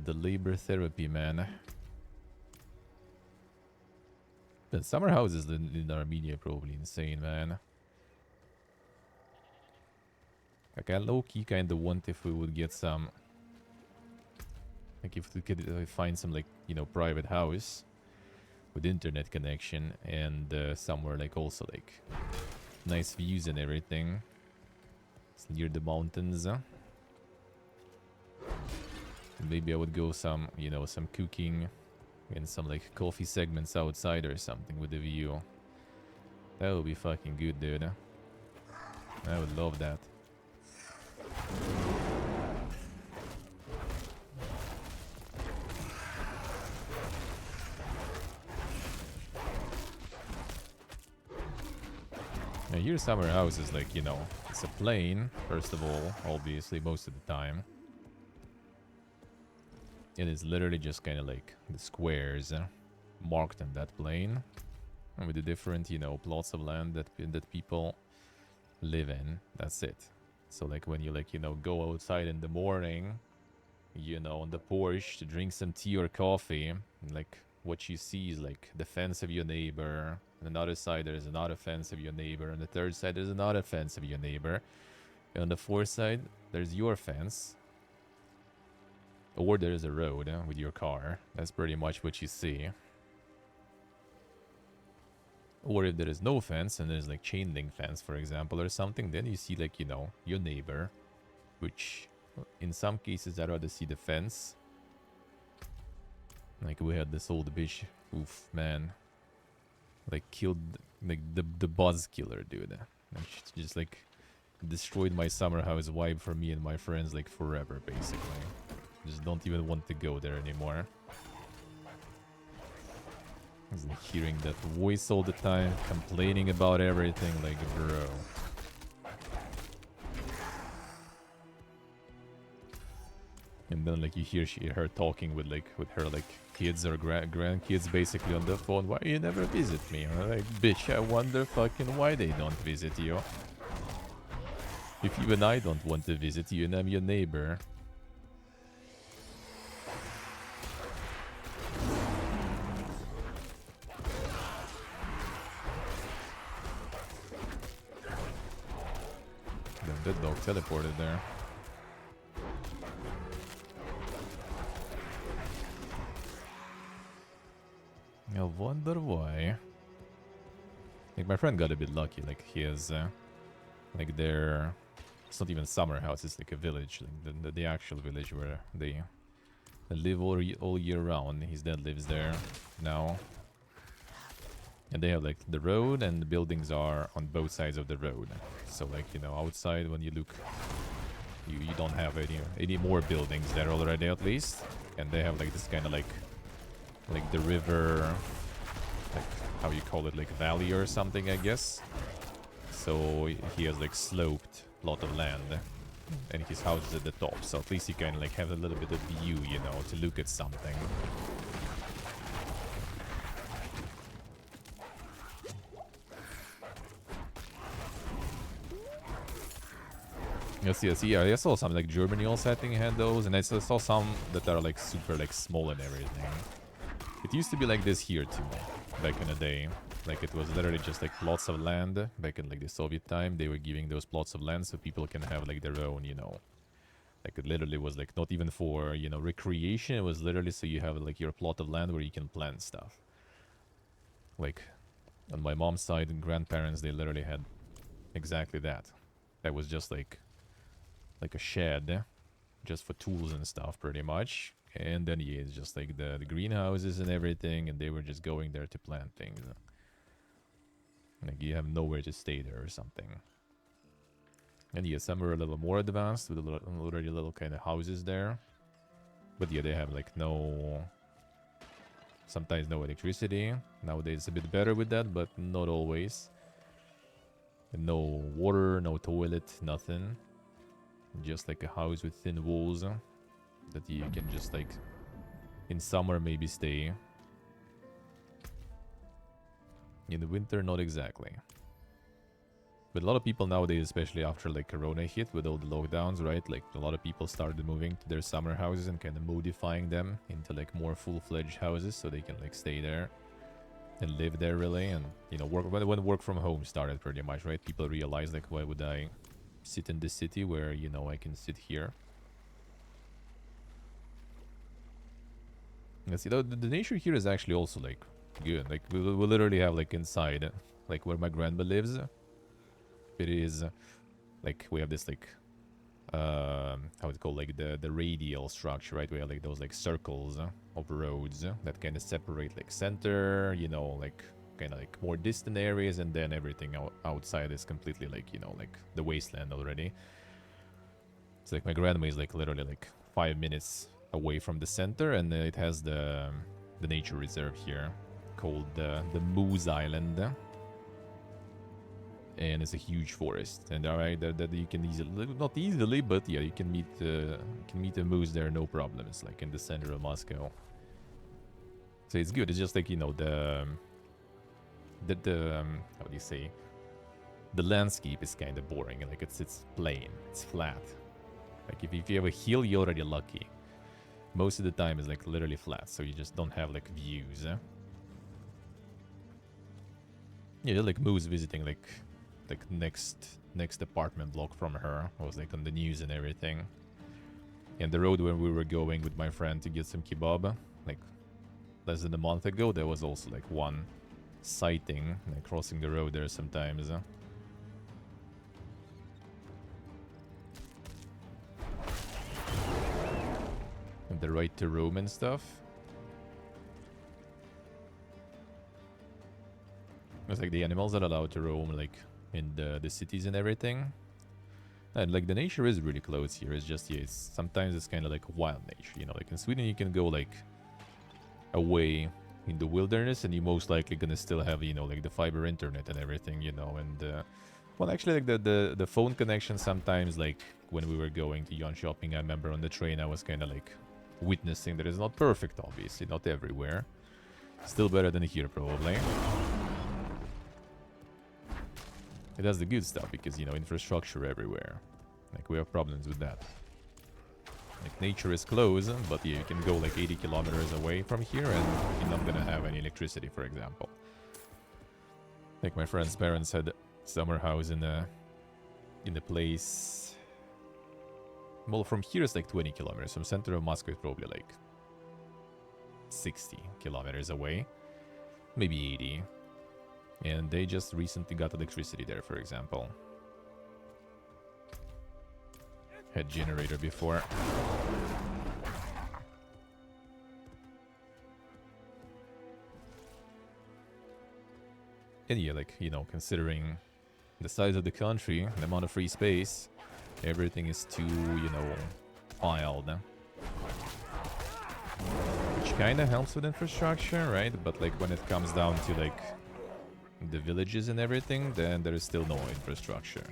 The labor therapy, man. The summer houses in Armenia are probably insane, man. Like, I low-key kind of want if we would get some... Like, if we could find some, like, you know, private house with internet connection and somewhere, like, also, like, nice views and everything. It's near the mountains. Maybe I would go some, you know, some cooking and some like coffee segments outside or something with the view. That would be fucking good, dude. I would love that. Now your summer house is like, you know, it's a plain, first of all, obviously, most of the time. It is literally just kind of like the squares marked on that plane. And with the different, you know, plots of land that people live in. That's it. So like when you like, you know, go outside in the morning, you know, on the porch to drink some tea or coffee, like what you see is like the fence of your neighbor. On another side there's another fence of your neighbor. On the third side there's another fence of your neighbor. And on the fourth side there's your fence. Or there's a road with your car. That's pretty much what you see. Or if there is no fence and there's like chain link fence, for example, or something, then you see like, you know, your neighbor. Which, in some cases, I'd rather see the fence. Like we had this old bitch, oof, man. Like killed, like the buzz killer, dude. And she just like destroyed my summer house vibe for me and my friends like forever, basically. Just don't even want to go there anymore. Just like hearing that voice all the time, complaining about everything, like, bro. And then like you hear her talking with her like kids or grandkids basically on the phone. Why you never visit me? And I'm like, bitch, I wonder fucking why they don't visit you. If even I don't want to visit you and I'm your neighbor. That dog teleported there. I wonder why. Like, my friend got a bit lucky. Like, he has, like, their... It's not even summer house, it's like a village. Like, the actual village where they live all year round. His dad lives there now. And they have, like, the road, and the buildings are on both sides of the road. So, like, you know, outside, when you look... You don't have any more buildings there already, at least. And they have, like, this kind of, like the river... Like, how you call it, like, valley or something, I guess. So, he has, like, sloped lot of land. And his house is at the top. So, at least you can, like, have a little bit of view, you know, to look at something. Yes, yes, yeah, I saw some, like, Germany also, I think, had those, and I saw some that are, like, super, like, small and everything. It used to be like this here, too, back in the day. Like, it was literally just, like, plots of land. Back in, like, the Soviet time, they were giving those plots of land so people can have, like, their own, you know... Like, it literally was, like, not even for, you know, recreation. It was literally so you have, like, your plot of land where you can plant stuff. Like, on my mom's side, and grandparents, they literally had exactly that. That was just, like a shed, just for tools and stuff, pretty much. And then, yeah, it's just, like, the greenhouses and everything, and they were just going there to plant things. Like, you have nowhere to stay there or something. And yeah, some are a little more advanced with already little kind of houses there. But yeah, they have like sometimes no electricity. Nowadays it's a bit better with that, but not always. And no water, no toilet, nothing. Just like a house with thin walls that you can just like in summer maybe stay. In the winter, not exactly. But a lot of people nowadays, especially after like Corona hit with all the lockdowns, right? Like a lot of people started moving to their summer houses and kind of modifying them into like more full-fledged houses so they can like stay there and live there really. And you know, when work from home started pretty much, right? People realized like, why would I sit in the city where, you know, I can sit here? Let's see, the nature here is actually also like good. Like we literally have like inside, like where my grandma lives. It is like we have this like how it's called, like the radial structure, right? We have like those like circles of roads that kind of separate like center, you know, like kind of like more distant areas, and then everything outside is completely like, you know, like the wasteland already. It's like my grandma is like literally like 5 minutes away from the center, and it has the nature reserve here called the Moose Island. And it's a huge forest, and alright, that you can easily, not easily, but yeah, you can meet a moose there, no problem. It's like in the center of Moscow, so it's good. It's just like, you know, the how do you say, the landscape is kind of boring. Like it's plain, it's flat. Like if you have a hill, you're already lucky. Most of the time it's like literally flat, so you just don't have like views. Yeah, like moose visiting like next apartment block from her was like on the news and everything. And the road where we were going with my friend to get some kebab, like less than a month ago, there was also like one sighting, like crossing the road there sometimes. And the right to roam and stuff. It's like the animals are allowed to roam like in the cities and everything. And like the nature is really close here. It's just, yeah, sometimes it's kind of like wild nature, you know. Like in Sweden you can go like away in the wilderness and you most likely gonna still have, you know, like the fiber internet and everything, you know. And well, actually like the phone connection sometimes, like when we were going to Jönköping, I remember on the train I was kind of like witnessing that it's not perfect, obviously, not everywhere. Still better than here probably. It has the good stuff because, you know, infrastructure everywhere. Like, we have problems with that. Like, nature is close, but yeah, you can go like 80 kilometers away from here and you're not gonna have any electricity, for example. Like, my friend's parents had summer house in a place... Well, from here it's like 20 kilometers. From center of Moscow it's probably like 60 kilometers away. Maybe 80. And they just recently got electricity there, for example. Had generator before. And yeah, like, you know, considering the size of the country, the amount of free space, everything is too, you know, piled. Which kind of helps with infrastructure, right? But like when it comes down to like the villages and everything, then there is still no infrastructure.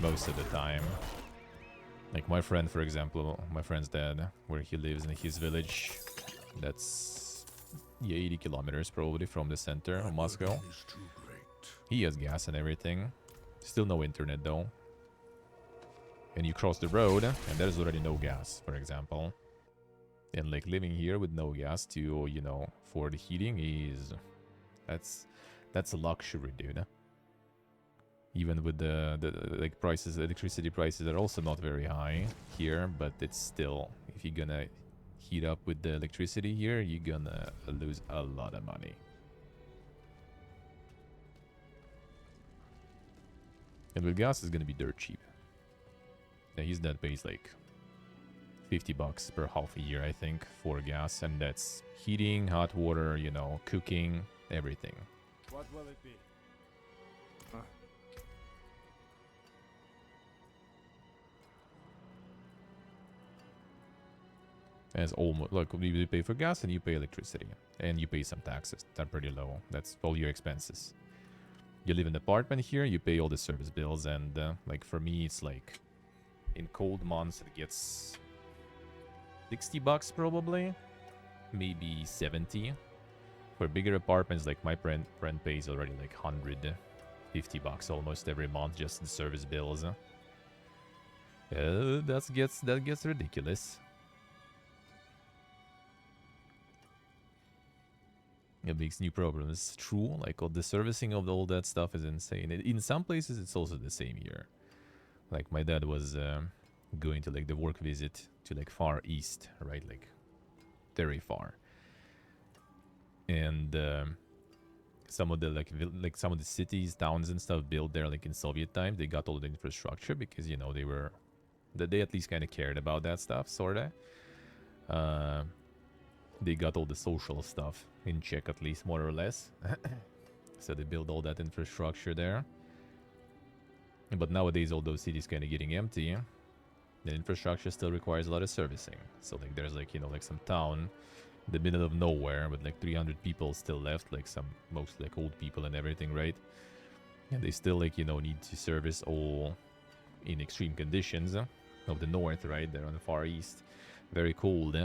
Most of the time. Like my friend, for example, my friend's dad, where he lives in his village, that's 80 kilometers probably from the center of Moscow. He has gas and everything. Still no internet though. And you cross the road and there's already no gas, for example. And like living here with no gas to, you know, for the heating is... That's a luxury, dude. Even with the like prices, electricity prices are also not very high here, but it's still, if you're gonna heat up with the electricity here, you're gonna lose a lot of money. And with gas, it's gonna be dirt cheap. Yeah, his dad pays like $50 per half a year, I think, for gas, and that's heating, hot water, you know, cooking, everything. What will it be? As almost like you pay for gas and you pay electricity and you pay some taxes. They're pretty low. That's all your expenses. You live in an apartment here, you pay all the service bills, and like for me, it's like in cold months it gets $60 probably, maybe 70. For bigger apartments, like my rent pays already like $150 almost every month just in service bills. That gets ridiculous. It makes new problems. True, like all the servicing of all that stuff is insane. In some places, it's also the same here. Like my dad was going to like the work visit to like far east, right? Like very far. And some of the like some of the cities, towns and stuff built there like in Soviet times, they got all the infrastructure because, you know, they at least kind of cared about that stuff, sorta. They got all the social stuff in check, at least, more or less. So they build all that infrastructure there. But nowadays, all those cities kind of getting empty. The infrastructure still requires a lot of servicing. So, like, there's, like, you know, like some town in the middle of nowhere with, like, 300 people still left. Like, some, mostly, like, old people and everything, right? And they still, like, you know, need to service all in extreme conditions of the north, right? They're on the far east. Very cold,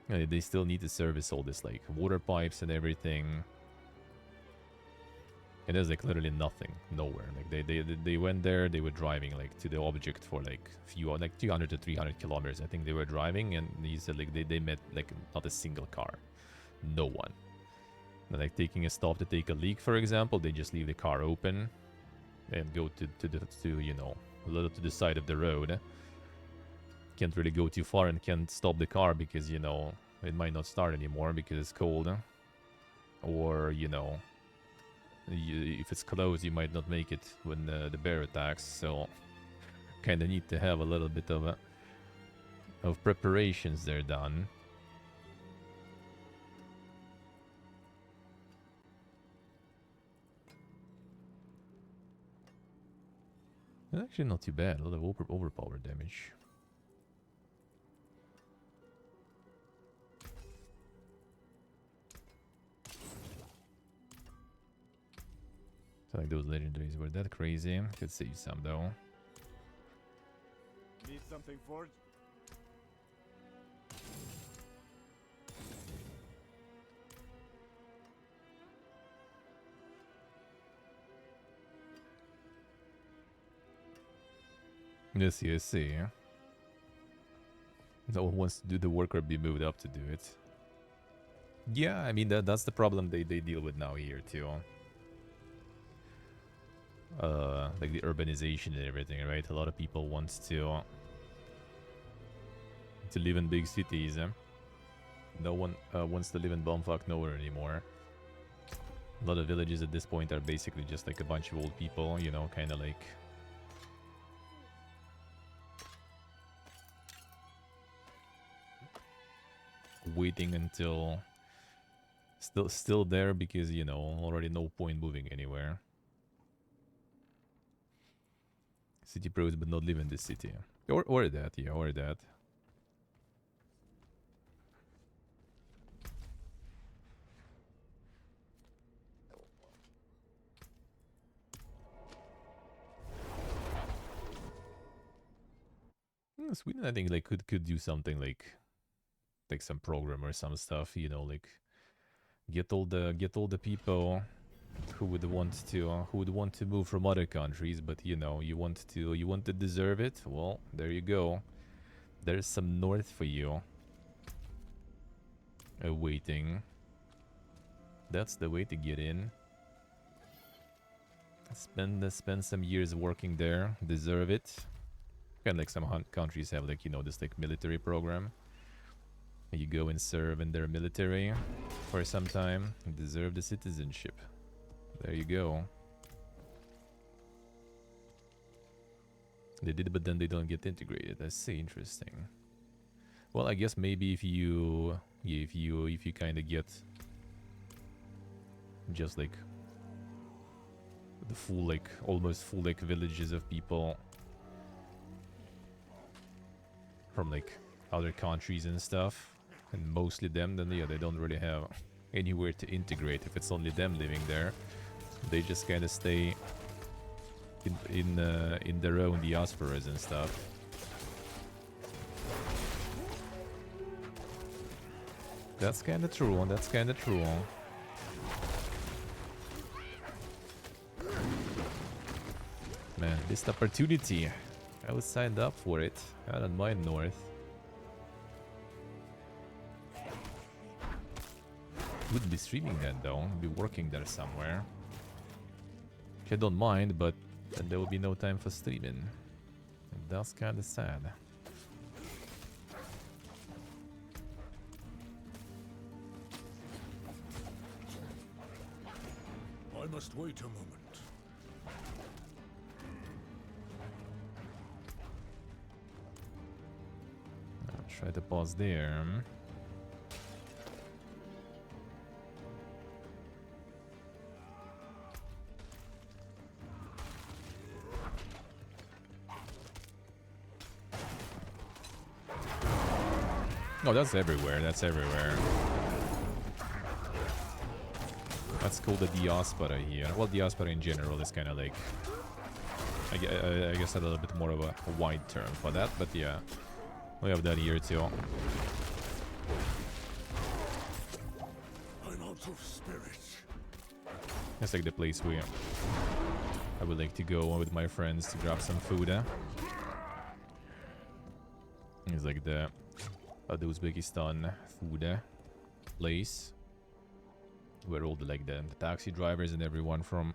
they still need to service all this, like, water pipes and everything. And there's, like, literally nothing. Nowhere. Like, they went there, they were driving, like, to the object for, like, 200 to 300 kilometers. I think they were driving, and he said, like, they met, like, not a single car. No one. And, like, taking a stop to take a leak, for example, they just leave the car open and go to you know, a little to the side of the road. Can't really go too far and can't stop the car because, you know, it might not start anymore because it's cold. Or, you know, if it's closed, you might not make it when the bear attacks. So, kind of need to have a little bit of preparations there done. It's actually not too bad. A lot of overpower damage. So like those legendaries were that crazy. Could save some though. Need something forged? Yes, I see. No one wants to do the work or be moved up to do it. Yeah, I mean that's the problem they deal with now here too. Like the urbanization and everything, right? A lot of people want to live in big cities. No one wants to live in bumfuck nowhere anymore. A lot of villages at this point are basically just like a bunch of old people, you know, kind of like waiting until still there because, you know, already no point moving anywhere. City pros but not live in this city. Or that, yeah, or that. Sweden, I think, like could do something like some program or some stuff, you know, like get all the people who would want to move from other countries, but you know, you want to deserve it. Well, there you go. There's some north for you awaiting. That's the way to get in. Spend some years working there. Deserve it. Kind of like some countries have, like, you know, this like military program. You go and serve in their military for some time and deserve the citizenship. There you go. They did, but then they don't get integrated. I see. Interesting. Well, I guess maybe if you kind of get just like the full, like almost full like villages of people from like other countries and stuff, and mostly them, then yeah, they don't really have anywhere to integrate. If it's only them living there, they just kind of stay in their own diasporas and stuff. That's kind of true. That's kind of true. Man, this opportunity. I was signed up for it. I don't mind North. Wouldn't be streaming that though. I'd be working there somewhere. Which I don't mind, but then there will be no time for streaming. And that's kind of sad. I must wait a moment. I'll try to pause there. No, that's everywhere. That's everywhere. That's called the diaspora here. Well, diaspora in general is kind of like, I guess a little bit more of a wide term for that, but yeah, we have that here too. I'm out of spirit. It's like the place where I would like to go with my friends to grab some food. It's like the Uzbekistan food place where all the the taxi drivers and everyone from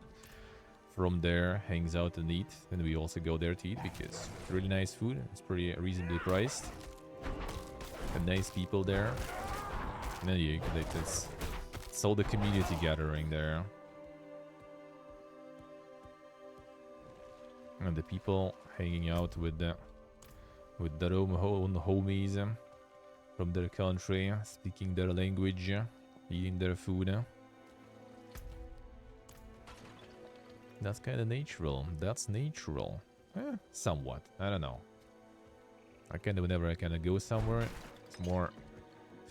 there hangs out and eat, and we also go there to eat because it's really nice food. It's pretty reasonably priced and nice people there. And then yeah, it's all the community gathering there, and the people hanging out with their own homies from their country, speaking their language, eating their food. That's kind of natural. That's natural. Somewhat. I don't know. I kind of, whenever I kind of go somewhere, it's more,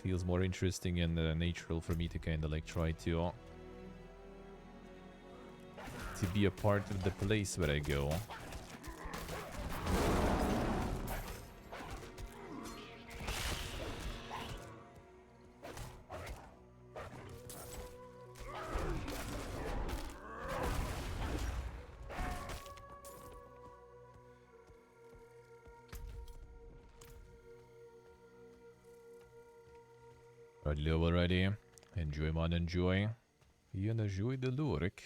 feels more interesting and natural for me to kind of like try to be a part of the place where I go. Already. Enjoy, man, enjoy. And enjoy the lurk.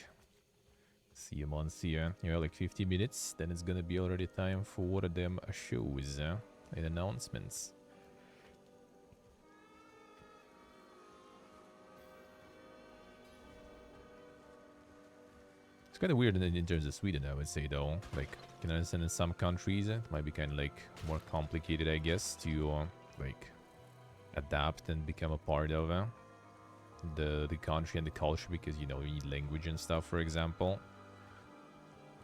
See you, man, see ya. Yeah, like 50 minutes, then it's gonna be already time for them shows and announcements. It's kind of weird in terms of Sweden, I would say, though. Like, you can understand in some countries it might be kind of like more complicated, I guess, to like adapt and become a part of the country and the culture, because, you know, you need language and stuff, for example.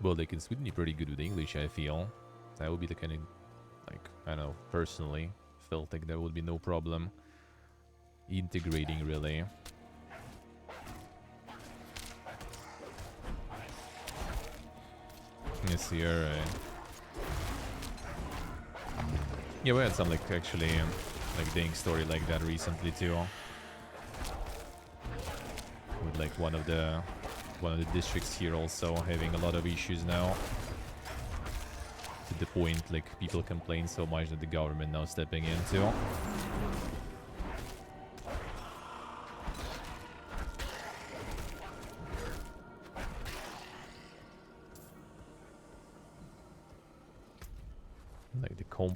Well, like in Sweden, you're pretty good with English, I feel. That would be the kind of, like, I don't know, personally felt like there would be no problem integrating, really. Yes, here, yeah, we had some, like, actually, like, dang story like that recently, too. With, like, one of the districts here also having a lot of issues now. To the point, like, people complain so much that the government now stepping in, too.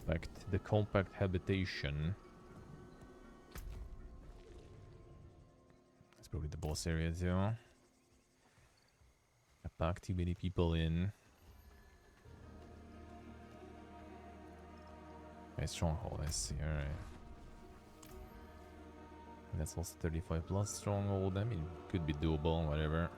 Like the compact habitation. It's probably the boss area too. I packed too many people in. Okay, stronghold, I see, alright. That's also 35 plus stronghold. I mean, could be doable, whatever.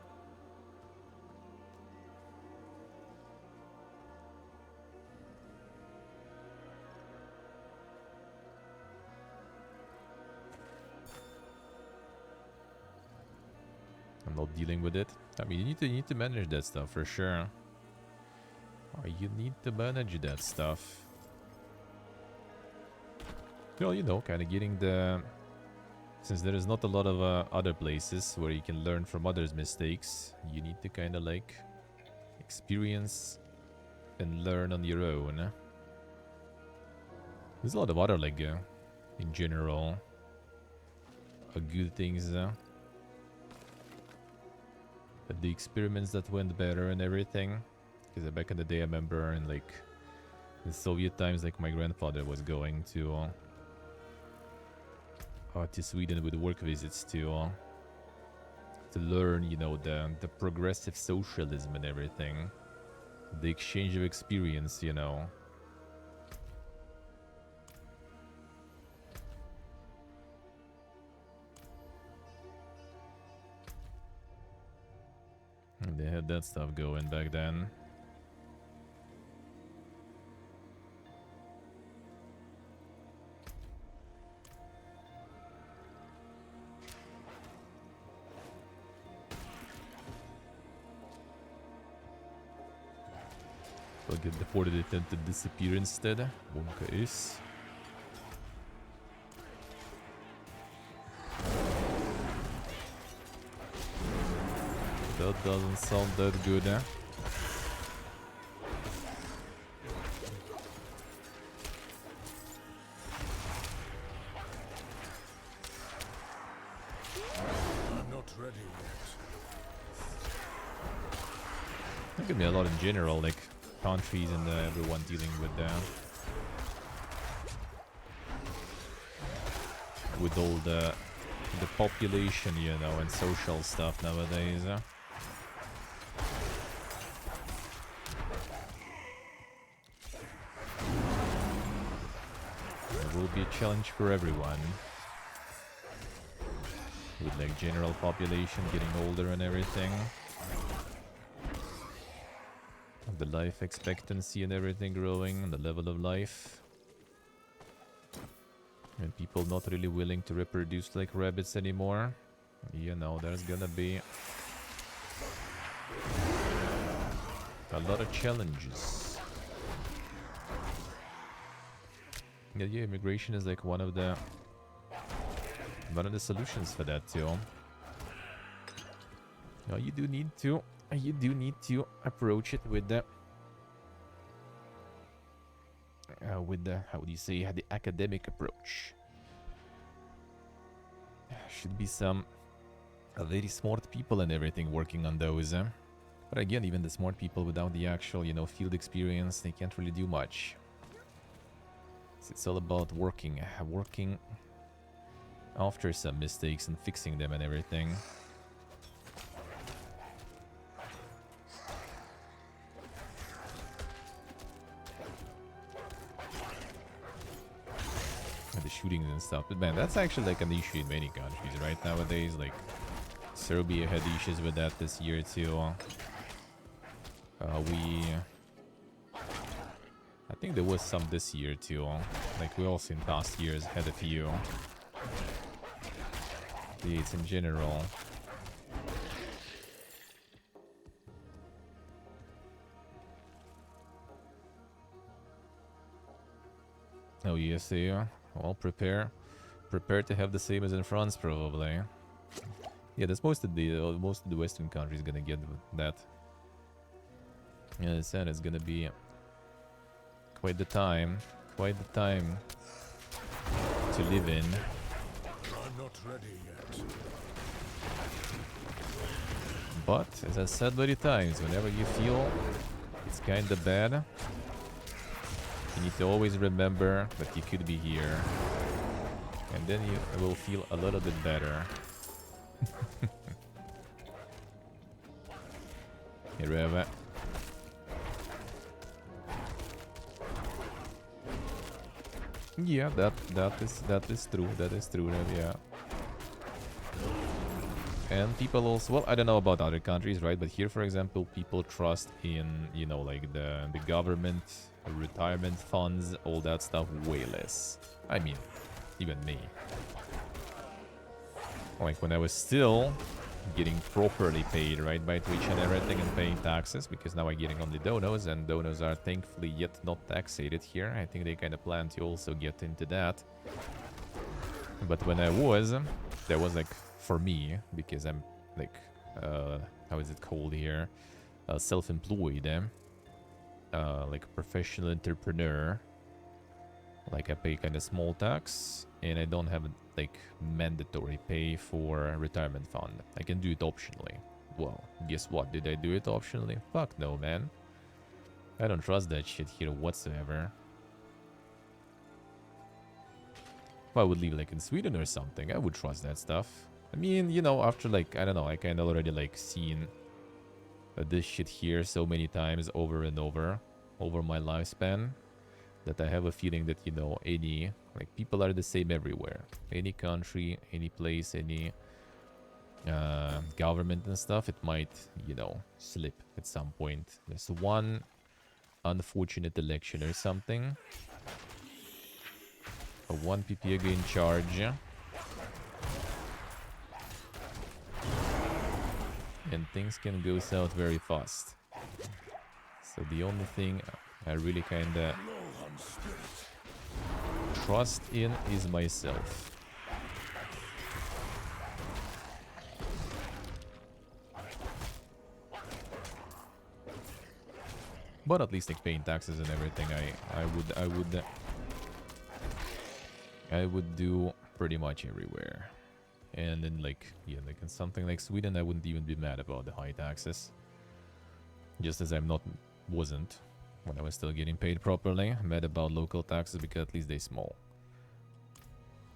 I'm not dealing with it. I mean, you need to manage that stuff for sure. Oh, you need to manage that stuff. Well, you know, kind of getting the... Since there is not a lot of other places where you can learn from others' mistakes, you need to kind of like experience and learn on your own. There's a lot of other, like, in general, good things. But the experiments that went better and everything. Because back in the day, I remember in, like, the Soviet times, like, my grandfather was going to Sweden with work visits to learn, you know, the progressive socialism and everything. The exchange of experience, you know. And they had that stuff going back then. I'll get deported attempt to disappear instead. Wonka is. That doesn't sound that good, eh? I'm not ready yet. There could be a lot in general, like countries and everyone dealing with all the population, you know, and social stuff nowadays. It will be a challenge for everyone. With like general population getting older and everything. The life expectancy and everything growing, and the level of life. And people not really willing to reproduce like rabbits anymore. You know, there's gonna be a lot of challenges. Yeah, immigration is like one of the solutions for that too. No, you do need to approach it with the how do you say, the academic approach. Should be some very smart people and everything working on those. But again, even the smart people without the actual, you know, field experience, they can't really do much. So it's all about working after some mistakes and fixing them and everything. and the shootings and stuff. But man, that's actually like an issue in many countries right nowadays. Like Serbia had issues with that this year too. I think there was some this year too. Like we also in past years had a few. It's in general. Oh yes, yeah. Well, prepare to have the same as in France, probably. Yeah, that's most of the Western countries gonna get that. Yeah, I said it's gonna be quite the time to live in. I'm not ready yet. But as I said many times, whenever you feel it's kinda bad, you need to always remember that you could be here. And then you will feel a little bit better. Here we have it. Yeah, that is true. That is true. Yeah. And people also, well, I don't know about other countries, right? But here, for example, people trust in, you know, like the government, retirement funds, all that stuff way less. I mean, even me. Like when I was still getting properly paid, right, by Twitch and everything and paying taxes, because now I'm getting only donos, and donos are thankfully yet not taxated here. I think they kind of plan to also get into that. But when I was, there was like, for me, because I'm like, how is it called here? Self-employed, like a professional entrepreneur. Like I pay kind of small tax, and I don't have like mandatory pay for retirement fund. I can do it optionally. Well, guess what? Did I do it optionally? Fuck no, man. I don't trust that shit here whatsoever. If I would live like in Sweden or something, I would trust that stuff. I mean, you know, after like, I don't know, I kind of already like seen this shit here so many times over and over my lifespan, that I have a feeling that, you know, any, like, people are the same everywhere. Any country, any place, any government and stuff, it might, you know, slip at some point. There's one unfortunate election or something. One PPA in charge. And things can go south very fast. So the only thing I really kinda trust in is myself. But at least like paying taxes and everything, I would do pretty much everywhere. And then like, yeah, like in something like Sweden, I wouldn't even be mad about the high taxes. Just as wasn't when I was still getting paid properly. I'm mad about local taxes because at least they're small.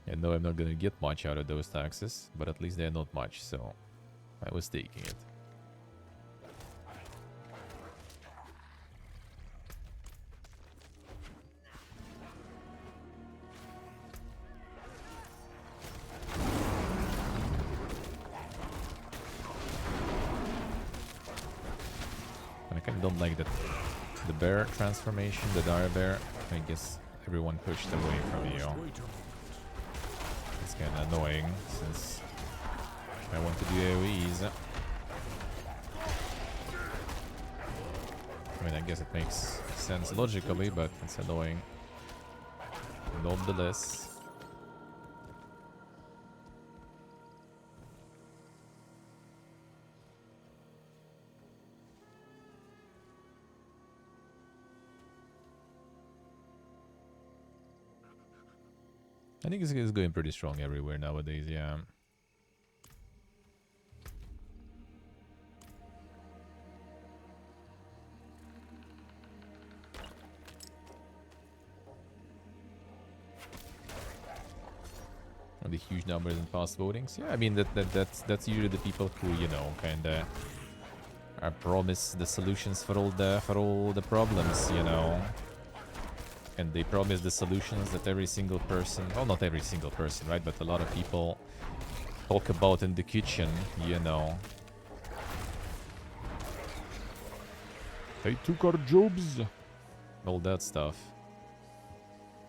And no, I'm not gonna get much out of those taxes, but at least they're not much, so I was taking it. And I kind of don't like that. The bear transformation, the dire bear, I guess everyone pushed away from you. It's kind of annoying since I want to do AoEs. I mean, I guess it makes sense logically, but it's annoying nonetheless. I think it's going pretty strong everywhere nowadays, yeah. And the huge numbers in past votings, yeah. I mean that's usually the people who, you know, kinda promise the solutions for all the problems, you know. and they promise the solutions that every single person, well, not every single person, right, but a lot of people talk about in the kitchen, you know. They took our jobs, all that stuff.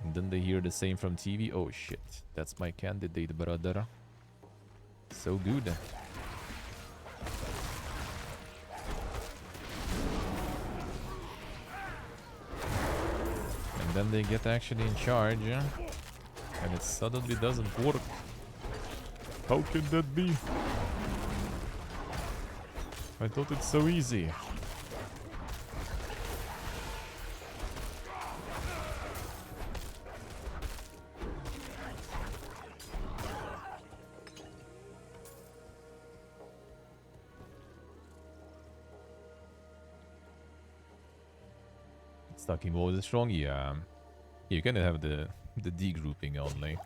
And then they hear the same from TV. Oh shit, that's my candidate, brother. So good. And then they get actually in charge, and it suddenly doesn't work. How can that be? I thought it's so easy. Stacking walls is strong, yeah. You can have the D grouping only.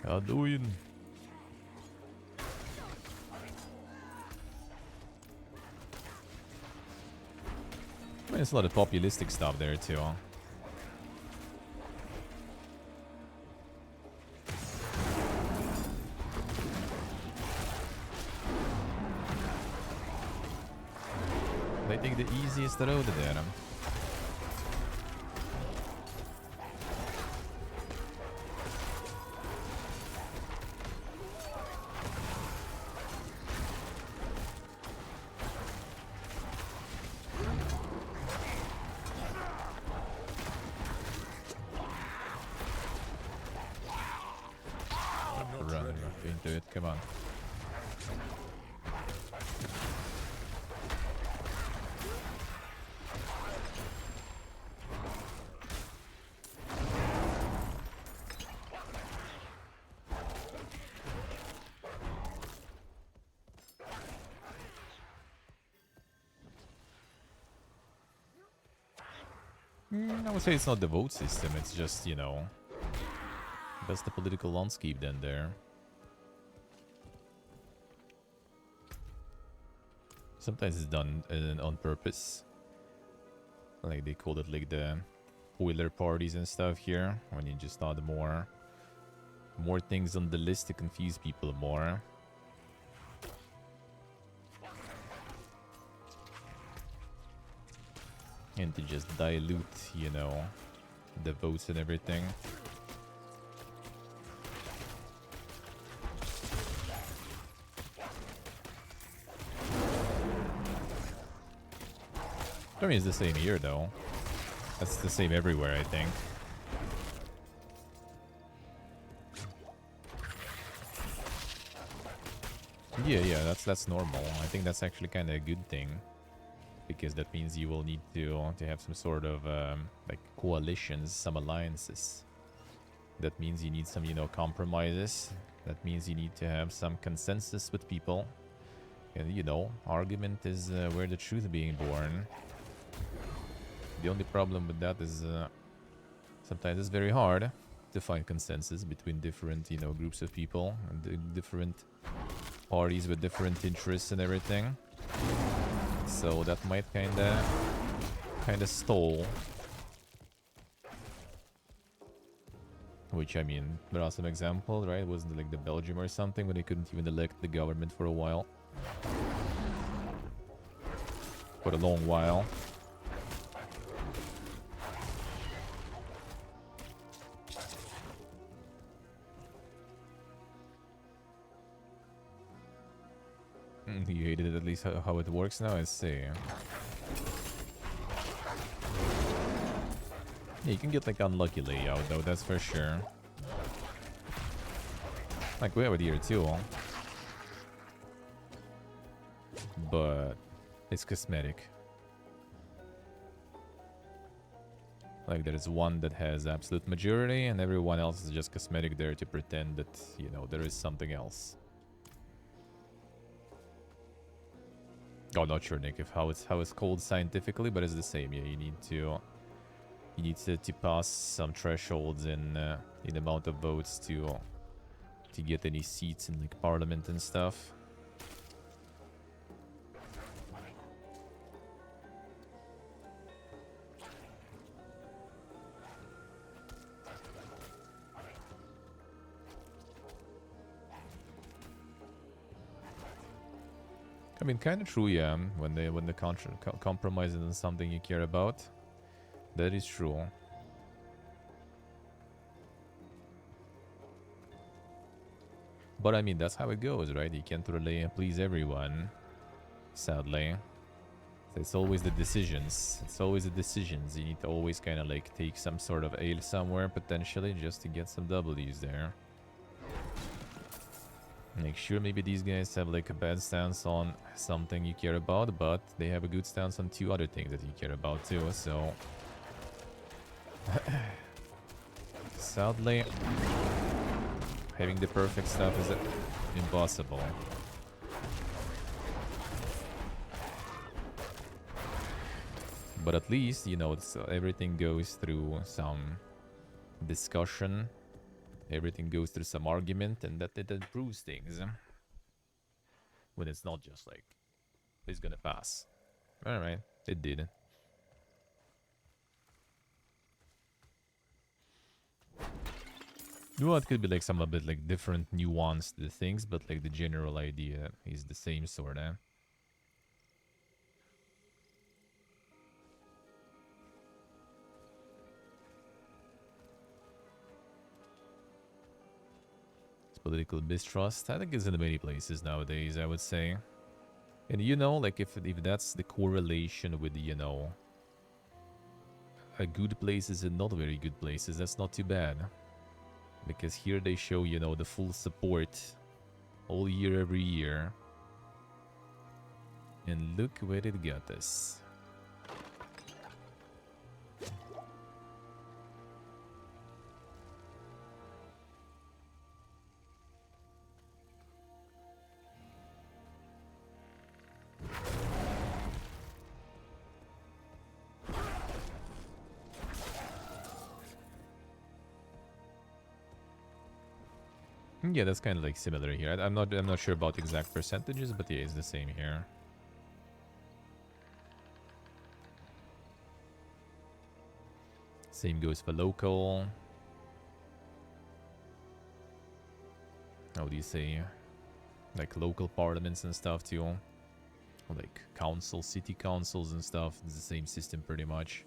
How doing? There's a lot of populistic stuff there too. They take the easiest road there. Run into it, come on. I would say it's not the vote system, it's just, you know, that's the political landscape then there. Sometimes it's done on purpose. Like they call it like the Wheeler parties and stuff here, when you just add more things on the list to confuse people more. And to just dilute, you know, the votes and everything. I mean, it's the same here, though. That's the same everywhere, I think. Yeah, that's normal. I think that's actually kind of a good thing. Because that means you will need to have some sort of like coalitions, some alliances. That means you need some, you know, compromises. That means you need to have some consensus with people. And, you know, argument is where the truth being born. The only problem with that is sometimes it's very hard to find consensus between different, you know, groups of people and different parties with different interests and everything. So that might kinda stall. Which, I mean, there are some examples, right? Wasn't it like the Belgium or something, where they couldn't even elect the government for a while? For a long while. You hated it, at least how it works now, I see. Yeah, you can get like unlucky layout though, that's for sure. Like we have it here too. But it's cosmetic. Like there's one that has absolute majority and everyone else is just cosmetic there to pretend that, you know, there is something else. Oh, not sure, Nick, if how it's called scientifically, but it's the same. Yeah, you need to pass some thresholds in amount of votes to get any seats in like parliament and stuff. mean, kind of true, yeah. When the compromises on something you care about, that is true. But I mean, that's how it goes, right? You can't really please everyone, sadly. So it's always the decisions. It's always the decisions. You need to always kind of like take some sort of ale somewhere potentially just to get some W's there. Make sure maybe these guys have like a bad stance on something you care about, but they have a good stance on 2 other things that you care about too, so... Sadly, having the perfect stuff is impossible. But at least, you know, everything goes through some discussion. Everything goes through some argument, and that it improves things. When it's not just like, it's gonna pass. Alright, it did. Well, it could be like some a bit like different nuanced things, but like the general idea is the same sorta. Political mistrust, I think it's in many places nowadays, I would say. And you know, like if that's the correlation with, you know, good places and not very good places, that's not too bad. Because here they show, you know, the full support all year, every year. And look where it got us. Yeah, that's kind of like similar here. I'm not sure about exact percentages, but yeah, it's the same here. Same goes for local. How do you say? Like local parliaments and stuff too. Like councils, city councils and stuff. It's the same system pretty much.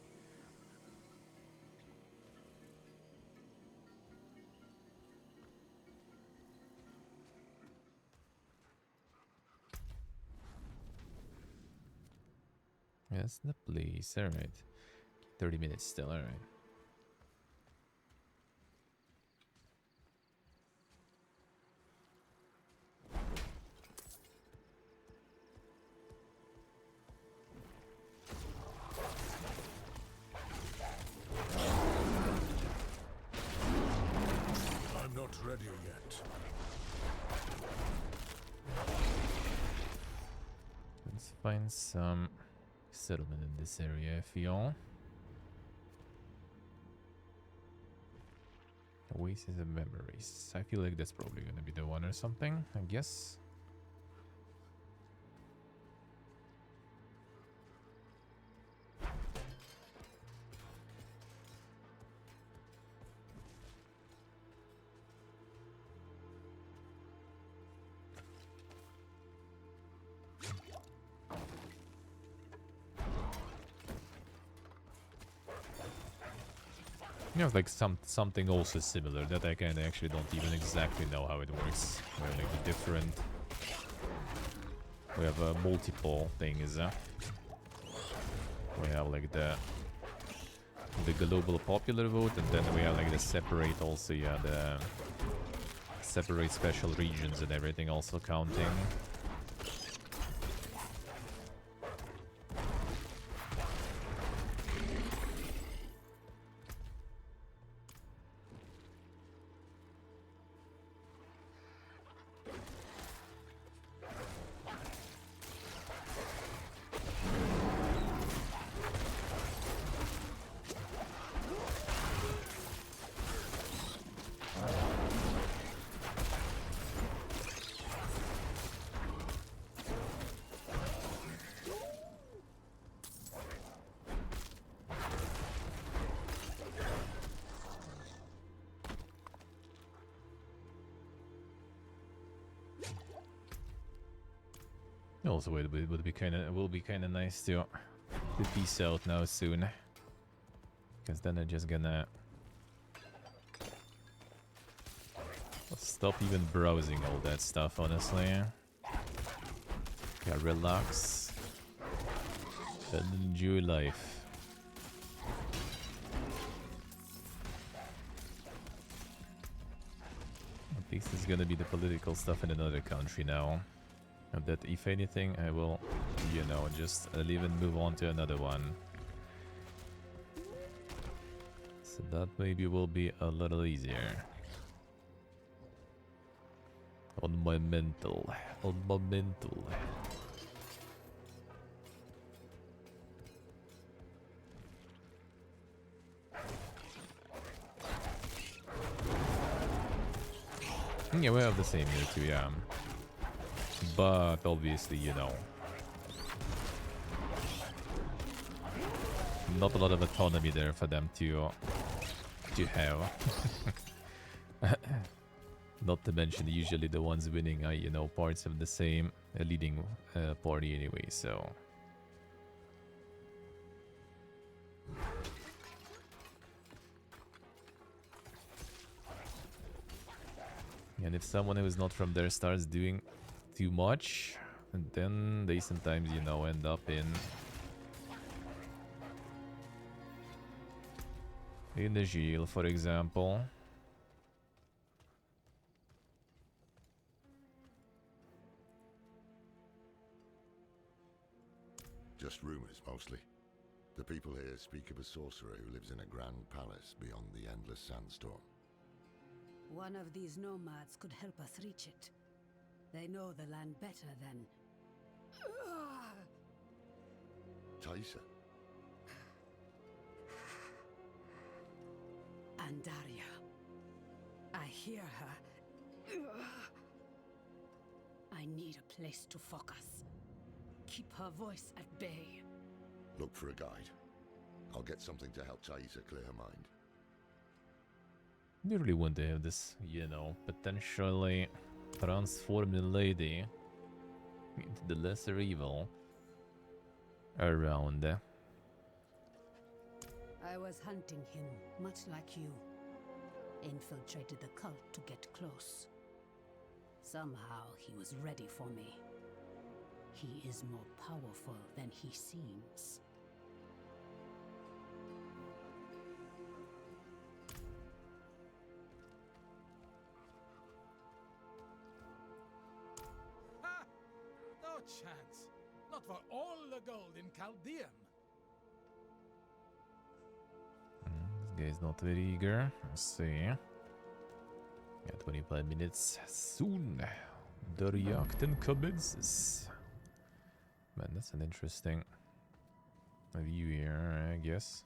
That's the place. Alright. 30 minutes still, alright. I'm not ready yet. Let's find some settlement in this area, I feel. Oasis of Memories. I feel like that's probably gonna be the one or something, I guess. You know, like something also similar that I kind of actually don't even exactly know how it works. Where like the different, we have multiple things. We have like the global popular vote, and then we have like the separate also, yeah, the separate special regions and everything also counting. Also, it would be kind of nice to peace out now soon, because then they're just gonna stop even browsing all that stuff. Honestly, yeah, relax and enjoy life. At least it's gonna be the political stuff in another country now. And that, if anything, I will, you know, just leave and move on to another one. So that maybe will be a little easier. On my mental. On my mental. Yeah, we have the same here too, yeah. But obviously, you know, not a lot of autonomy there for them to have. Not to mention, usually the ones winning are, you know, parts of the same leading party anyway, so. And if someone who is not from there starts doing too much, and then they sometimes, you know, end up in the jail, for example. Just rumors, mostly. The people here speak of a sorcerer who lives in a grand palace beyond the endless sandstorm. One of these nomads could help us reach it. They know the land better than... Taisa? Andaria. I hear her. I need a place to focus. Keep her voice at bay. Look for a guide. I'll get something to help Taisa clear her mind. You really want to have this, you know, potentially transforming lady into the lesser evil around. I was hunting him, much like you. Infiltrated the cult to get close. Somehow he was ready for me. He is more powerful than he seems. Ha! No chance. Not for all the gold in Chaldean. This guy's not very eager. Let's see. Yeah, 25 minutes soon. The reacting commences. Man, that's an interesting view here, I guess.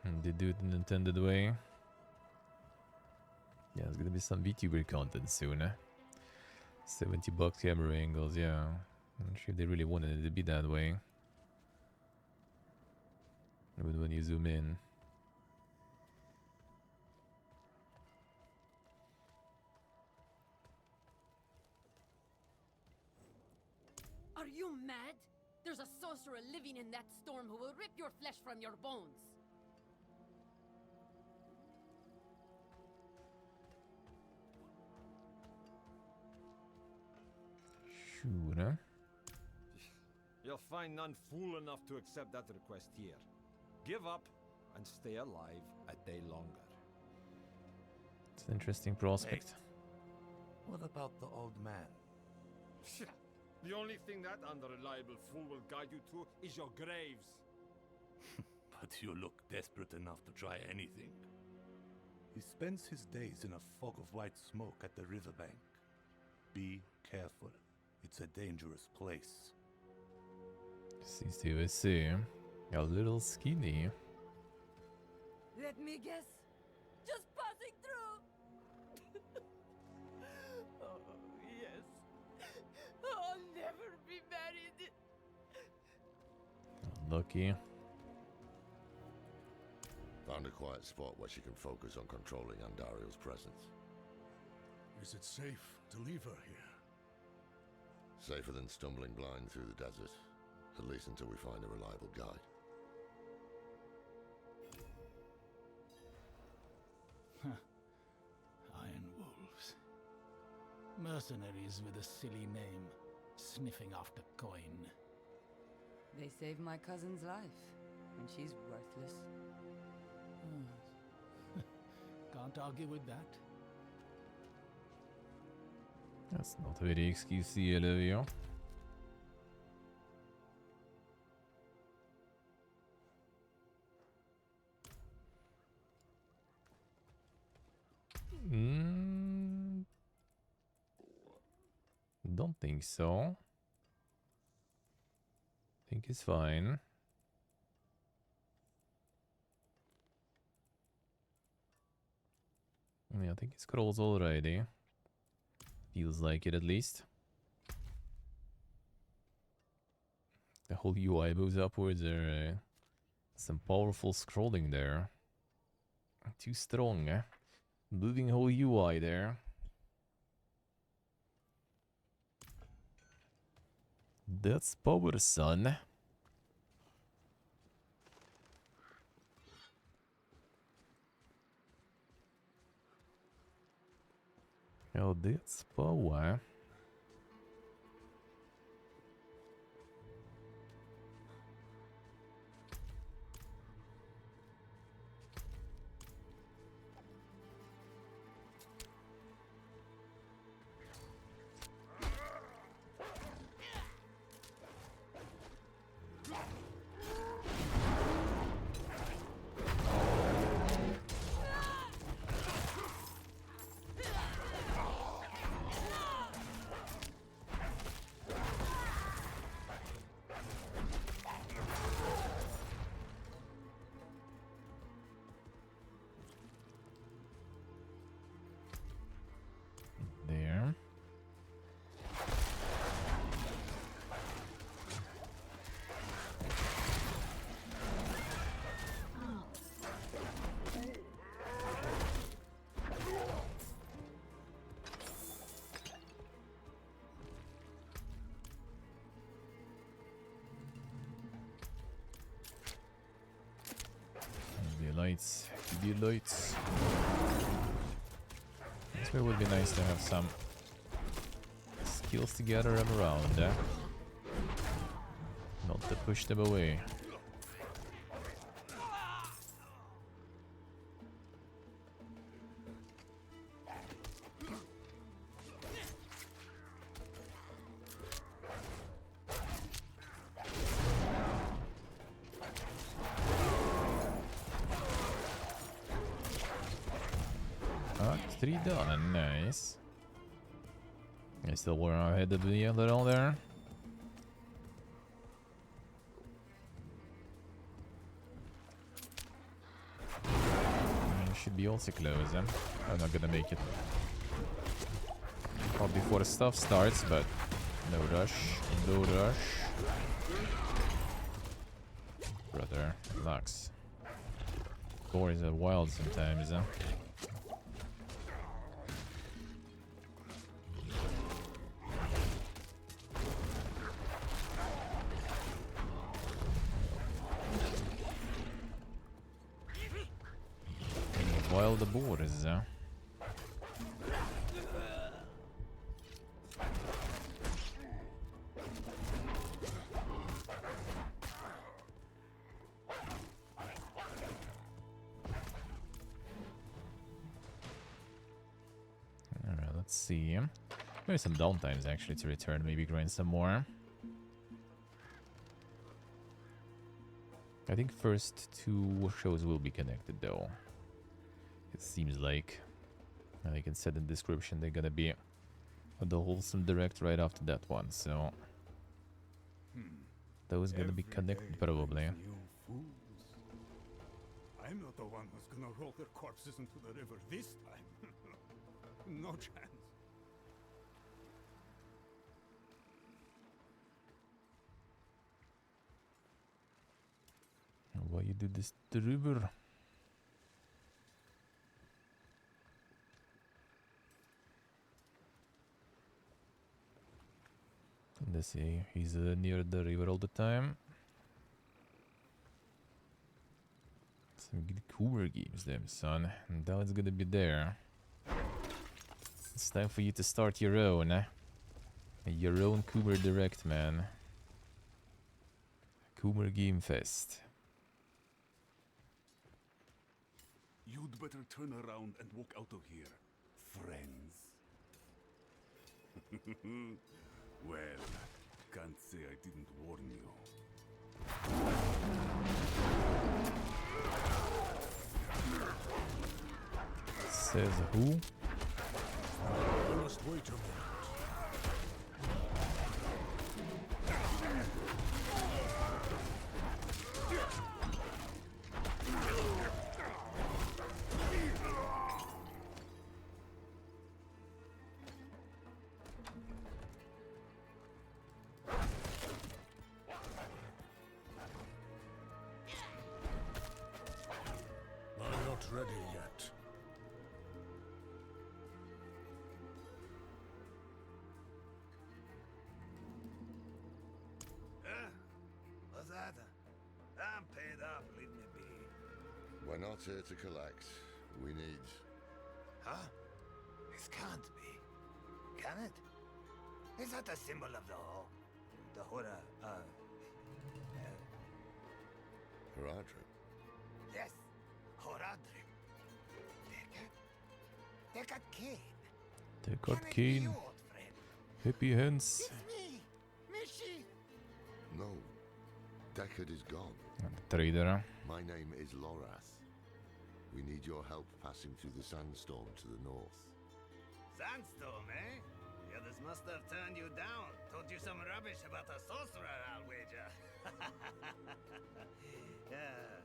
And they do it in the intended way. Yeah, there's gonna be some VTuber content soon. $70 camera angles, yeah. I'm not sure if they really wanted it to be that way. Even when you zoom in. Are you mad? There's a sorcerer living in that storm who will rip your flesh from your bones. Sure. You'll find none fool enough to accept that request here. Give up and stay alive a day longer. It's an interesting prospect. Hey, what about the old man? The only thing that unreliable fool will guide you to is your graves. But you look desperate enough to try anything. He spends his days in a fog of white smoke at the riverbank. Be careful. It's a dangerous place. Seems to be, see, a little skinny. Let me guess. Just passing through. Oh, yes. I'll never be married. Lucky. Van found a quiet spot where she can focus on controlling Andariel's presence. Is it safe to leave her here? Safer than stumbling blind through the desert, at least until we find a reliable guide. Iron wolves. Mercenaries with a silly name, sniffing after coin. They saved my cousin's life, and she's worthless. Can't argue with that. That's not very excuse Olivia. Don't think so. Think it's fine. Yeah, I think it scrolls already. Feels like it at least. The whole UI moves upwards. There, some powerful scrolling there. Too strong, eh? Moving whole UI there. That's power, son. Oh, that's power. There. The lights. The lights. This way would be nice to have some skills together and around, eh? Not to push them away. Act 3 done, nice. I still were ahead of the other all there. Should be also close, eh? I'm not gonna make it. Probably before the stuff starts, but no rush, no rush. Brother, relax. Boars are wild sometimes, eh? Wild boars, eh? Alright, let's see. Maybe some downtimes actually to return, maybe grind some more. I think first two shows will be connected though. It seems like, I can said in the description, they're gonna be the wholesome direct right after that one, so those gonna be connected probably. I'm not the one who's gonna roll their corpses into the river this time. No chance. Why you do this to the river? see. He's near the river all the time. Some good cooler games there, son. And now it's gonna be there. It's time for you to start your own, eh? Your own Coomer Direct, man. Coomer Game Fest. You'd better turn around and walk out of here, friends. Well, can't say I didn't warn you. Says who? You must wait a minute. I'm not ready yet. What's that? I'm paid up, leave me be. We're not here to collect. We need... Huh? This can't be. Can it? Is that a symbol of the Hora, Haradrim. yes, Horadrim. They got Kane. They got Can it be Kane. you, old friend? Happy hands. It's me, Mishi. No. Deckard is gone. Trader. My name is Lorath. We need your help passing through the sandstorm to the north. Sandstorm, eh? The others must have turned you down. Told you some rubbish about a sorcerer, I'll wager. Yeah.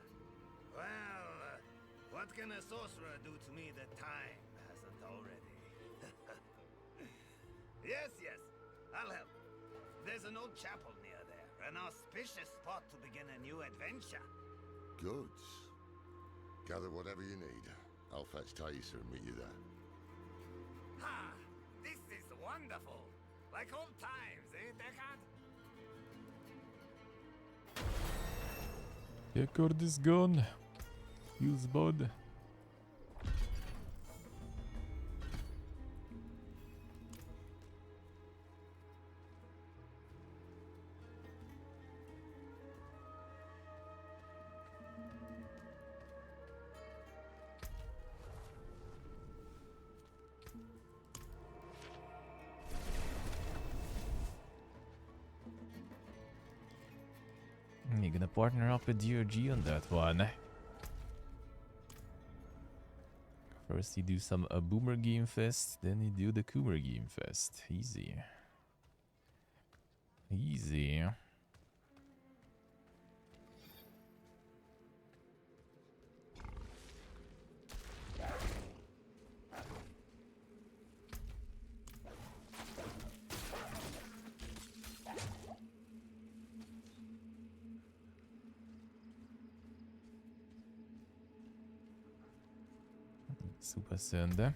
Well, what can a sorcerer do to me that time hasn't already? Yes, I'll help. There's an old chapel near there, an auspicious spot to begin a new adventure. Good. Gather whatever you need. I'll fetch Thaisa and meet you there. Ha! This is wonderful! Like old times, eh, Deckard? Deckard is gone. Use bud. You're gonna partner up with GOG on that one. First you do some Boomer Game Fest, then you do the Coomer Game Fest. Easy. Easy. Super sönder.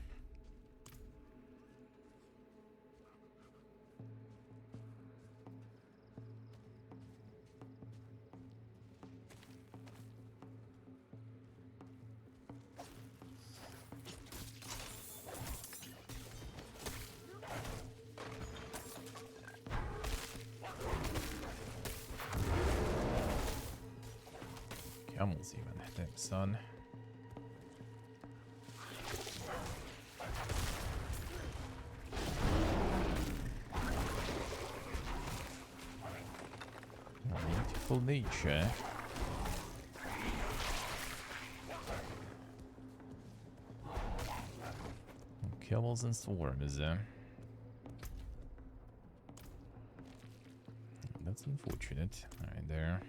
Camels even, damn son. Beautiful nature. Camels and swarms, That's unfortunate. Alright, there.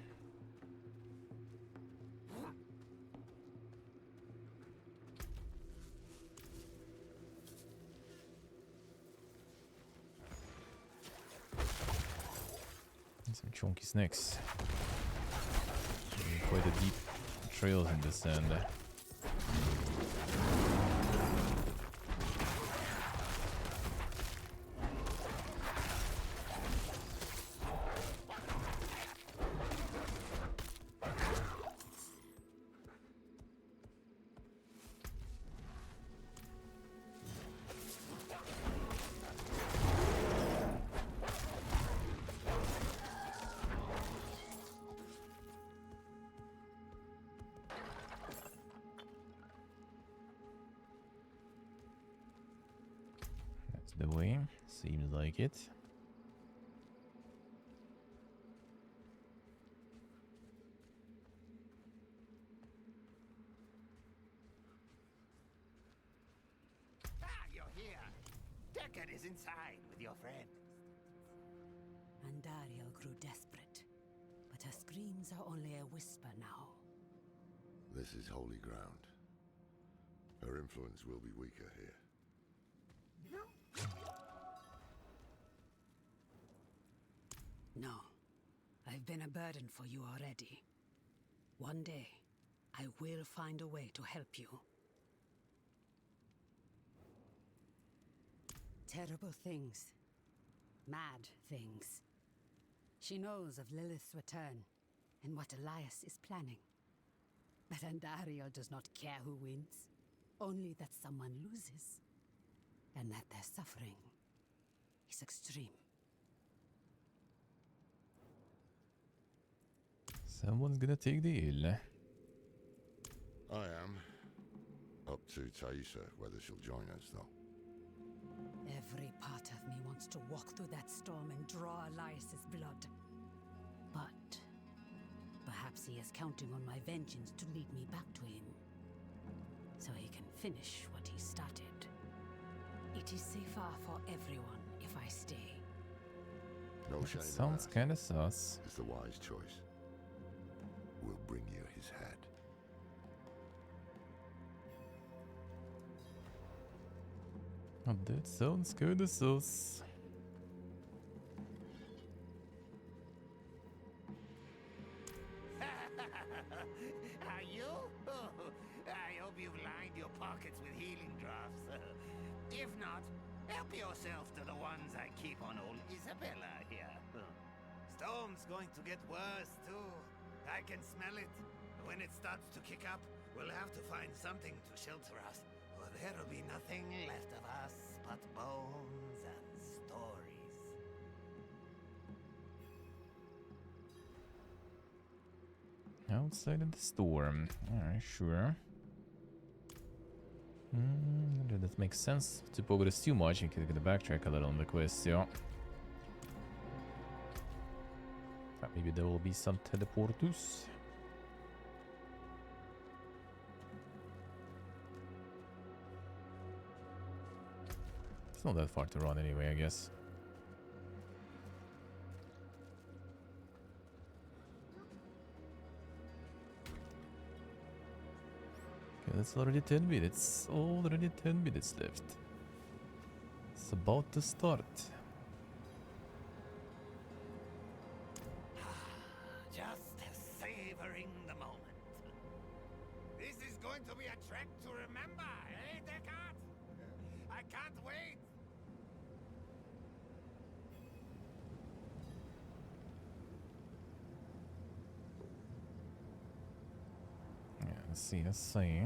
Some chunky snakes. Quite a deep trails in this end. the way. Seems like it. You're here. Deckard is inside with your friend. Andariel grew desperate, but her screams are only a whisper now. This is holy ground. Her influence will be weaker here. No, I've been a burden for you already. One day, I will find a way to help you. Terrible things. Mad things. She knows of Lilith's return and what Elias is planning. But Andariel does not care who wins, only that someone loses, and that their suffering is extreme. Someone's gonna take the ill. I am. Up to Taisa, whether she'll join us, though. Every part of me wants to walk through that storm and draw Elias's blood. But perhaps he is counting on my vengeance to lead me back to him, so he can finish what he started. It is safer for everyone if I stay. No shame. Sounds kinda sus. It's the wise choice. We'll bring you his head. Oh, that sounds kinda sus. Are you? I hope you've lined your pockets with healing drops. If not, help yourself to the ones I keep on old Isabella here. Storm's going to get worse, too. I can smell it. When it starts to kick up, we'll have to find something to shelter us, or there'll be nothing left of us but bones and stories. Outside of the storm. Alright, sure. That makes sense. Typ over this too much, you could backtrack a little on the quest, yeah. Maybe there will be some teleporters. It's not that far to run anyway, I guess. Okay, that's already 10 minutes. Already 10 minutes left. It's about to start. Just savoring the moment. This is going to be a trek to remember, eh, Deckard? I can't wait. Yeah, let's see, let's see.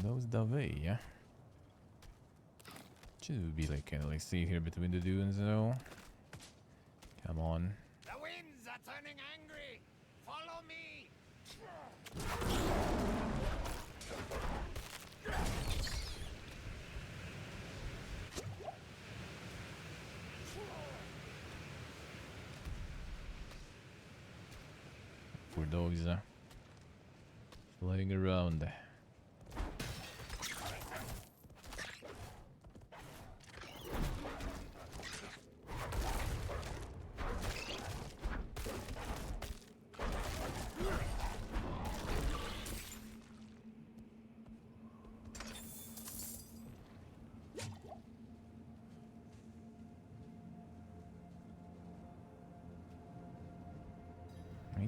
Knows the way, yeah. Should be like kind of like see here between the dunes, though. Come on. The winds are turning angry. Follow me. Poor dogs, flying around.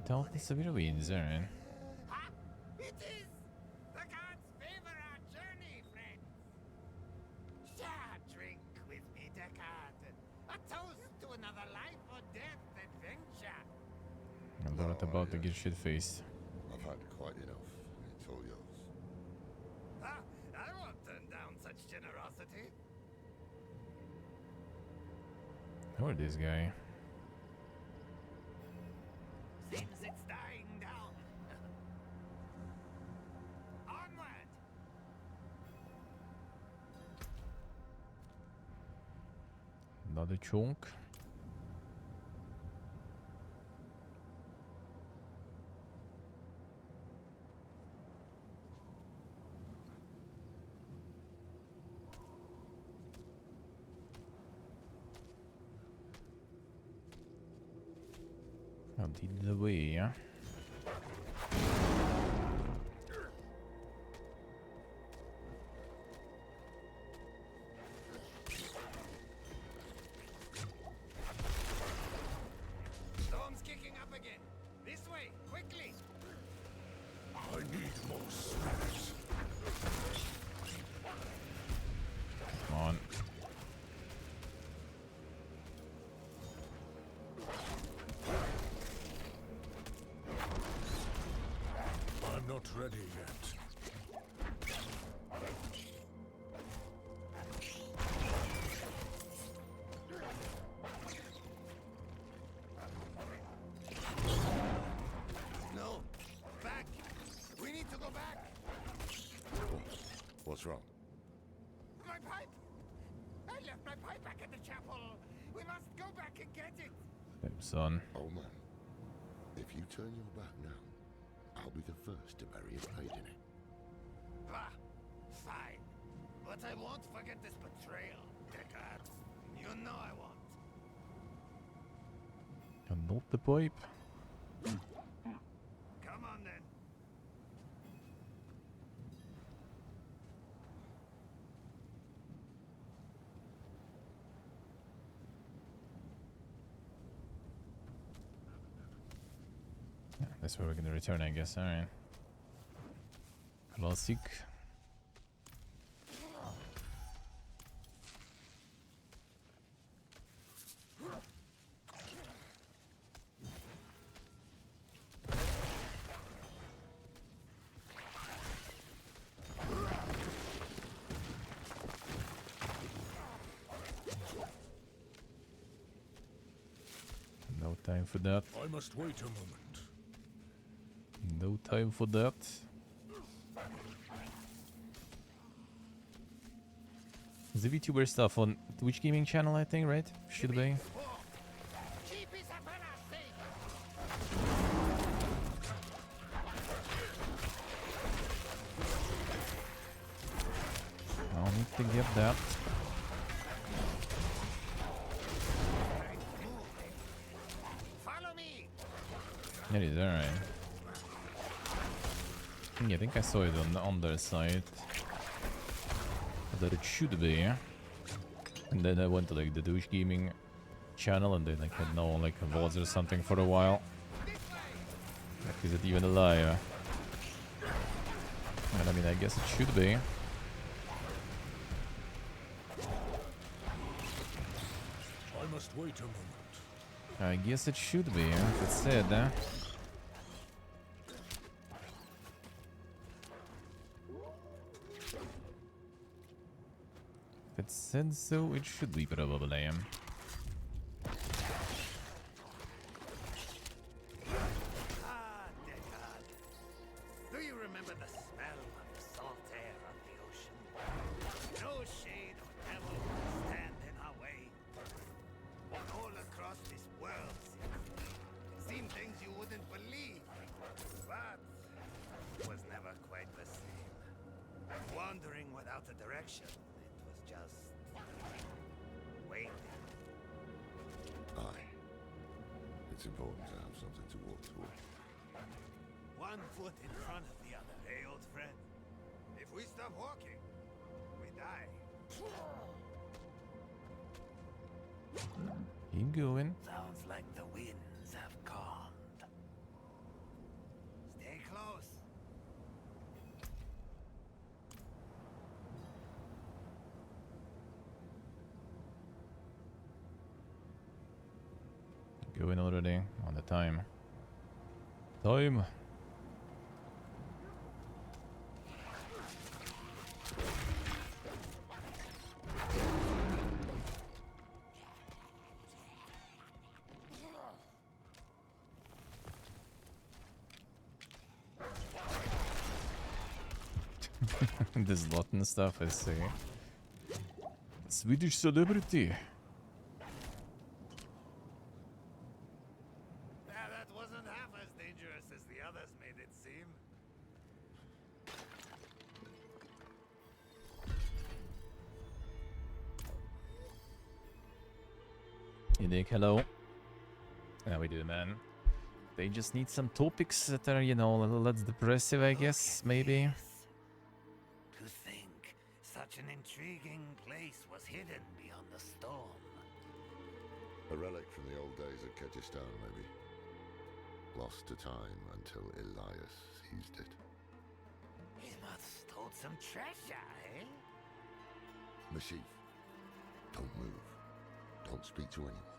Talk the severe winds, alright. It is the gods favor our journey, friends. Share a drink with me, Deckard. A toast to another life or death adventure. I'm not about to get shit faced. I've had quite enough. It's all yours. generosity. Who is this guy? Seems it's dying down. Onward! Another chunk. Out the way, yeah. Storm's kicking up again. This way, quickly. I need more spirits. Come on. I'm not ready yet. No, back. We need to go back. What's wrong? My pipe. I left my pipe back at the chapel. We must go back and get it. Damn, son. Old man, if you turn your back now, I'll be the first to bury a blade in it. Bah, fine. But I won't forget this betrayal, Deckard. You know I won't. And not the pipe. Come on then. Yeah, that's where we're gonna return, I guess. Alright. Classic. No time for that. I must wait a moment. No time for that. The VTuber stuff on Twitch gaming channel, I think, right? Should be. I'll need to get that. Follow me. It is, alright. Yeah, I think I saw it on the underside. That it should be. And then I went to like the Douche Gaming channel and they like had no like VODs or something for a while. Like, is it even alive? And I mean, I guess it should be. I must wait a moment. I guess it should be, if it said, If it said so, it should be probably. Ah, Deckard. Do you remember the smell of the salt air of the ocean? No shade or devil can stand in our way. All across this world, it seemed things you wouldn't believe. But it was never quite the same. Wandering without a direction, it was just waiting. Aye. It's important to have something to walk toward. One foot in front of the other, eh, old friend? If we stop walking, we die. Keep going. Sounds like the winds have calmed. Stay close. Going already on the time. Time. This lot and stuff, I see. Swedish celebrity. That wasn't half as dangerous as the others made it seem. Idik, hello. Yeah, we do, man. They just need some topics that are, you know, a little less depressive, I guess, maybe. To think such an intriguing place was hidden beyond the storm. A relic from the old days of Kyrgyzstan, maybe. Lost to time until Elias seized it. He must stole some treasure, eh? Mashif, don't move. Don't speak to anyone.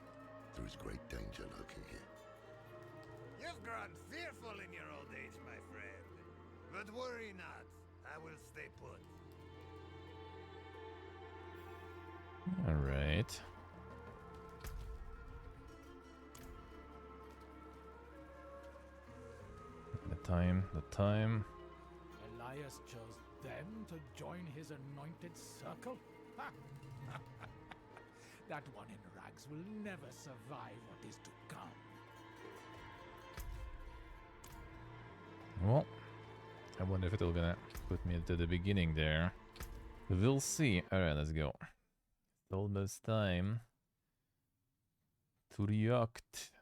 There is great danger lurking here. You've grown fearful in your old age, my friend. But worry not. I will stay put. Alright. The time. Elias chose them to join his anointed circle? Ha! That one in rags will never survive what is to come. Well, I wonder if it'll gonna put me into the beginning there. We'll see. Alright, let's go. It's almost time to react.